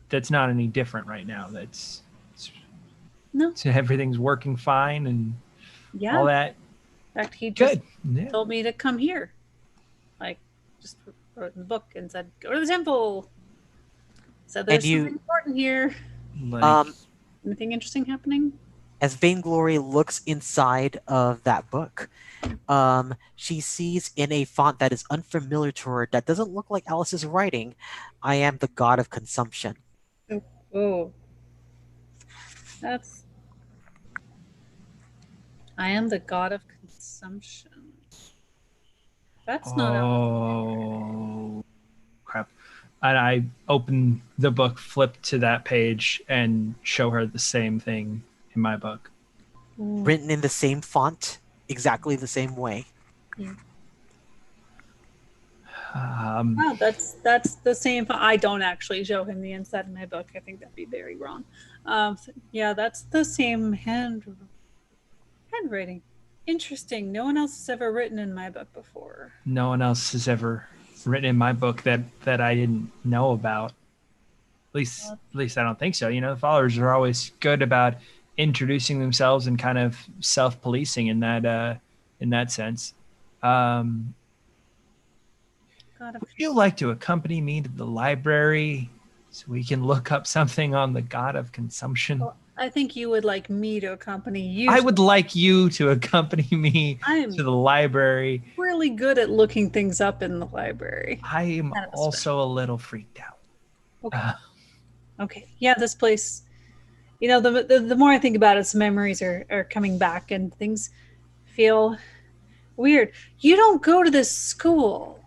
that's not any different right now. No. So everything's working fine and Yeah. all that. In fact, he just Good. Yeah. told me to come here. Like, just wrote in the book and said, "Go to the temple." Said there's something important here. Like, Anything interesting happening? As Vainglory looks inside of that book, she sees in a font that is unfamiliar to her, that doesn't look like Alice's writing, "I am the god of consumption." Oh. That's... I am the god of consumption. That's not out. oh crap. And I open the book, flip to that page, and show her the same thing in my book. Written in the same font, exactly the same way. Yeah. Wow, that's the same. I don't actually show him the inside of my book. I think that'd be very wrong. Yeah, that's the same handwriting. Interesting. No one else has ever written in my book before. No one else has ever written in my book that I didn't know about. At least I don't think so. The followers are always good about introducing themselves and kind of self-policing in that sense. Would you like to accompany me to the library so we can look up something on the god of consumption? Well, I think you would like me to accompany you. I would like you to accompany me to the library. Really good at looking things up in the library. I am also a little freaked out. Okay. Okay. Yeah, this place, the more I think about it, some memories are coming back and things feel weird. You don't go to this school.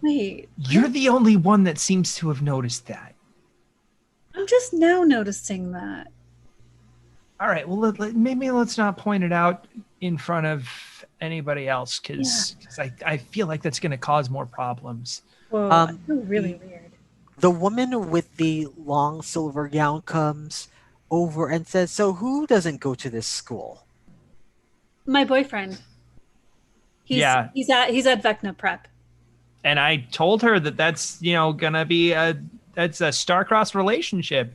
Wait. You're the only one that seems to have noticed that. I'm just now noticing that. All right. Well, maybe let's not point it out in front of anybody else because I feel like that's going to cause more problems. Whoa, I feel really weird. The woman with the long silver gown comes over and says, "So who doesn't go to this school?" My boyfriend. He's at Vecna Prep. And I told her that's gonna be that's a star-crossed relationship.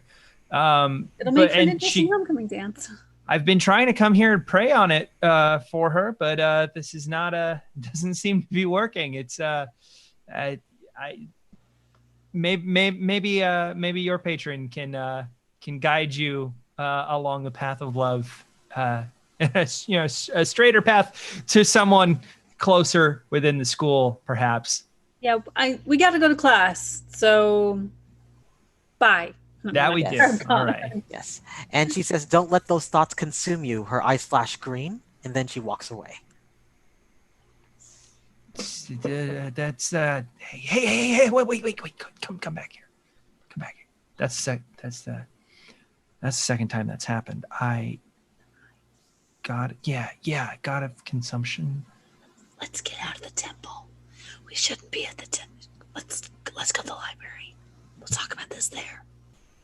It'll make for an interesting homecoming dance. I've been trying to come here and pray on it for her, but this is doesn't seem to be working. It's maybe your patron can guide you along the path of love, a straighter path to someone closer within the school, perhaps. Yeah, we got to go to class, so bye. That we do. All right. Yes. And she says, "Don't let those thoughts consume you." Her eyes flash green, and then she walks away. That's hey, wait, come back here. Come back here. That's the second time that's happened. God of consumption. Let's get out of the temple. We shouldn't be at the temple. Let's go to the library. We'll talk about this there.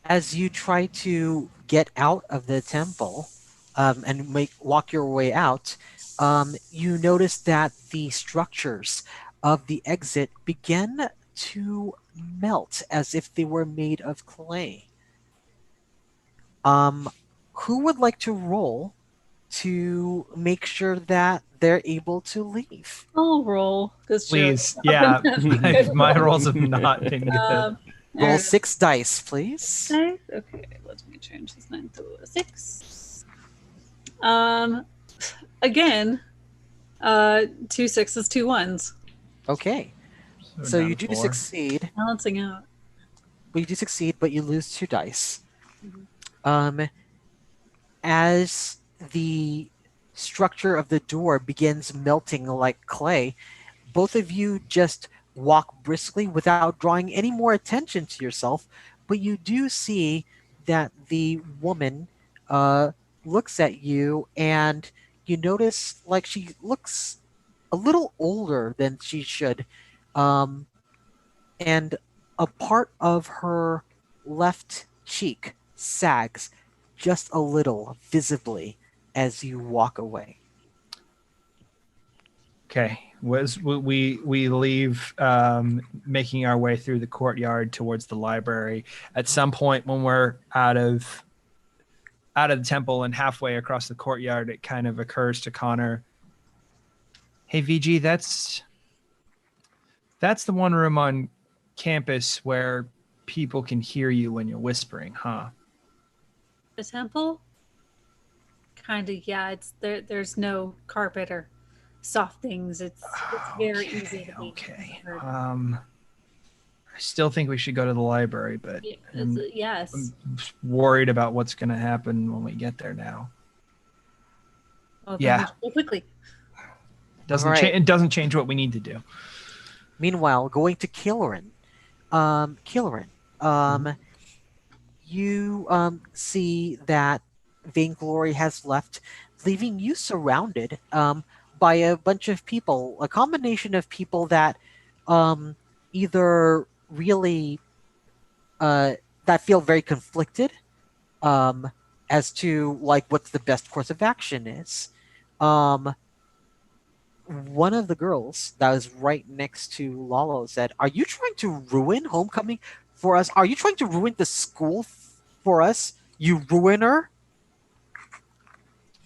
As you try to get out of the temple and walk your way out, you notice that the structures of the exit begin to melt as if they were made of clay. Who would like to roll to make sure that they're able to leave? I'll roll. Please. Yeah. My rolls have not been good. Roll 6 dice, please. Okay, let me change this 9 to a 6. Again, 2 6s, 2 1s. Okay. So you do 4. Succeed. Balancing out. Well, you do succeed, but you lose 2 dice. As the structure of the door begins melting like clay, both of you just walk briskly without drawing any more attention to yourself, but you do see that the woman looks at you, and you notice like she looks a little older than she should, and a part of her left cheek sags just a little visibly as you walk away. Okay. We leave, making our way through the courtyard towards the library. At some point, when we're out of the temple and halfway across the courtyard, it kind of occurs to Konner, "Hey, VG, that's the one room on campus where people can hear you when you're whispering, huh?" The temple? Kind of, yeah. It's there. There's no carpet or soft things. It's very easy to be Okay. heard. I still think we should go to the library, but Yes. I'm worried about what's going to happen when we get there now. Well, then Yeah. we should go quickly. It doesn't change what we need to do. Meanwhile, going to Kael'ryn. Kael'ryn, you see that Vainglory has left, leaving you surrounded by a bunch of people, a combination of people that either really that feel very conflicted as to like what's the best course of action is. One of the girls that was right next to Lalo said, "Are you trying to ruin homecoming for us? Are you trying to ruin the school for us? You ruiner!"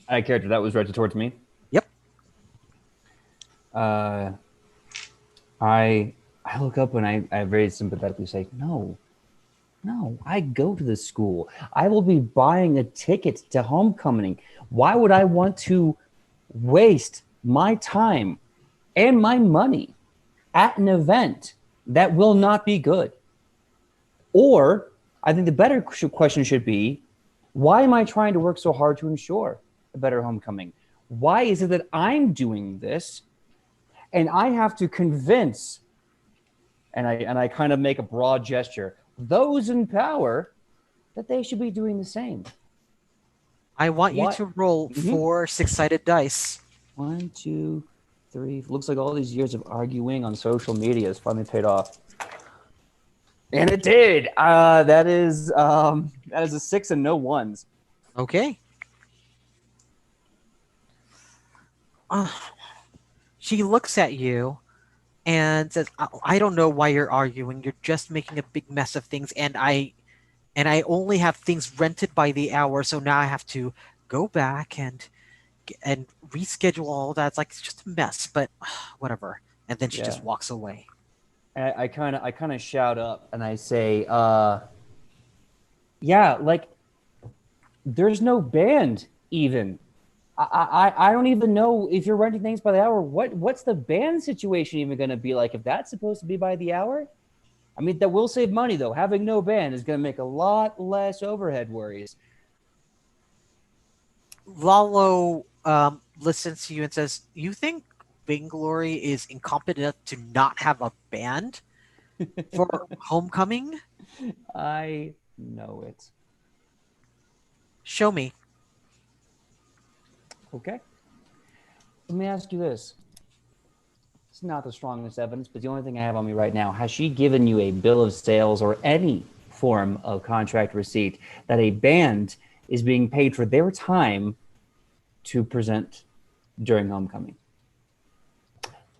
I character that was directed towards me. Yep. I look up and I very sympathetically say, no, I go to the school. I will be buying a ticket to homecoming. Why would I want to waste my time and my money at an event that will not be good? Or I think the better question should be, why am I trying to work so hard to ensure a better homecoming? Why is it that I'm doing this and I have to convince, and I kind of make a broad gesture, those in power that they should be doing the same? I want you to roll 4 6-sided dice. 1, 2, 3. Looks like all these years of arguing on social media has finally paid off. And it did. That is a 6 and no 1s. Okay. She looks at you and says, I don't know why you're arguing. You're just making a big mess of things, and I only have things rented by the hour, so now I have to go back and reschedule all that. It's like, it's just a mess, but whatever." And then she just walks away. I kind of shout up and I say, yeah, like there's no band even. I don't even know if you're renting things by the hour. What's the band situation even going to be like if that's supposed to be by the hour? I mean, that will save money though. Having no band is going to make a lot less overhead worries. Lalo listens to you and says, "You think Vainglory is incompetent enough to not have a band for homecoming?" I know it. Show me. Okay. Let me ask you this. It's not the strongest evidence, but the only thing I have on me right now, has she given you a bill of sales or any form of contract receipt that a band is being paid for their time to present during homecoming?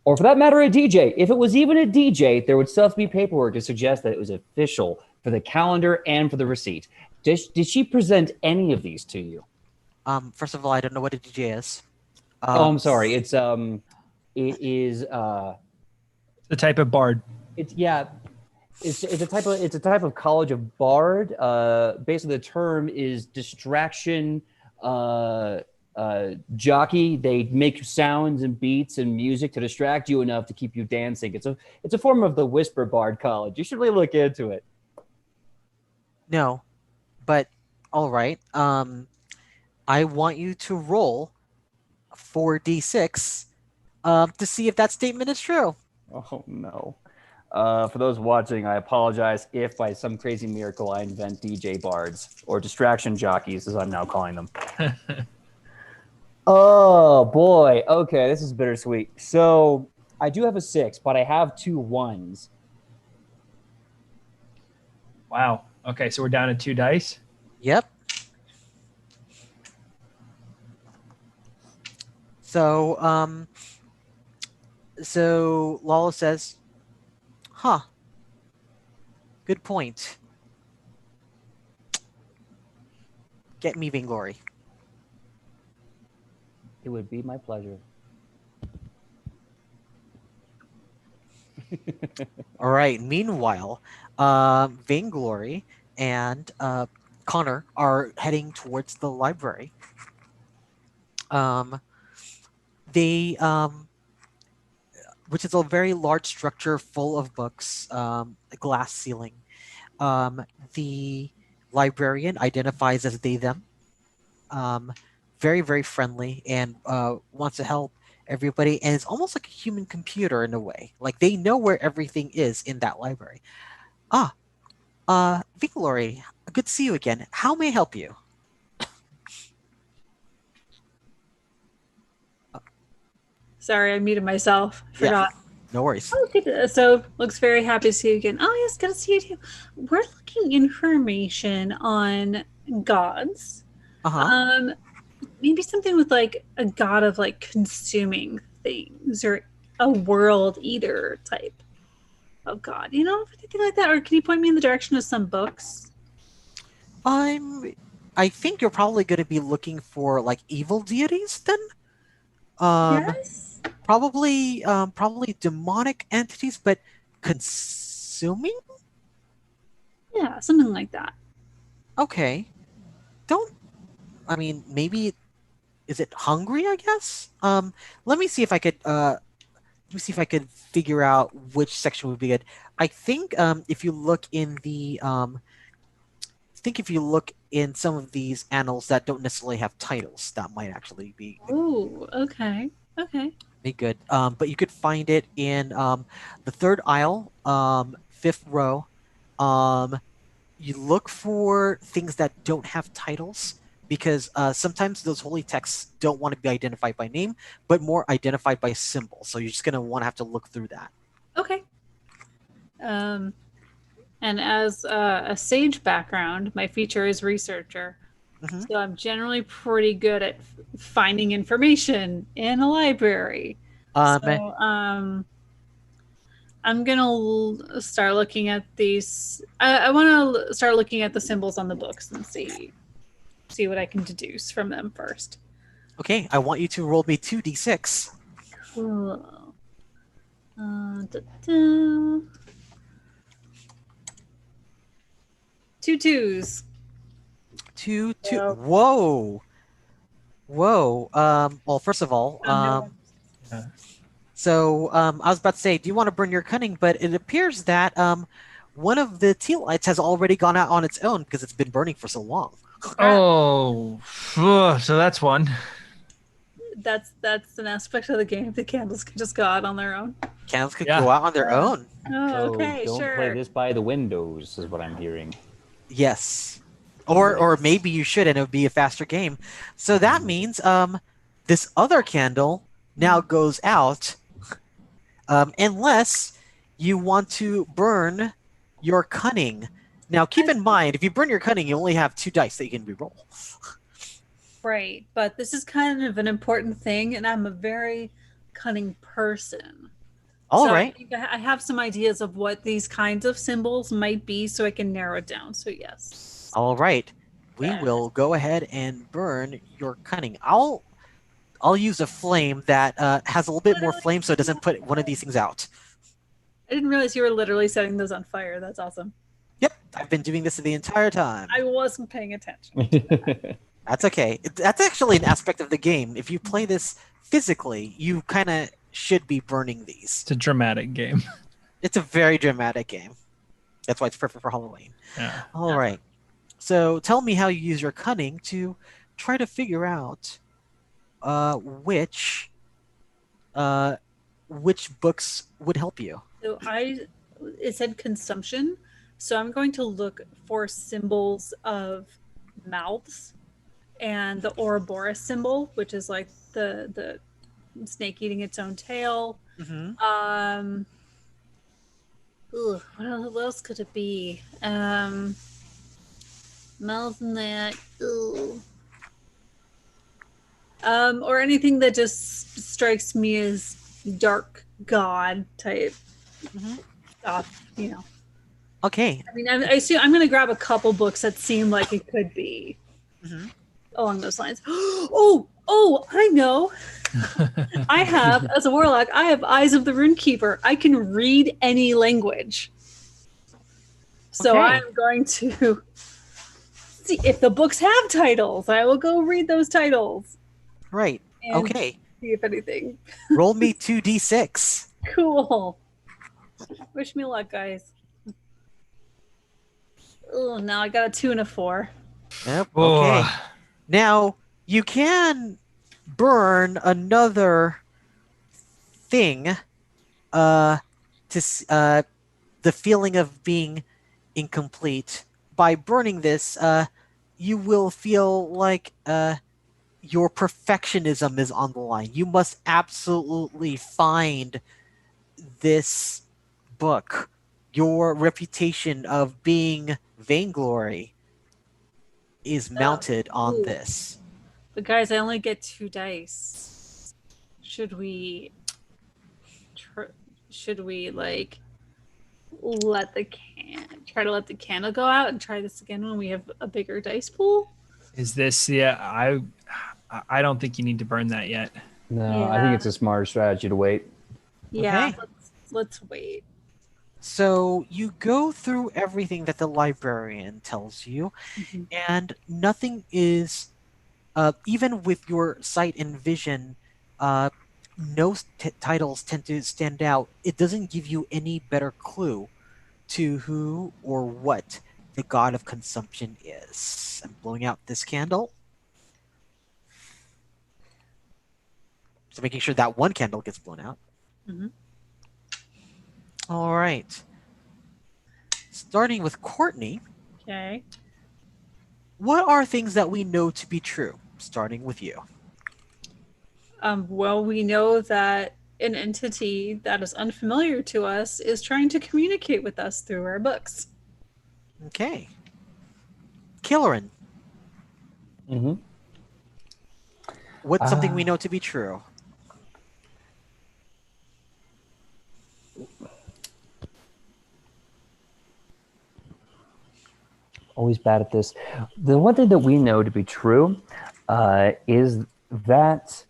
Or for that matter, a DJ. If it was even a DJ, there would still have to be paperwork to suggest that it was official for the calendar and for the receipt. Did she present any of these to you? First of all, I don't know what a DJ is. I'm sorry. It is the type of bard. It's a type of college of bard. Basically, the term is distraction jockey. They make sounds and beats and music to distract you enough to keep you dancing. It's a form of the whisper bard college. You should really look into it. No, but all right. I want you to roll 4d6 to see if that statement is true. Oh no. For those watching, I apologize if by some crazy miracle I invent DJ bards, or distraction jockeys as I'm now calling them. Oh boy. Okay, this is bittersweet. So I do have a 6, but I have 2 1s. Wow. Okay, so we're down to 2 dice. Yep. So So Lalo says, "Huh, good point. Get me Vainglory." It would be my pleasure. All right. Meanwhile, Vainglory and Connor are heading towards the library. Um, they, which is a very large structure full of books, a glass ceiling. Um, the librarian identifies as they them. Um, very very friendly and wants to help everybody, and it's almost like a human computer in a way. Like they know where everything is in that library. Ah, Vicolori, good to see you again. How may I help you? Sorry, I muted myself. Yeah, Forgot. no worries. Oh, good. So, looks very happy to see you again. Oh, yes, good to see you too. We're looking information on gods. Uh huh. Maybe something with like a god of like consuming things or a world eater type of god. You know, anything like that? Or can you point me in the direction of some books? I'm. I think you're probably going to be looking for like evil deities then. Um, Yes. probably demonic entities, but consuming. Yeah, something like that. Okay. Don't. I mean, maybe is it hungry? I guess. Let me see if I could. Let me see if I could figure out which section would be good. I think if you look in the think if you look in some of these annals that don't necessarily have titles, that might actually Oh, okay. Okay. be good. But you could find it in the third aisle, fifth row. Um, you look for things that don't have titles because sometimes those holy texts don't want to be identified by name, but more identified by symbol. So you're just gonna want to have to look through that. Okay. Um, and as a sage background, my feature is researcher. Hmm. So I'm generally pretty good at finding information in a library. Um, So I'm gonna start looking at these. I want to start looking at the symbols on the books and see what I can deduce from them first. okay, I want you to roll me 2d6. Cool. Da-da. 2 twos. Two. So, Whoa. Whoa. Well, first of all, no. Yeah. so I was about to say, do you want to burn your cunning? But it appears that one of the tea lights has already gone out on its own because it's been burning for so long. Oh, so that's one. That's an aspect of the game. The candles can just go out on their own. Candles could Yeah. go out on their own. Oh, So okay, don't sure. play this by the windows, is what I'm hearing. Yes. Or maybe you should, and it would be a faster game. So that means this other candle now goes out, unless you want to burn your cunning. Now, keep in mind, if you burn your cunning, you only have 2 dice that you can reroll. Right, but this is kind of an important thing, and I'm a very cunning person. All So I right. think I have some ideas of what these kinds of symbols might be, so I can narrow it down. So yes. All right. We Okay. will go ahead and burn your cunning. I'll use a flame that has a little bit more flame, so it doesn't put one of these things out. I didn't realize you were literally setting those on fire. That's awesome. Yep, I've been doing this the entire time. I wasn't paying attention. That's okay. That's actually an aspect of the game. If you play this physically, you kind of should be burning these. It's a dramatic game. It's a very dramatic game. That's why it's perfect for Halloween. Yeah. All right. So tell me how you use your cunning to try to figure out which books would help you. So it said consumption. So I'm going to look for symbols of mouths and the Ouroboros symbol, which is like the snake eating its own tail. Mm-hmm. What else could it be? Mouths and that. Or anything that just strikes me as dark god type Mhm. stuff, you know. Okay. I mean, I assume I'm going to grab a couple books that seem like it could be Mhm. along those lines. Oh, I know. I have, as a warlock, I have Eyes of the Runekeeper. I can read any language. So Okay. I'm going to see if the books have titles. I will go read those titles Right. and Okay. see if anything. Roll me 2d6. Cool. Wish me luck, guys. Oh, now I got a 2 and a 4. Yep. Okay. Oh, Now you can burn another thing. The feeling of being incomplete by burning this. You will feel like your perfectionism is on the line. You must absolutely find this book. Your reputation of being Vainglory is mounted on Ooh. this. But guys, I only get 2 dice. Should we like try to let the candle go out and try this again when we have a bigger dice pool? is this? Yeah, I don't think you need to burn that yet. No, I think it's a smarter strategy to wait. Yeah, Okay. let's wait. So you go through everything that the librarian tells you, Mhm. and nothing is, even with your sight and vision, uh, no titles tend to stand out. It doesn't give you any better clue to who or what the god of consumption is. I'm blowing out this candle. So making sure that one candle gets blown out. Mhm. All right. Starting with Courtney, Okay. what are things that we know to be true? Starting with you. Well, we know that an entity that is unfamiliar to us is trying to communicate with us through our books. Okay. Kael'ryn, Mm-hmm. what's something we know to be true? Always bad at this. The one thing that we know to be true is that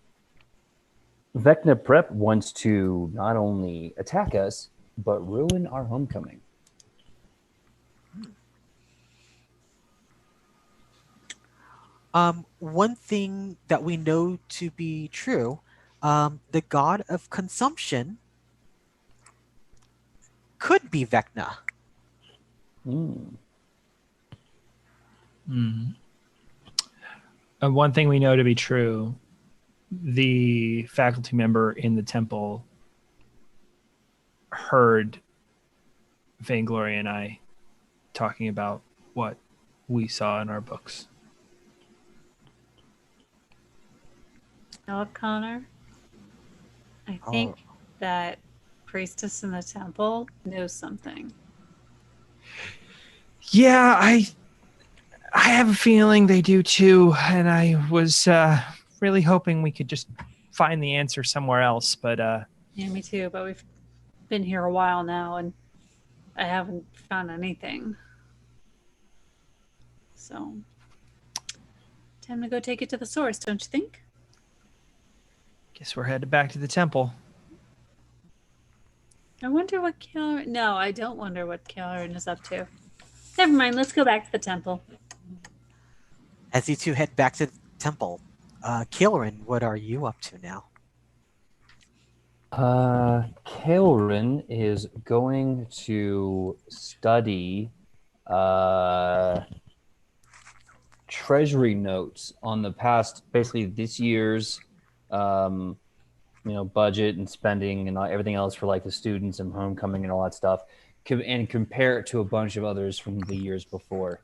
Vecna Prep wants to not only attack us, but ruin our homecoming. One thing that we know to be true, the god of consumption could be Vecna. Mm. And one thing we know to be true, the faculty member in the temple heard Vainglory and I talking about what we saw in our books. Now, Connor, I Oh. think that priestess in the temple knows something. Yeah, I have a feeling they do too, and I was really hoping we could just find the answer somewhere else, but Yeah, me too. But we've been here a while now, and I haven't found anything. So, time to go take it to the source, don't you think? guess we're headed back to the temple. I wonder what Kael'ryn... No, I don't wonder what Kael'ryn is up to. Never mind, let's go back to the temple. As you two head back to the temple, Kael'ryn, what are you up to now? Kael'ryn is going to study treasury notes on the past, basically this year's, budget and spending and everything else for like the students and homecoming and all that stuff, and compare it to a bunch of others from the years before.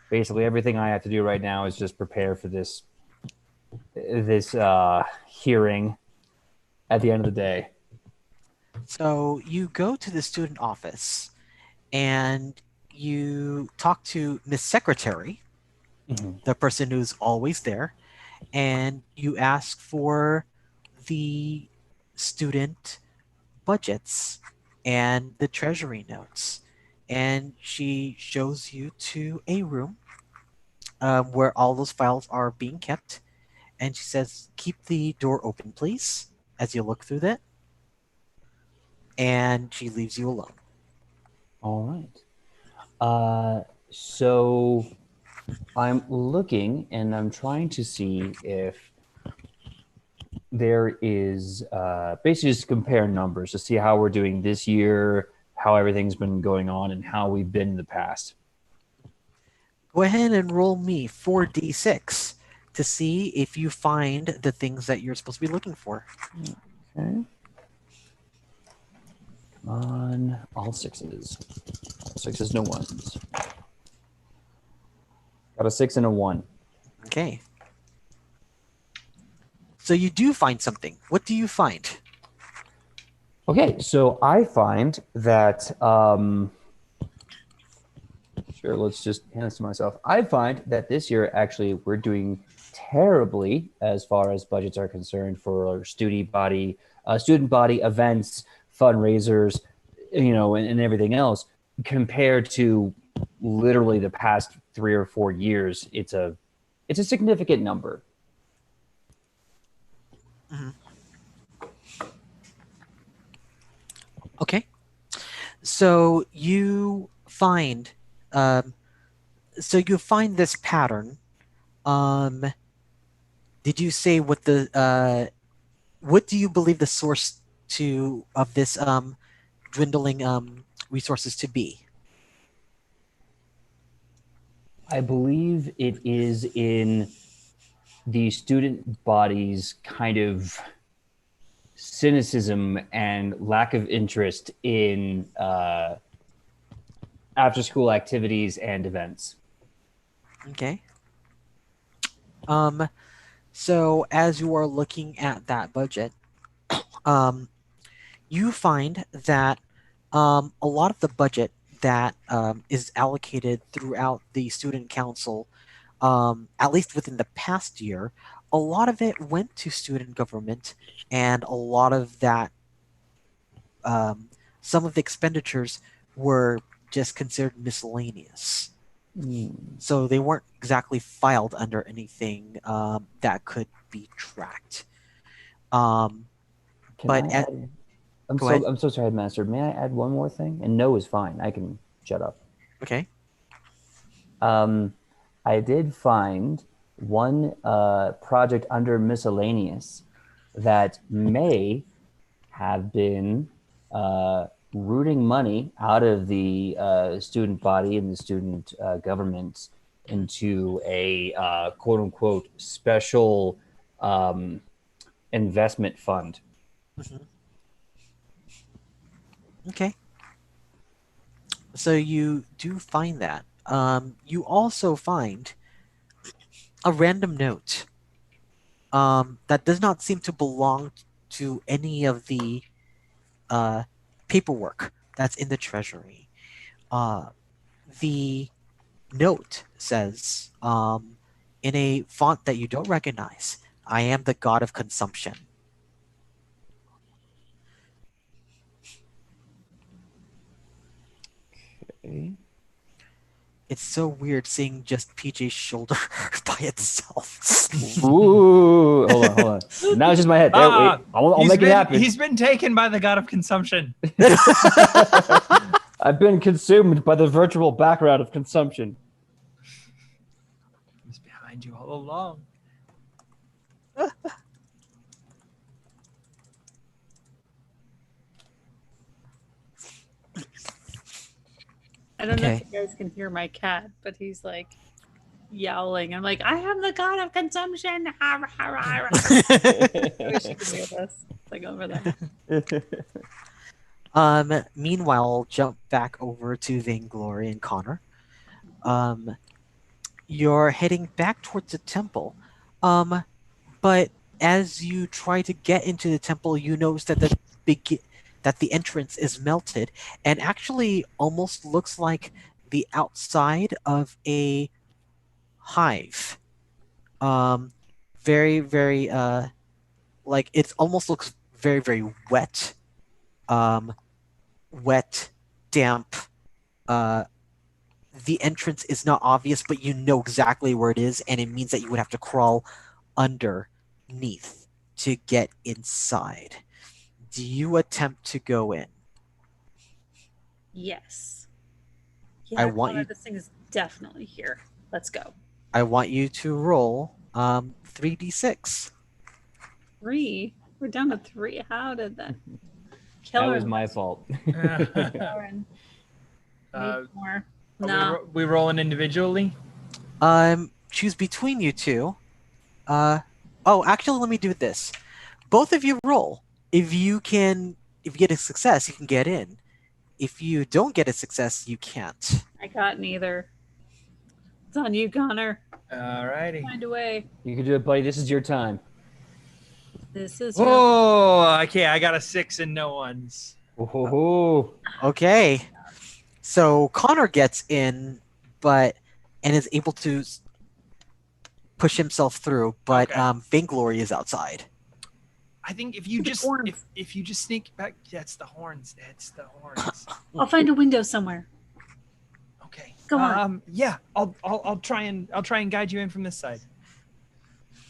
Basically, everything I have to do right now is just prepare for this hearing at the end of the day. So you go to the student office and you talk to Miss Secretary, the person who's always there, and you ask for the student budgets and the treasury notes. And she shows you to a room where all those files are being kept. And she says, "Keep the door open, please," as you look through that. And she leaves you alone. All right. So I'm looking and I'm trying to see if there is basically just compare numbers to see how we're doing this year, how everything's been going on, and how we've been in the past. Go ahead and roll me 4d6 to see if you find the things that you're supposed to be looking for. Okay. Come on. All sixes. All sixes, no ones. Got a 6 and a 1. Okay. So you do find something. What do you find? Okay, so I find that sure, let's just hand this to myself. I find that this year actually we're doing terribly as far as budgets are concerned for our student body events, fundraisers, and everything else compared to literally the past 3 or 4 years. It's a significant number. Mm-hmm. Okay. So you find this pattern. Did you say what do you believe the source of this dwindling resources to be? I believe it is in the student body's kind of cynicism and lack of interest in after school activities and events. Okay. So as you are looking at that budget, you find that a lot of the budget that is allocated throughout the student council, at least within the past year, a lot of it went to student government, and a lot of that, some of the expenditures were just considered miscellaneous. So they weren't exactly filed under anything that could be tracked. I'm so sorry, Master. May I add one more thing? And no is fine. I can shut up. Okay. I did find one project under miscellaneous that may have been rooting money out of the student body and the student government into a quote unquote special investment fund. Mm-hmm. Okay. So you do find that. You also find a random note that does not seem to belong to any of the paperwork that's in the treasury. The note says, in a font that you don't recognize, "I am the god of consumption." Okay. It's so weird seeing just PJ's shoulder by itself. Ooh, hold on. Now it's just my head. There, wait, I'll make it happen. He's been taken by the god of consumption. I've been consumed by the virtual background of consumption. He's behind you all along. I don't know if you guys can hear my cat, but he's like yowling. I'm like, I am the god of consumption. I wish you could hear this. It's like over there. Meanwhile, I'll jump back over to Vainglory and Konner. You're heading back towards the temple. But as you try to get into the temple, you notice that the entrance is melted and actually almost looks like the outside of a hive. Very, very like it almost looks very, very wet wet, damp. Uh, the entrance is not obvious, but you know exactly where it is, and it means that you would have to crawl underneath to get inside. Do you attempt to go in? Yes. I Yeah, want Connor, you. this thing is definitely here. Let's go. I want you to roll 3d6. 3. We're down to 3. How did that? That was Kael'ryn, my fault. Kael'ryn. Uh, Need more. Are No. we rolling individually? Choose between you two. Oh, actually, let me do this. Both of you roll. If you get a success, you can get in. If you don't get a success, you can't. I got neither. It's on you, Connor. Alrighty. Find a way. You can do it, buddy. This is your time. This is your. Oh, okay. I got a 6 and no ones. Oh, Okay. So Connor gets in, and is able to push himself through, but Okay. Vainglory is outside. I think if you The just horns. if you just sneak back, that's the horns. It's the horns. I'll find a window somewhere. Okay. Go on. Yeah. I'll try and guide you in from this side.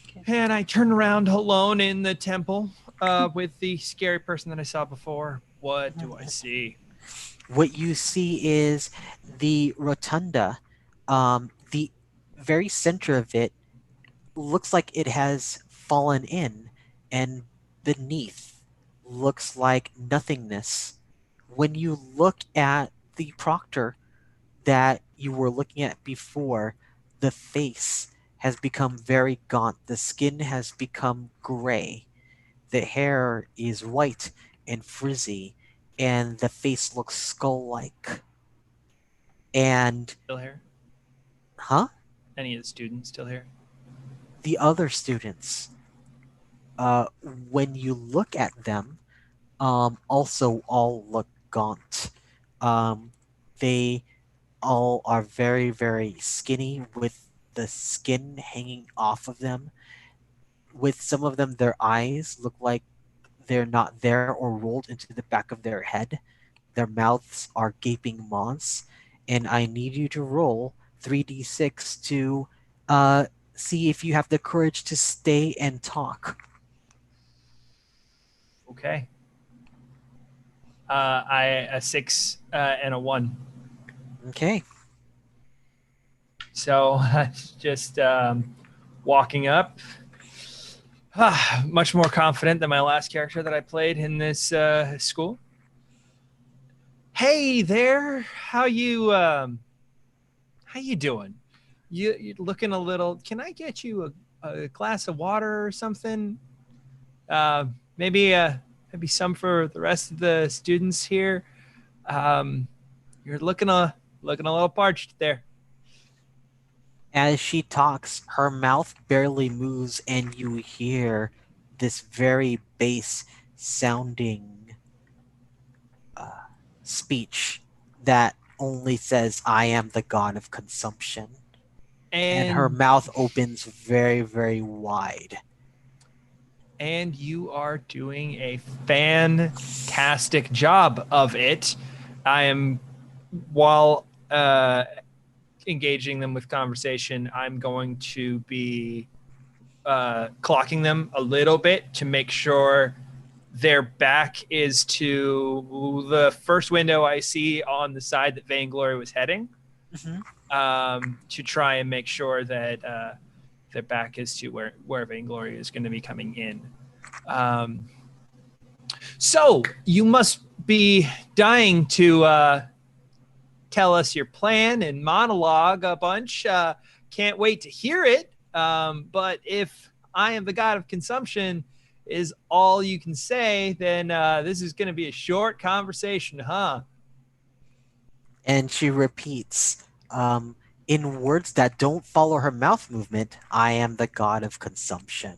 Okay. And I turn around alone in the temple with the scary person that I saw before. What do I see? What you see is the rotunda. The very center of it looks like it has fallen in, and beneath looks like nothingness. When you look at the proctor that you were looking at before, the face has become very gaunt. The skin has become gray. The hair is white and frizzy, and the face looks skull-like. And, Still here? huh? Any of the students still here? The other students, when you look at them, also all look gaunt. They all are very, very skinny with the skin hanging off of them. With some of them, their eyes look like they're not there or rolled into the back of their head. Their mouths are gaping maws. And I need you to roll 3d6 to see if you have the courage to stay and talk. Okay. A 6 and a 1. Okay. So just walking up, much more confident than my last character that I played in this school. Hey there, how you doing? You're looking a little. Can I get you a glass of water or something? Maybe some for the rest of the students here. You're looking a little parched there. As she talks, her mouth barely moves, and you hear this very bass sounding speech that only says, I am the god of consumption. And her mouth opens very, very wide. And you are doing a fantastic job of it. I am, while engaging them with conversation, I'm going to be clocking them a little bit to make sure their back is to the first window I see on the side that Vainglory was heading, to try and make sure that their back is to where Vainglory is going to be coming in. So you must be dying to tell us your plan and monologue a bunch. Can't wait to hear it. But if I am the god of consumption is all you can say, then this is going to be a short conversation, huh? And she repeats, in words that don't follow her mouth movement, I am the god of consumption.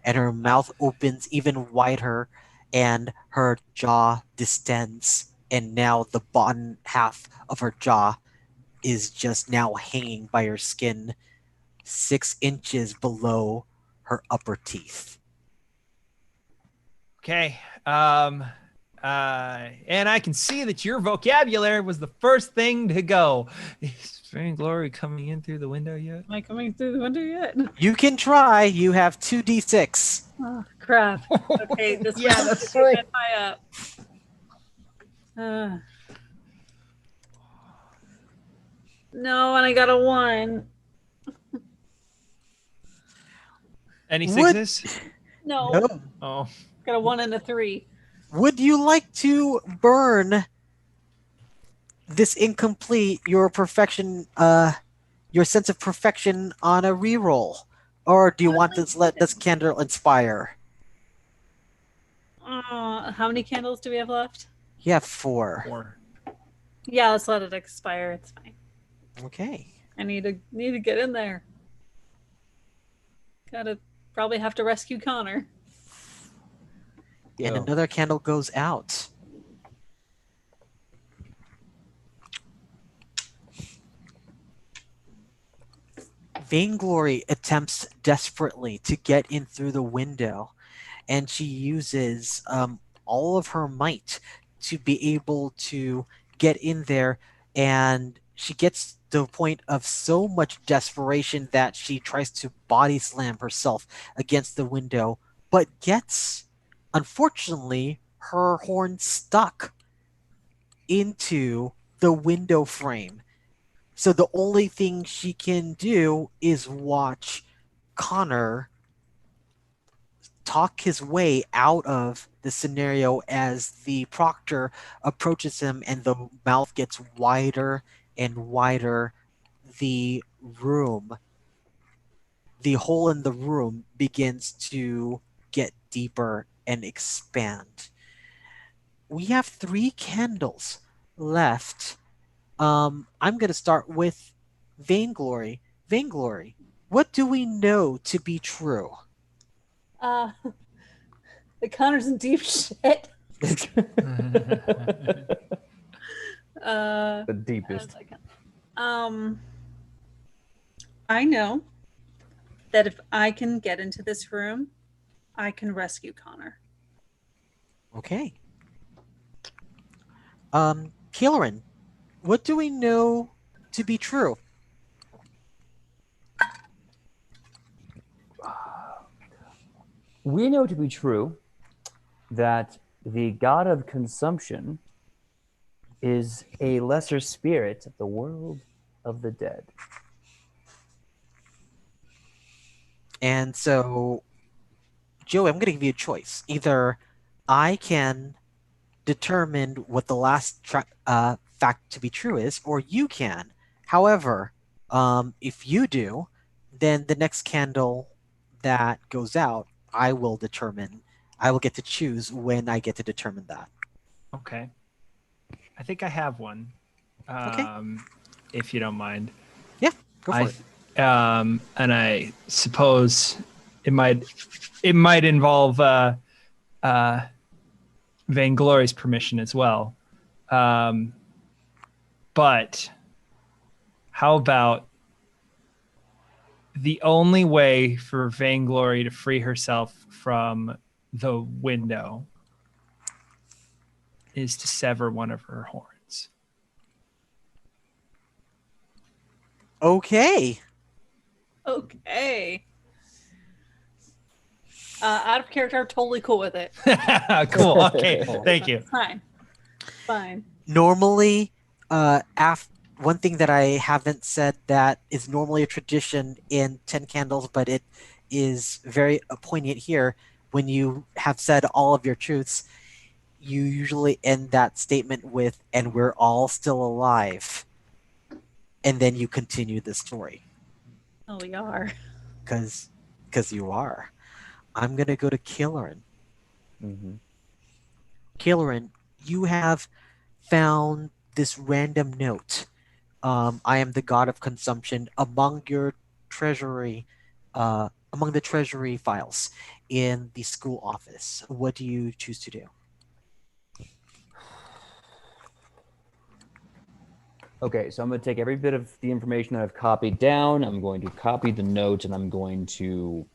And her mouth opens even wider, and her jaw distends. And now the bottom half of her jaw is just now hanging by her skin 6 inches below her upper teeth. Okay. And I can see that your vocabulary was the first thing to go. Is Vainglory coming in through the window yet? Am I coming through the window yet? You can try. You have 2d6. Oh, crap. Okay, this Yeah, one's that's a right. bit high up. No, and I got a 1. Any Would- sixes? No, No. Oh. got a 1 and a 3. Would you like to burn this incomplete your perfection, your sense of perfection on a reroll, or do you want to let this candle inspire? How many candles do we have left? You have 4. Or Yeah, let's let it expire. It's fine. Okay. I need to get in there. Gotta probably have to rescue Konner. And Oh. another candle goes out. Vainglory attempts desperately to get in through the window, and she uses all of her might to be able to get in there, and she gets to a point of so much desperation that she tries to body slam herself against the window, but gets, unfortunately, her horn stuck into the window frame. So the only thing she can do is watch Konner talk his way out of the scenario as the proctor approaches him and the mouth gets wider and wider. The hole in the room begins to get deeper and expand. We have 3 candles left. I'm going to start with Vainglory. Vainglory, what do we know to be true? The Konner's in deep shit. The deepest. I know that if I can get into this room, I can rescue Konner. Okay. Kael'ryn, what do we know to be true? We know to be true that the god of consumption is a lesser spirit of the world of the dead. And so, Joey, I'm going to give you a choice. Either I can determine what the last fact to be true is, or you can. However, if you do, then the next candle that goes out, I will get to choose when I get to determine that. Okay. I think I have one. Okay. If you don't mind. Yeah, go for it. And I suppose it might involve Vainglory's permission as well. But how about the only way for Vainglory to free herself from the window is to sever one of her horns? Okay. Okay. Out of character, I'm totally cool with it. Cool. Okay. Thank you. Fine. Normally, one thing that I haven't said that is normally a tradition in 10 Candles, but it is very poignant here. When you have said all of your truths, you usually end that statement with, "and we're all still alive." And then you continue the story. Oh, we are. Because you are. I'm going to go to Kael'ryn. Mm-hmm. Kael'ryn, you have found this random note. I am the god of consumption among your treasury, among the treasury files in the school office. What do you choose to do? Okay, so I'm going to take every bit of the information that I've copied down. I'm going to copy the note, and I'm going to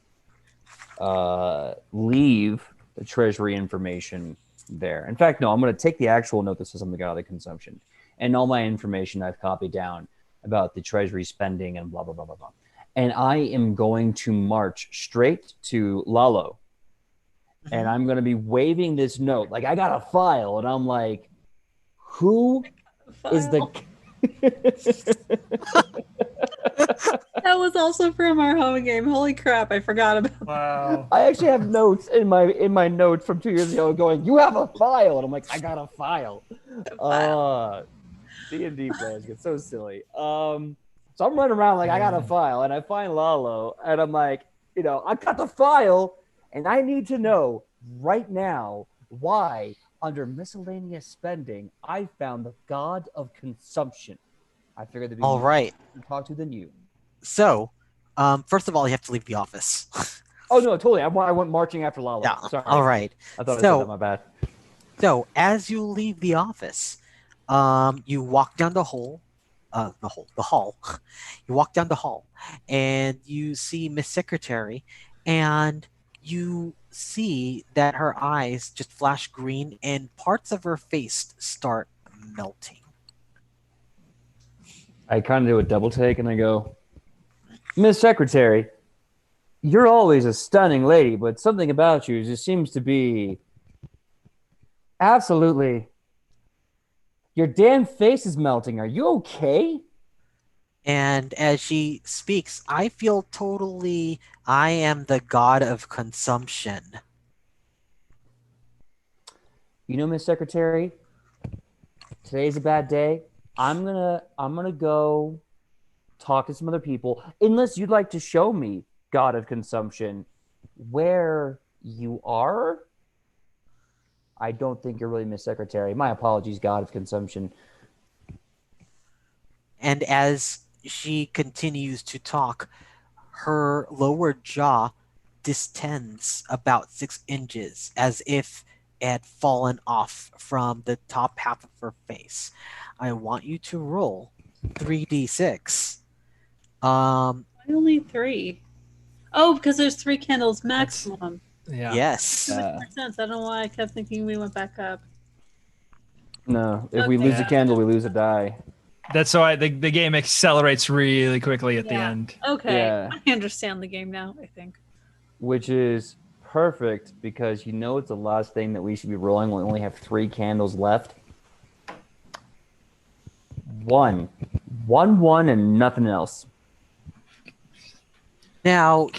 leave the treasury information there. In fact, no, I'm going to take the actual note that says something about the consumption. And all my information I've copied down about the treasury spending and blah, blah, blah, blah, blah. And I am going to march straight to Lalo. And I'm going to be waving this note. Like, I got a file. And I'm like, who is the... That was also from our home game. Holy crap, I forgot about that. Wow. I actually have notes in my notes from 2 years ago going, you have a file. And I'm like, I got a file. D&D players get so silly. So I'm running around like I got a file, and I find Lalo, and I'm like, I got the file, and I need to know right now why, under miscellaneous spending, I found the god of consumption. I figured there'd be All right. to talk to than you. So, first of all, you have to leave the office. Oh no, totally. I went marching after Lalo. Yeah. Sorry. All right. I thought I said that. My bad. So, as you leave the office, you walk down the hall. You walk down the hall, and you see Miss Secretary, and you see that her eyes just flash green, and parts of her face start melting. I kind of do a double take, and I go, Miss Secretary, you're always a stunning lady, but something about you just seems to be absolutely... Your damn face is melting. Are you okay? And as she speaks, I feel I am the god of consumption. Miss Secretary, today's a bad day. I'm gonna go talk to some other people. Unless you'd like to show me, god of consumption, where you are. I don't think you're really Miss Secretary. My apologies, god of consumption. And as she continues to talk, her lower jaw distends about 6 inches, as if it had fallen off from the top half of her face. I want you to roll 3d6. Why only 3? Oh, because there's 3 candles maximum. Yeah. Yes. That makes more sense. I don't know why I kept thinking we went back up. No, if we lose a candle, we lose a die. That's why the game accelerates really quickly at the end. Okay. Yeah. I understand the game now, I think. Which is perfect because it's the last thing that we should be rolling. We only have 3 candles left. 1, and nothing else. Now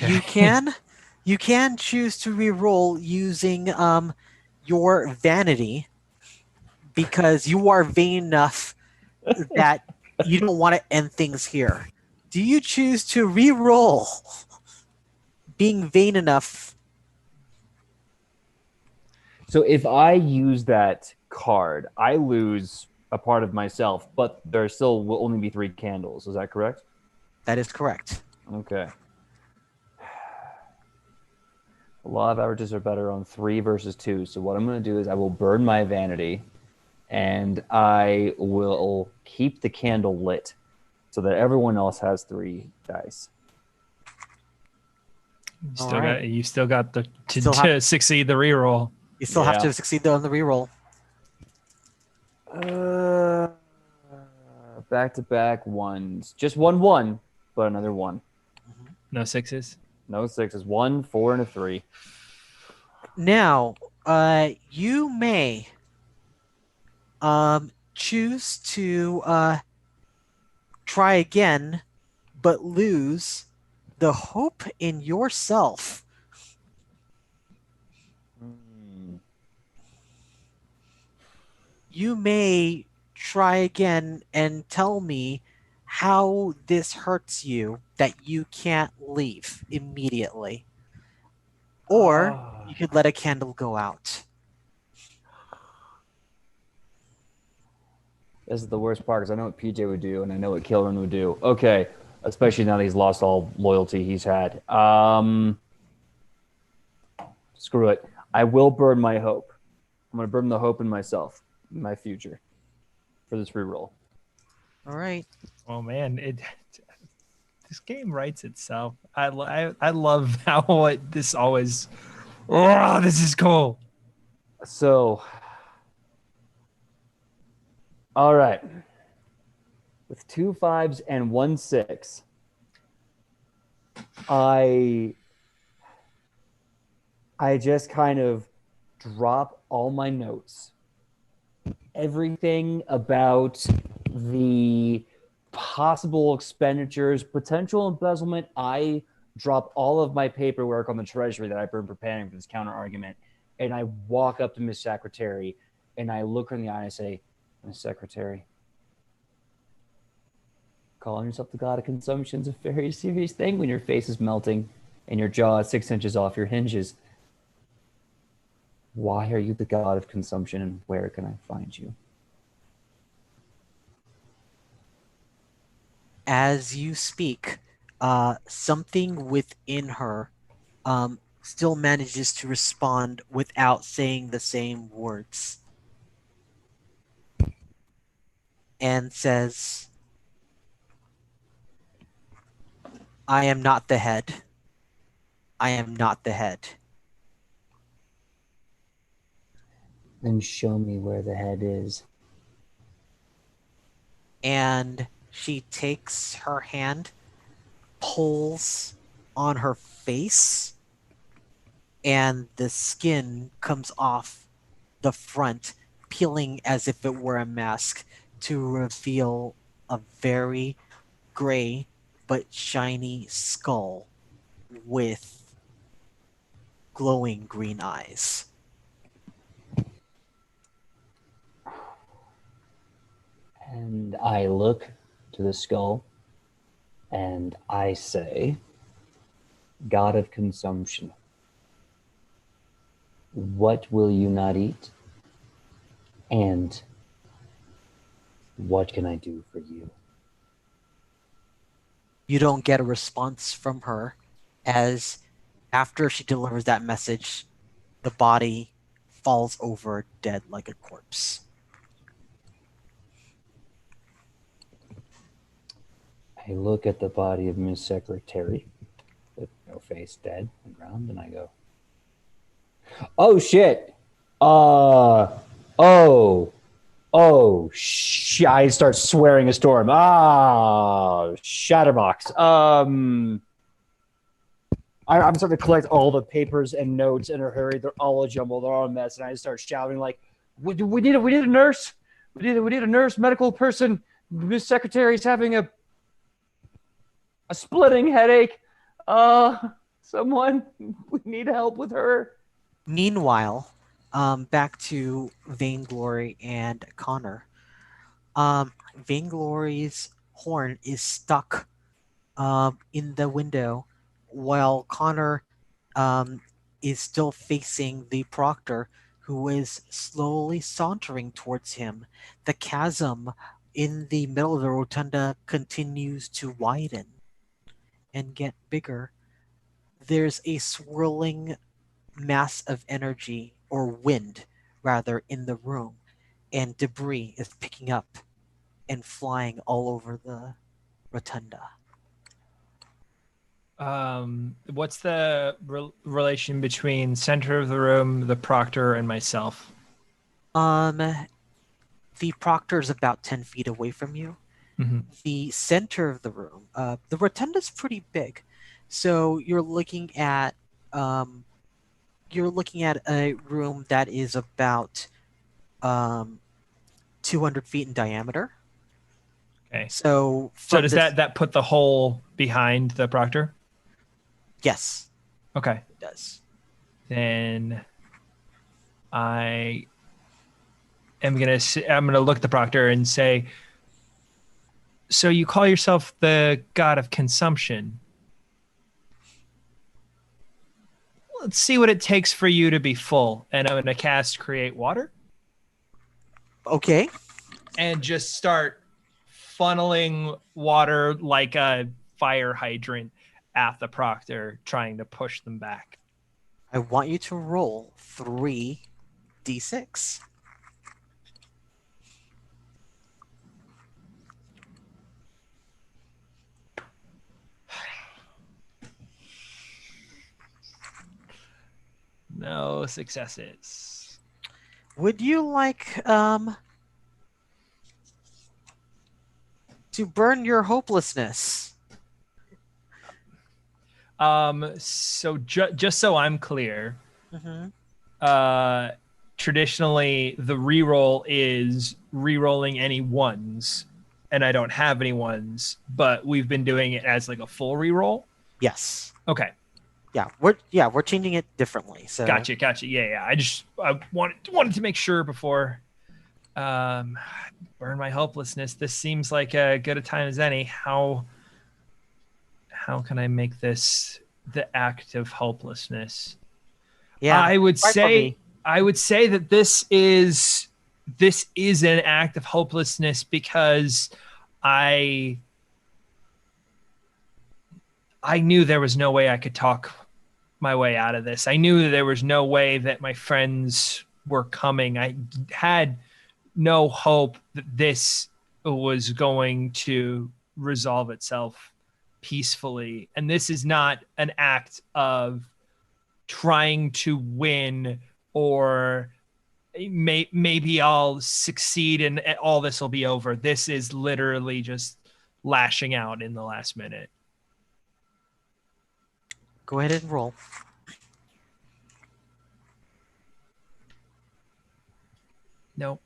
you can choose to reroll using your vanity, because you are vain enough that you don't want to end things here. Do you choose to reroll being vain enough? So if I use that card, I lose a part of myself, but there still will only be 3 candles. Is that correct? That is correct. Okay. A lot of averages are better on 3 versus 2. So what I'm going to do is I will burn my vanity, and I will keep the candle lit so that everyone else has 3 dice. You still got to succeed the reroll. You still have to succeed on the reroll. Back-to-back ones. Just 1, but another 1. No 6s? No 6s. 1, 4, and a 3. Now, you may choose to try again, but lose the hope in yourself. You may try again and tell me how this hurts you that you can't leave immediately. Or you could let a candle go out. This is the worst part because I know what PJ would do and I know what Kael'ryn would do. Okay, especially now that he's lost all loyalty he's had. Screw it. I will burn my hope. I'm going to burn the hope in myself, in my future, for this reroll. All right. Oh man, this game writes itself. I love how this always. Oh, this is cool. So, all right. With 2 5s and 1 6, I just kind of drop all my notes. Everything about the possible expenditures, potential embezzlement. I drop all of my paperwork on the treasury that I've been preparing for this counter argument, and I walk up to Miss Secretary, and I look her in the eye and I say, Miss Secretary, calling yourself the god of consumption is a very serious thing when your face is melting and your jaw is 6 inches off your hinges. Why are you the god of consumption, and where can I find you? As you speak, something within her still manages to respond without saying the same words, and says, I am not the head. I am not the head. Then show me where the head is. And she takes her hand, pulls on her face, and the skin comes off the front, peeling as if it were a mask to reveal a very gray but shiny skull with glowing green eyes. And I look to the skull and I say, God of consumption, what will you not eat? And what can I do for you? You don't get a response from her, as after she delivers that message, the body falls over dead like a corpse. I look at the body of Miss Secretary with no face, dead on the ground, and I go, oh shit. I start swearing a storm. Shatterbox. I'm starting to collect all the papers and notes in a hurry. They're all a jumble. They're all a mess. And I just start shouting like, we need a nurse. We need a nurse, medical person. Miss Secretary's having a splitting headache. Someone, we need help with her. Meanwhile, back to Vainglory and Konner. Vainglory's horn is stuck in the window, while Konner is still facing the proctor, who is slowly sauntering towards him. The chasm in the middle of the rotunda continues to widen and get bigger. There's a swirling mass of energy, or wind rather, in the room, and debris is picking up and flying all over the rotunda. What's the relation between center of the room, the proctor, and myself? The proctor is about 10 feet away from you. Mm-hmm. The center of the room, the rotunda is pretty big, so you're looking at a room that is about 200 feet in diameter. Okay. So does that put the hole behind the proctor? Yes. Okay. It does. Then I'm gonna look at the proctor and say, so you call yourself the god of consumption. Let's see what it takes for you to be full. And I'm gonna cast create water. Okay. And just start funneling water like a fire hydrant at the proctor, trying to push them back. I want you to roll 3d6. No successes. Would you like to burn your hopelessness? So just so I'm clear, Mm-hmm. traditionally the reroll is rerolling any ones, and I don't have any ones, but we've been doing it as like a full reroll. Yes. Okay. We're changing it differently. So Gotcha. Yeah. I wanted to make sure before burn my hopelessness. This seems like as good a time as any. How can I make this the act of hopelessness? yeah, I would right for me. say that this is an act of hopelessness because I knew there was no way I could talk my way out of this. I knew that there was no way that my friends were coming. I had no hope that this was going to resolve itself peacefully. And this is not an act of trying to win or maybe I'll succeed and all this will be over. This is literally just lashing out in the last minute. Go ahead and roll. Nope.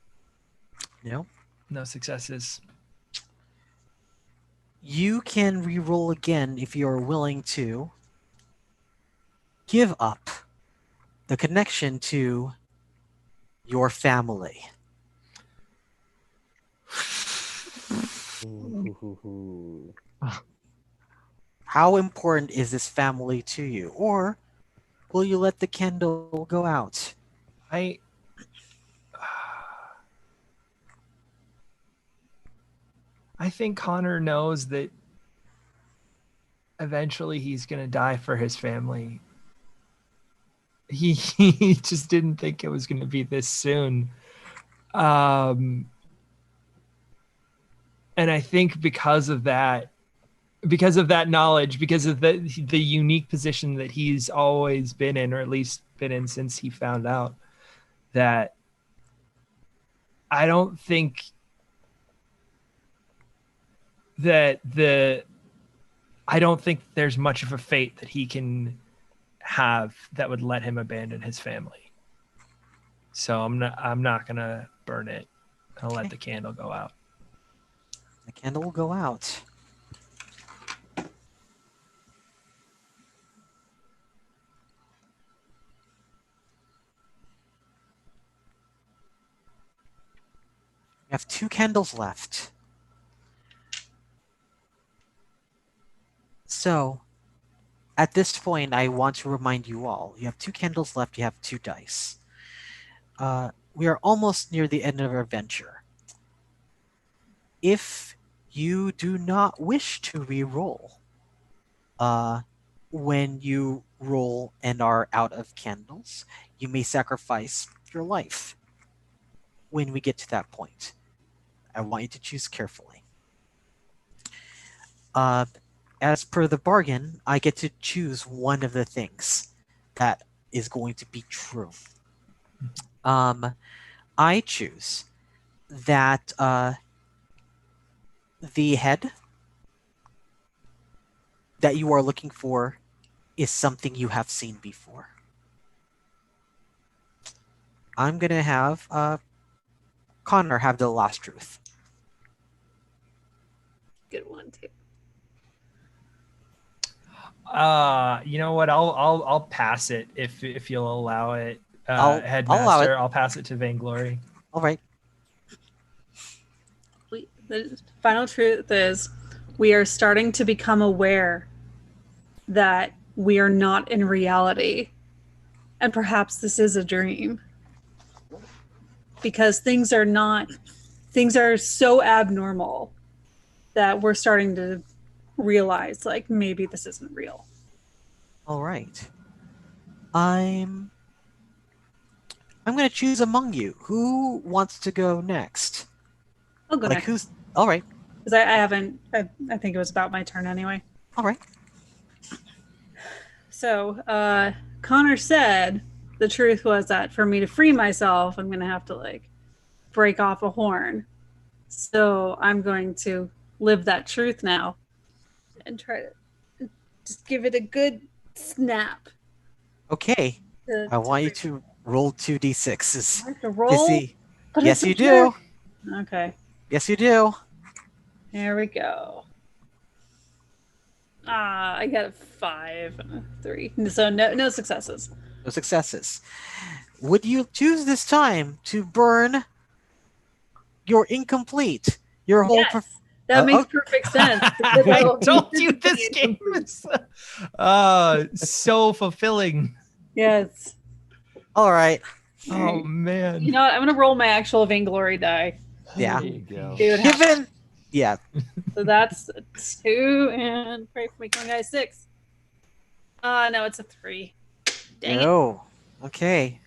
No. No successes. You can re-roll again if you're willing to give up the connection to your family. How important is this family to you? Or will you let the candle go out? I think Konner knows that eventually he's going to die for his family. He just didn't think it was going to be this soon. And I think because of that knowledge, because of the unique position that he's always been in, or at least been in since he found out, that I don't think there's much of a fate that he can have that would let him abandon his family. So I'm not gonna burn it. I'll let the candle go out. The candle will go out. We have 2 candles left. So, at this point, I want to remind you all, you have 2 candles left, you have 2 dice. We are almost near the end of our adventure. If you do not wish to re-roll, when you roll and are out of candles, you may sacrifice your life when we get to that point. I want you to choose carefully. As per the bargain, I get to choose one of the things that is going to be true. I choose that the head that you are looking for is something you have seen before. I'm going to have Konner have the last truth. Good one too. You know what? I'll pass it if you'll allow it. I'll allow it. I'll pass it to Vainglory. All right. The final truth is we are starting to become aware that we are not in reality. And perhaps this is a dream. Because things are so abnormal that we're starting to realize like maybe this isn't real. All right. I'm going to choose among you. Who wants to go next? I'll go next. Who's all right? Because I think it was about my turn anyway. All right. So Konner said the truth was that for me to free myself, I'm going to have to like break off a horn. So I'm going to live that truth now and try to just give it a good snap. Okay. To I want you free- to roll 2d6s. I have to To roll. see. But Yes, it's you a do. jerk. Okay. Yes, you do. There we go. I got a 5 and a 3. So no successes. No successes. Would you choose this time to burn your incomplete, your whole Yes, that makes perfect sense. because I will told be you this game incomplete. is so fulfilling. Yes. All right. Oh man. You know what? I'm gonna roll my actual Vainglory die. Yeah. There you go. See what happens. Given, yeah. So that's a 2 and pray for me, come on, guys, 6. No, it's a 3. Dang it. No. Okay.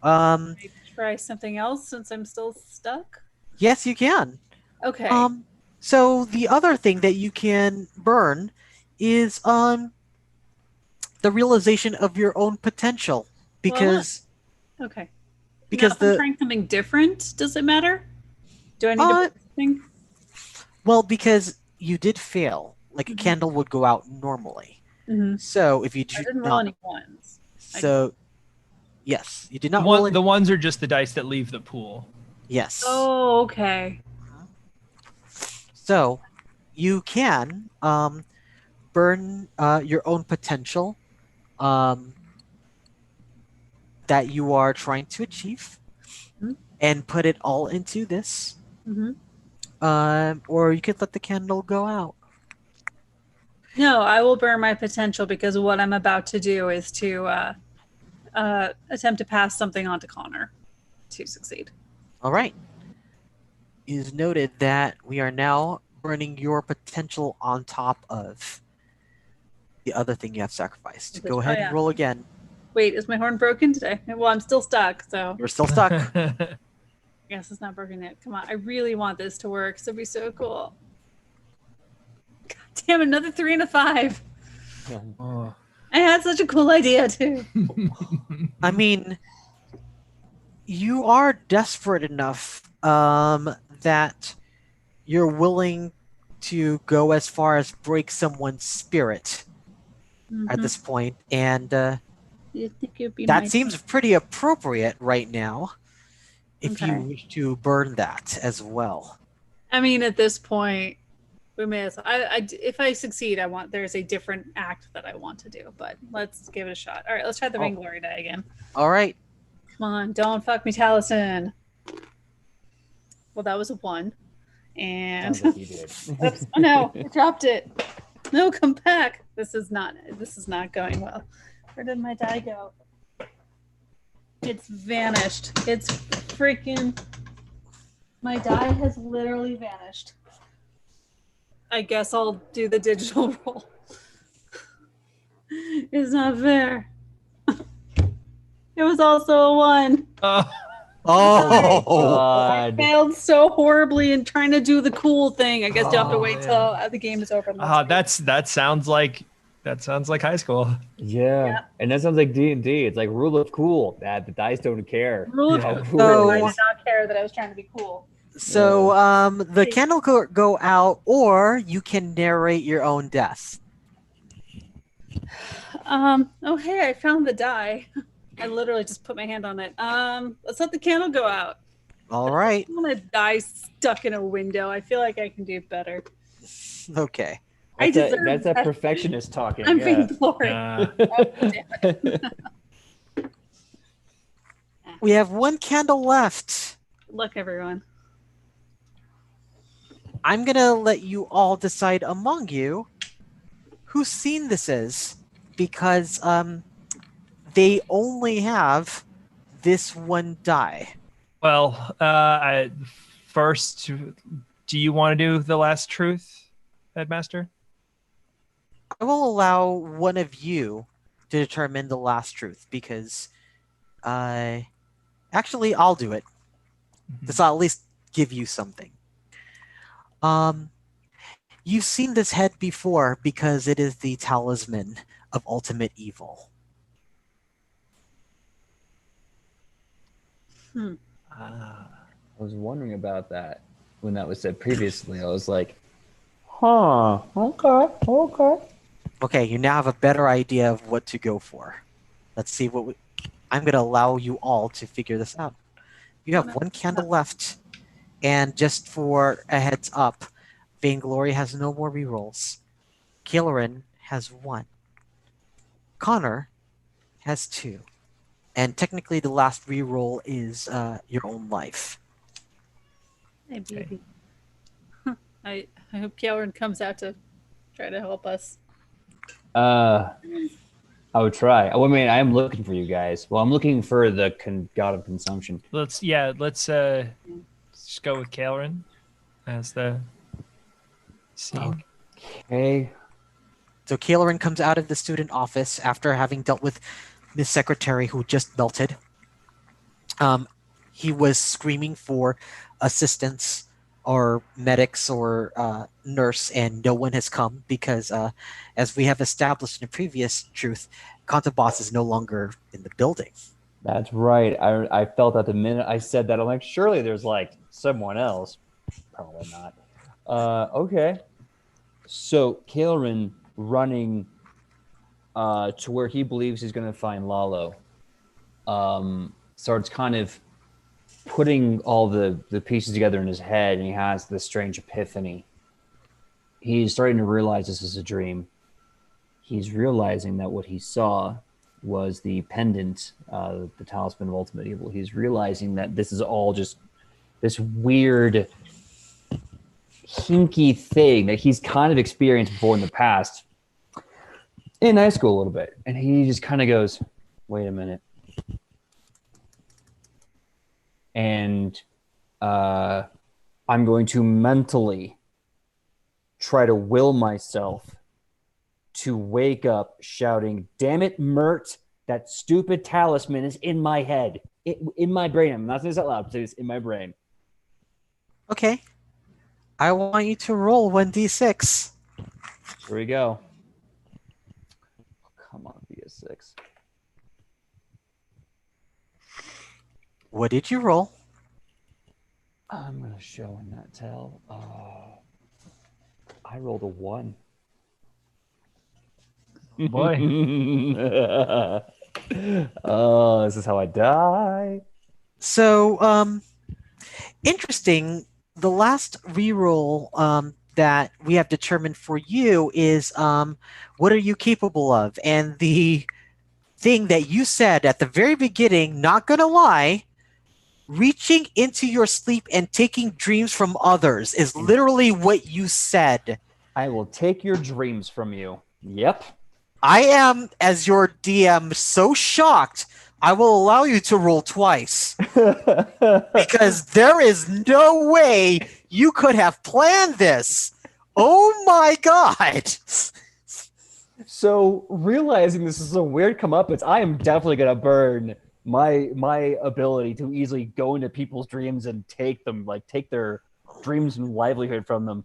Maybe try something else since I'm still stuck. Yes, you can. Okay. So the other thing that you can burn is the realization of your own potential, because Okay. because now, if I'm the trying something different, does it matter? Do I need to put something? well, because you did fail, like a candle would go out normally. Mhm. So if you do I didn't not, roll any ones. so yes, you did The, not roll the ones are just the dice that leave the pool. yes. Oh, okay. So you can burn your own potential that you are trying to achieve, Mhm. and put it all into this. hmm Or you could let the candle go out. No, I will burn my potential because what I'm about to do is to attempt to pass something on to Konner to succeed. All right. It is noted that we are now burning your potential on top of the other thing you have sacrificed. Go ahead and roll again. Wait, is my horn broken today? Well, I'm still stuck, so You're still stuck. I guess it's not broken yet. Come on, I really want this to work. So it'd be so cool. God damn, another 3 and a 5. Oh. I had such a cool idea too. I mean, you are desperate enough that you're willing to go as far as break someone's spirit at this point, and You think it'd be that seems pretty appropriate right now if you Okay. wish to burn that as well. I mean, at this point, we may as if I succeed, there's a different act that I want to do, but let's give it a shot. All right, let's try the Vainglory die again. All right. Come on, don't fuck me, Taliesin. Well, that was a 1. And Sounds like you did. oops, oh no, I dropped it. No, come back. This is not going well. Where did my die go? It's vanished. It's freaking my die has literally vanished. I guess I'll do the digital roll. It's not fair. It was also a 1. Oh. Oh, God. Failed so horribly in trying to do the cool thing. I guess you have to wait till the game is over. That sounds like high school. Yeah. And that sounds like D&D. It's like rule of cool. That the dice don't care. Rule of how cool. cool So- it I is. did not care that I was trying to be cool. so the candle could go out, or you can narrate your own death. Oh hey, I found the die. I literally just put my hand on it. Let's let the candle go out. All right. I don't want to die stuck in a window. I feel like I can do better. Okay. I That's deserve a that. perfectionist talking. I'm yeah. Vainglory. Uh, Oh, damn it. We have one candle left. Look, everyone. I'm going to let you all decide among you whose scene this is, because they only have this one die. well, first, do you want to do the last truth, Headmaster? I will allow one of you to determine the last truth, because actually I'll do it. This will at least give you something. You've seen this head before because it is the talisman of ultimate evil. Ah. I was wondering about that when that was said previously. I was like, huh, okay. Okay, you now have a better idea of what to go for. Let's see I'm going to allow you all to figure this out. You have one candle left, and just for a heads up, Vainglory has no more rerolls. Kael'ryn has 1. Konner has 2. And technically the last reroll is your own life. Hey, baby. I hope Kael'ryn comes out to try to help us. I would try. I mean, I am looking for you guys. Well, I'm looking for the god of consumption. Let's just go with Kael'ryn as the scene. Okay. So Kael'ryn comes out of the student office after having dealt with Miss Secretary who just melted. He was screaming for assistance or medics or nurse, and no one has come because, as we have established in the previous truth, Contabos is no longer in the building. That's right. I felt that the minute I said that, I'm like, surely there's like someone else. Probably not. Okay. So Kael'ryn running to where he believes he's going to find Lalo. Starts kind of putting all the pieces together in his head, and he has this strange epiphany. He's starting to realize this is a dream. He's realizing that what he saw was the pendant, the talisman of ultimate evil. He's realizing that this is all just this weird, hinky thing that he's kind of experienced before in the past in high school a little bit. And he just kind of goes, wait a minute. And I'm going to mentally try to will myself to wake up shouting, damn it, Mirt, that stupid talisman is in my head, in my brain. I'm not saying this out loud, but it's in my brain. Okay. I want you to roll 1d6. Here we go. Come on, be a 6. What did you roll? I'm going to show and not tell. I rolled a 1. Boy. Oh, this is how I die. So, interesting. The last reroll that we have determined for you is what are you capable of? And the thing that you said at the very beginning, not gonna lie, reaching into your sleep and taking dreams from others is literally what you said. I will take your dreams from you. Yep. I am, as your DM, so shocked. I will allow you to roll twice because there is no way you could have planned this. Oh my god! So realizing this is a weird comeuppance, I am definitely gonna burn my ability to easily go into people's dreams and take their dreams and livelihood from them.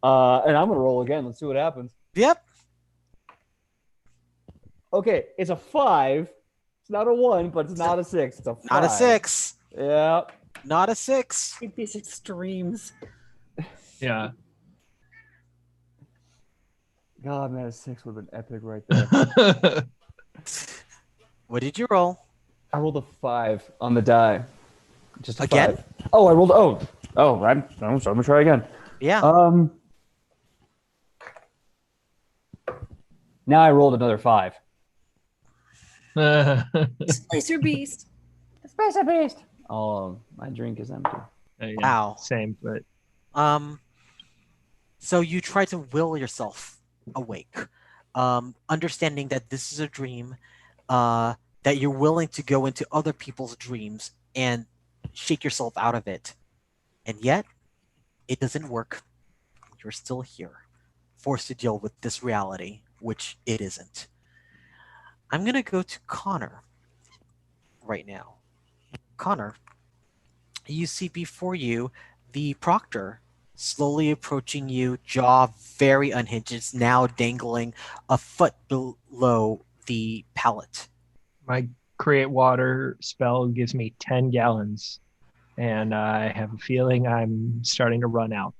And I'm gonna roll again. Let's see what happens. Yep. Okay, it's a 5. It's not a 1, but it's not a 6. It's a 5. Not a 6. Yeah. Not a 6. These extremes. Yeah. God, man, a 6 would have been epic right there. What did you roll? I rolled a 5 on the die. Just a Again? 5. Oh, I rolled. I'm gonna try again. Yeah. Now I rolled another 5. Spacer Beast. Spacer Beast. Oh, my drink is empty. Yeah, Wow. Same, but So you try to will yourself awake, understanding that this is a dream, that you're willing to go into other people's dreams and shake yourself out of it. And yet, it doesn't work. You're still here, forced to deal with this reality, which it isn't. I'm going to go to Konner right now. Konner, you see before you the proctor slowly approaching you, jaw very unhinged. It's now dangling a foot below the pallet. my create water spell gives me 10 gallons, and I have a feeling I'm starting to run out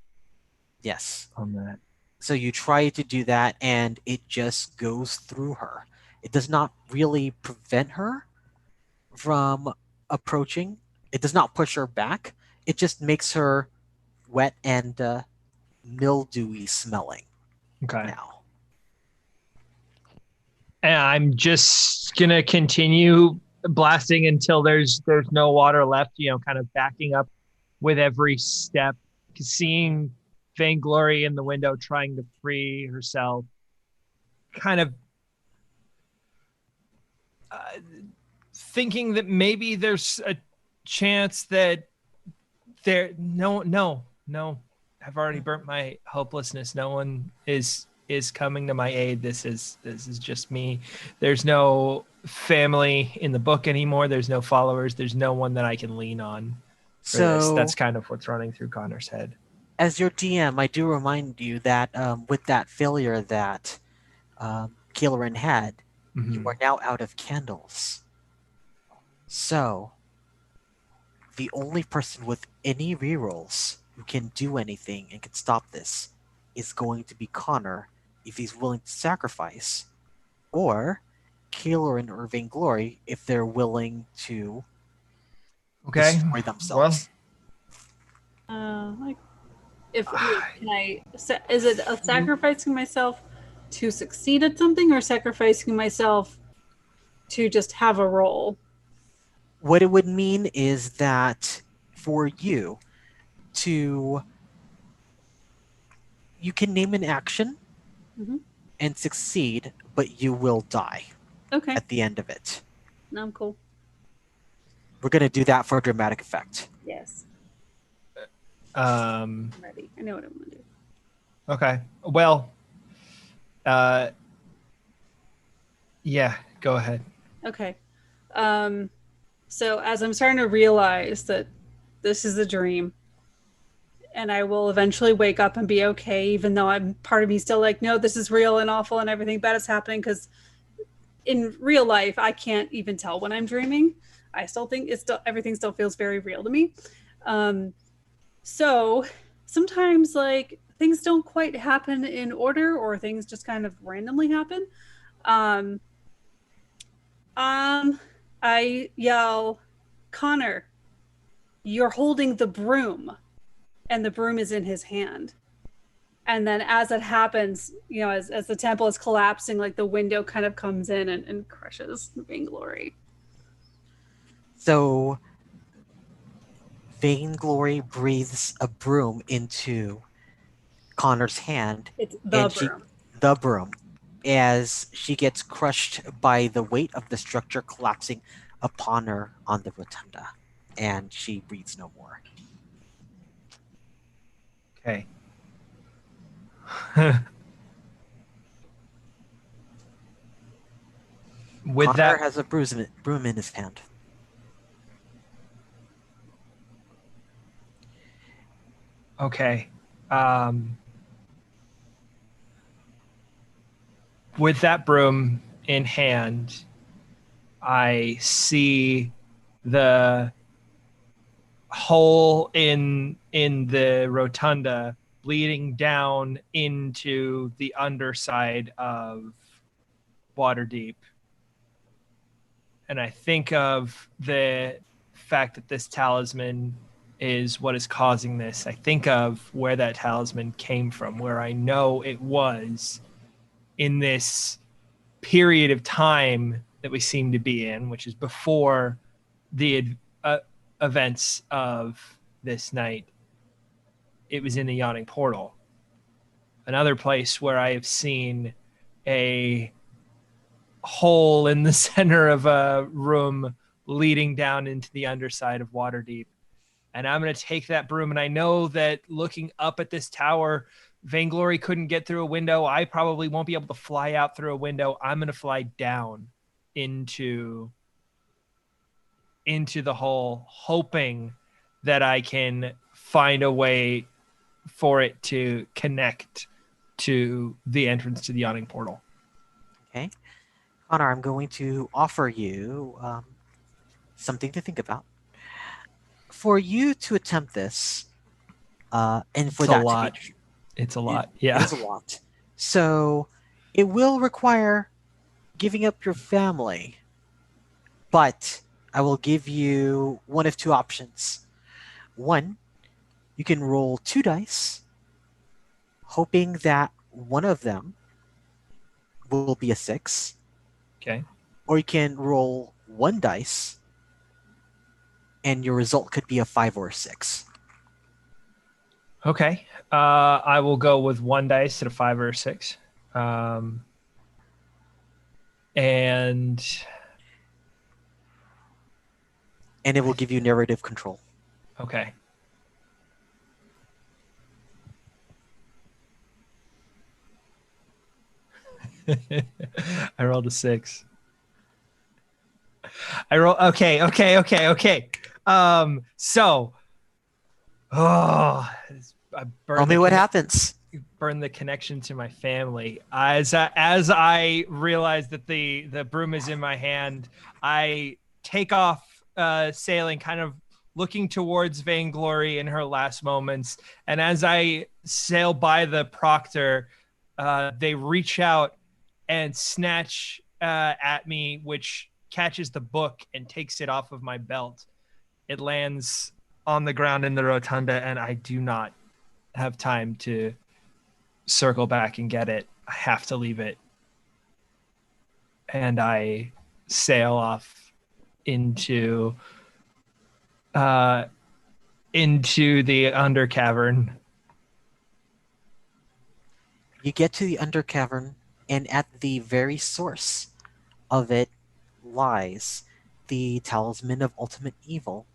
Yes. on that. So you try to do that, and it just goes through her. It does not really prevent her from approaching. It does not push her back. It just makes her wet and mildewy smelling Okay. now. And I'm just gonna continue blasting until there's no water left, kind of backing up with every step, seeing Vainglory in the window trying to free herself, kind of thinking that maybe there's a chance that no, I've already burnt my hopelessness. No one is coming to my aid. This is just me. There's no family in the book anymore. There's no followers. There's no one that I can lean on for this. So That's kind of what's running through Konner's head. as your DM, I do remind you that with that failure that Kael'ryn had, you are now out of candles. So the only person with any rerolls who can do anything and can stop this is going to be Konner if he's willing to sacrifice, or Kael'ryn or Vainglory if they're willing to destroy themselves. Like, is it a sacrificing myself to succeed at something, or sacrificing myself to just have a role? What it would mean is that for you to, you can name an action and succeed, but you will die at the end of it. No, I'm cool. We're going to do that for dramatic effect. Yes. I'm ready. I know what I'm going to do. Okay. Well, yeah, go ahead. Okay. So as I'm starting to realize that this is a dream, and I will eventually wake up and be okay, even though part of me still like, no, this is real and awful and everything bad is happening, because in real life, I can't even tell when I'm dreaming. I still think everything still feels very real to me. So sometimes like things don't quite happen in order, or things just kind of randomly happen. I yell, Konner, you're holding the broom, and the broom is in his hand. And then as it happens, as the temple is collapsing, like the window kind of comes in and crushes Vainglory. So Vainglory breathes a broom into Konner's hand. It's broom. The broom. As she gets crushed by the weight of the structure collapsing upon her on the rotunda. And she breathes no more. Okay. Konner has a broom in his hand. Okay. With that broom in hand, I see the hole in the rotunda bleeding down into the underside of Waterdeep. And I think of the fact that this talisman is what is causing this. I think of where that talisman came from, where I know it was in this period of time that we seem to be in, which is before the events of this night. It was in the Yawning Portal. Another place where I have seen a hole in the center of a room leading down into the underside of Waterdeep. And I'm going to take that broom, and I know that looking up at this tower, Vainglory couldn't get through a window. I probably won't be able to fly out through a window. I'm going to fly down into the hole, hoping that I can find a way for it to connect to the entrance to the Yawning Portal. Okay. Konner, I'm going to offer you something to think about. For you to attempt this, and for It's a that lot. to be, It's a it, lot. it Yeah. is a lot. So it will require giving up your family, but I will give you one of two options. One, you can roll 2 dice, hoping that one of them will be a 6, Okay. or you can roll 1 dice, and your result could be a 5 or a 6. Okay. I will go with 1 dice at a 5 or a 6. And And it will give you narrative control. okay. I rolled a 6. Okay. So, I Tell me what happens. burn the connection to my family. As I realize that the broom is in my hand, I take off sailing, kind of looking towards Vainglory in her last moments. And as I sail by the proctor, they reach out and snatch at me, which catches the book and takes it off of my belt. It lands on the ground in the rotunda, and I do not have time to circle back and get it. I have to leave it. And I sail off into the under cavern. You get to the undercavern, and at the very source of it lies the Talisman of Ultimate Evil.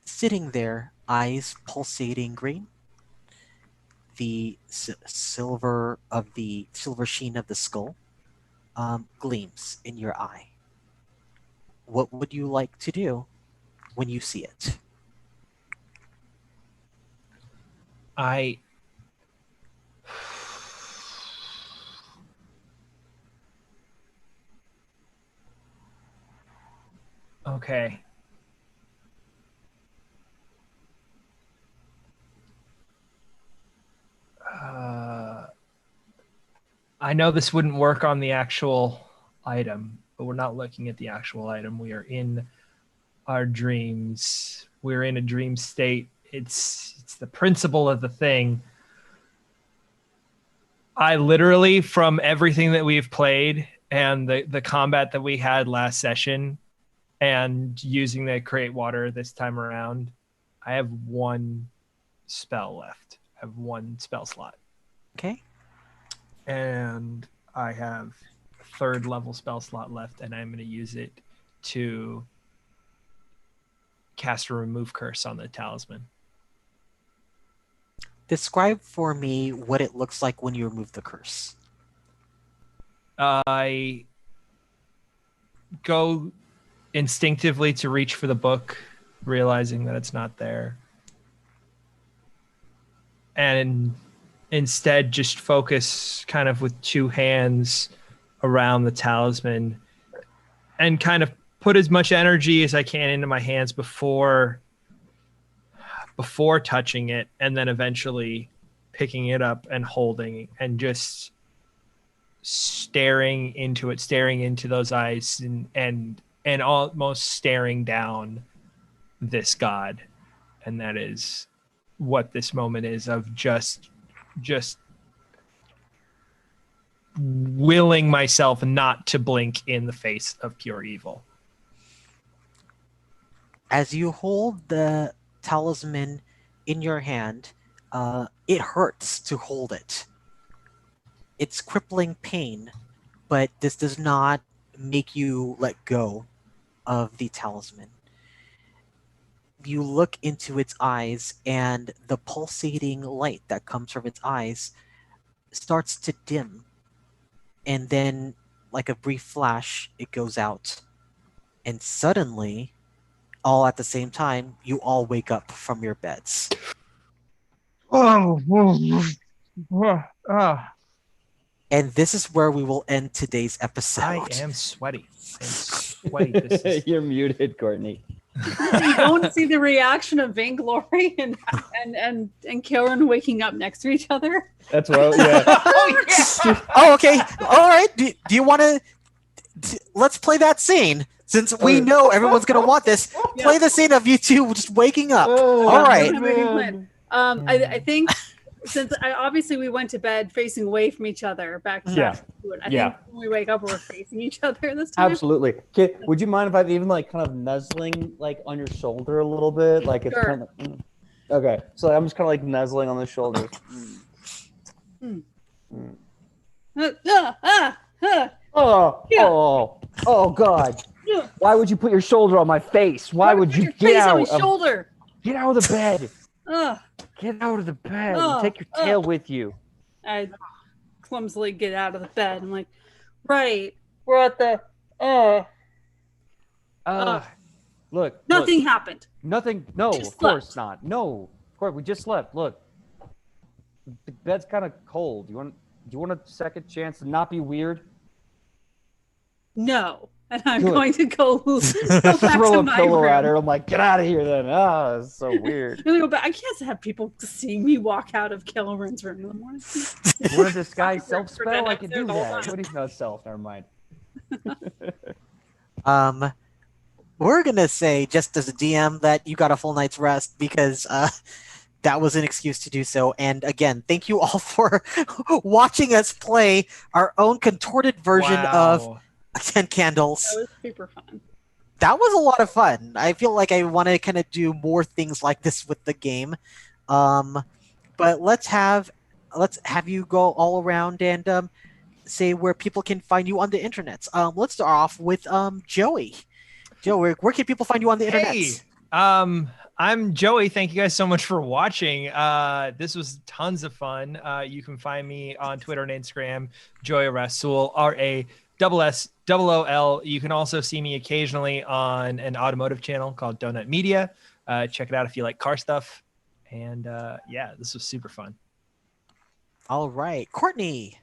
Sitting there, eyes pulsating green, the silver sheen of the skull gleams in your eye. What would you like to do when you see it? Okay. I know this wouldn't work on the actual item, but we're not looking at the actual item. We are in our dreams. We're in a dream state. It's the principle of the thing. I literally, from everything that we've played and the combat that we had last session and using the create water this time around, I have one spell left. I have one spell slot. Okay. And I have a 3rd level spell slot left, and I'm going to use it to cast a remove curse on the talisman. Describe for me what it looks like when you remove the curse. I go instinctively to reach for the book, realizing that it's not there. And instead just focus kind of with 2 hands around the talisman and kind of put as much energy as I can into my hands before touching it, and then eventually picking it up and holding and just staring into those eyes and almost staring down this god. And that is what this moment is, of just willing myself not to blink in the face of pure evil. As you hold the talisman in your hand, it hurts to hold it. It's crippling pain, but this does not make you let go of the talisman. You look into its eyes, and the pulsating light that comes from its eyes starts to dim. And then, like a brief flash, it goes out. And suddenly, all at the same time, you all wake up from your beds. And this is where we will end today's episode. I am sweaty. I'm Wait, this is You're muted, Courtney. You don't see the reaction of Vainglory and Kael'ryn waking up next to each other. That's what. Yeah. oh yeah. Oh, okay. All right. Do you want to? Let's play that scene. Since we know everyone's gonna want this, play the scene of you two just waking up. All right. I think since obviously we went to bed facing away from each other back to back. I think when we wake up, we're facing each other this time. Absolutely. Kid, would you mind if I'm even like kind of nuzzling like on your shoulder a little bit? Like it's kind of okay. So I'm just kind of like nuzzling on the shoulder. Oh God. Why would you put your shoulder on my face? Why would you get out of shoulder? Get out of the bed. Get out of the bed and take your tail with you. I clumsily get out of the bed. I'm like, right, we're at the look. Nothing happened. Nothing. No, Just of course slept. not. No, of course we just slept. Look, the bed's kind of cold. Do you want a second chance to not be weird? No. And I'm going to go back throw to a my pillow room. at her. I'm like, get out of here then. It's so weird. I'm gonna go back. I can't have people seeing me walk out of Kael'ryn's room in the morning. You want to disguise self-spell? I can do the whole that. time. What is not self? Never mind. We're gonna say just as a DM that you got a full night's rest because that was an excuse to do so. And again, thank you all for watching us play our own contorted version of 10 Candles. That was super fun. That was a lot of fun. I feel like I want to kind of do more things like this with the game. But let's have you go all around and say where people can find you on the internet. Let's start off with Joey. Joe, where can people find you on the internet? Hey, I'm Joey. Thank you guys so much for watching. This was tons of fun. You can find me on Twitter and Instagram, Joey Rasool, RASSOOL. You can also see me occasionally on an automotive channel called Donut Media. Check it out if you like car stuff. And yeah, this was super fun. All right, Courtney.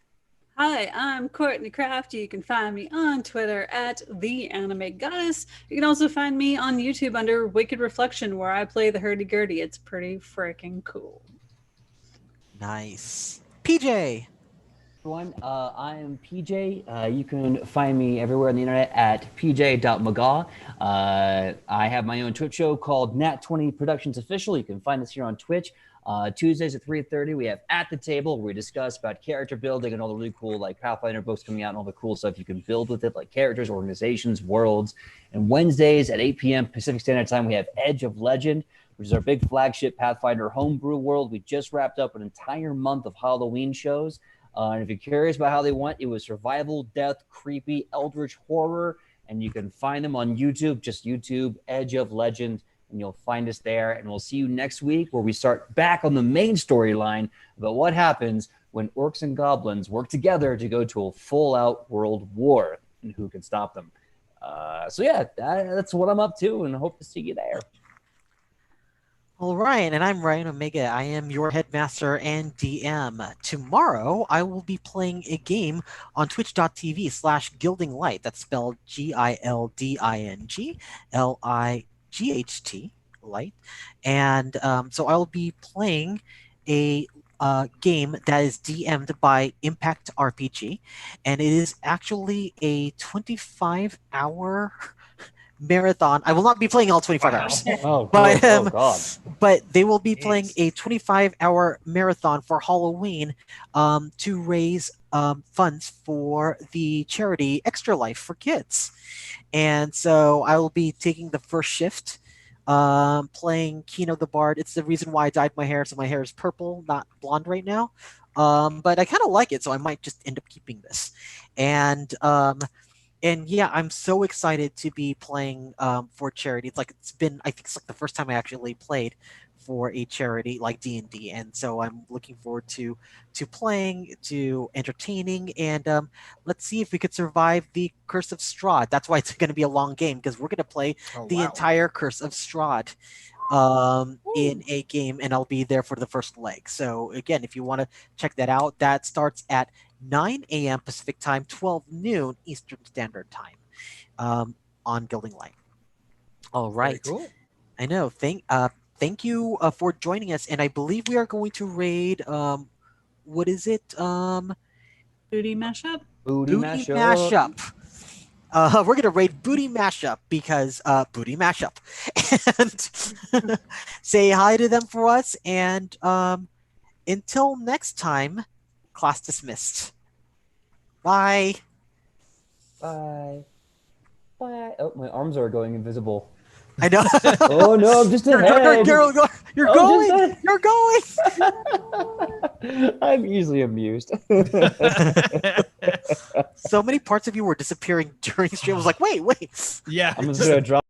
Hi, I'm Courtney Craft. You can find me on Twitter at @TheAnimeGoddess. You can also find me on YouTube under Wicked Reflection, where I play the hurdy-gurdy. It's pretty freaking cool. Nice. PJ. Everyone, I am PJ. You can find me everywhere on the internet at pj.magaw. I have my own Twitch show called Nat20 Productions Official. You can find us here on Twitch. Tuesdays at 3:30, we have At the Table, where we discuss about character building and all the really cool like Pathfinder books coming out and all the cool stuff you can build with it, like characters, organizations, worlds. And Wednesdays at 8 p.m. Pacific Standard Time, we have Edge of Legend, which is our big flagship Pathfinder homebrew world. We just wrapped up an entire month of Halloween shows. And if you're curious about how they went, it was survival, death, creepy, eldritch horror, and you can find them on YouTube. Just YouTube, Edge of Legend, and you'll find us there. And we'll see you next week where we start back on the main storyline about what happens when orcs and goblins work together to go to a full-out world war and who can stop them. So yeah, that's what I'm up to, and I hope to see you there. All right, and I'm Ryan Omega. I am your headmaster and DM. Tomorrow, I will be playing a game on twitch.tv/gildinglight. That's spelled GILDINGLIGHT, light. And so I will be playing a game that is DM'd by Impact RPG, and it is actually a 25-hour marathon. I will not be playing all 25 hours. But they will be playing a 25-hour marathon for Halloween to raise funds for the charity Extra Life for Kids. And so I will be taking the first shift, playing Kino the Bard. It's the reason why I dyed my hair, so my hair is purple, not blonde right now. But I kind of like it, so I might just end up keeping this. And yeah, I'm so excited to be playing for charity. I think it's like the first time I actually played for a charity like D&D, and so I'm looking forward to playing, to entertaining, and let's see if we could survive the Curse of Strahd. That's why it's going to be a long game, because we're going to play entire Curse of Strahd in a game, and I'll be there for the first leg. So again, if you want to check that out, that starts at 9 a.m. Pacific Time, 12 noon Eastern Standard Time. on Guilding Light. All Very right. cool. I know. Thank you for joining us. And I believe we are going to raid. What is it? Booty mashup. Booty Booty mashup. mashup. We're gonna raid Booty Mashup because Booty Mashup, and say hi to them for us. And until next time, class dismissed. Bye. Bye. Bye. Oh, my arms are going invisible. I know. Oh no, I'm just a head. You're Oh, going. just You're going. I'm easily amused. So many parts of you were disappearing during stream. I was like, wait. Yeah. I'm just gonna drop.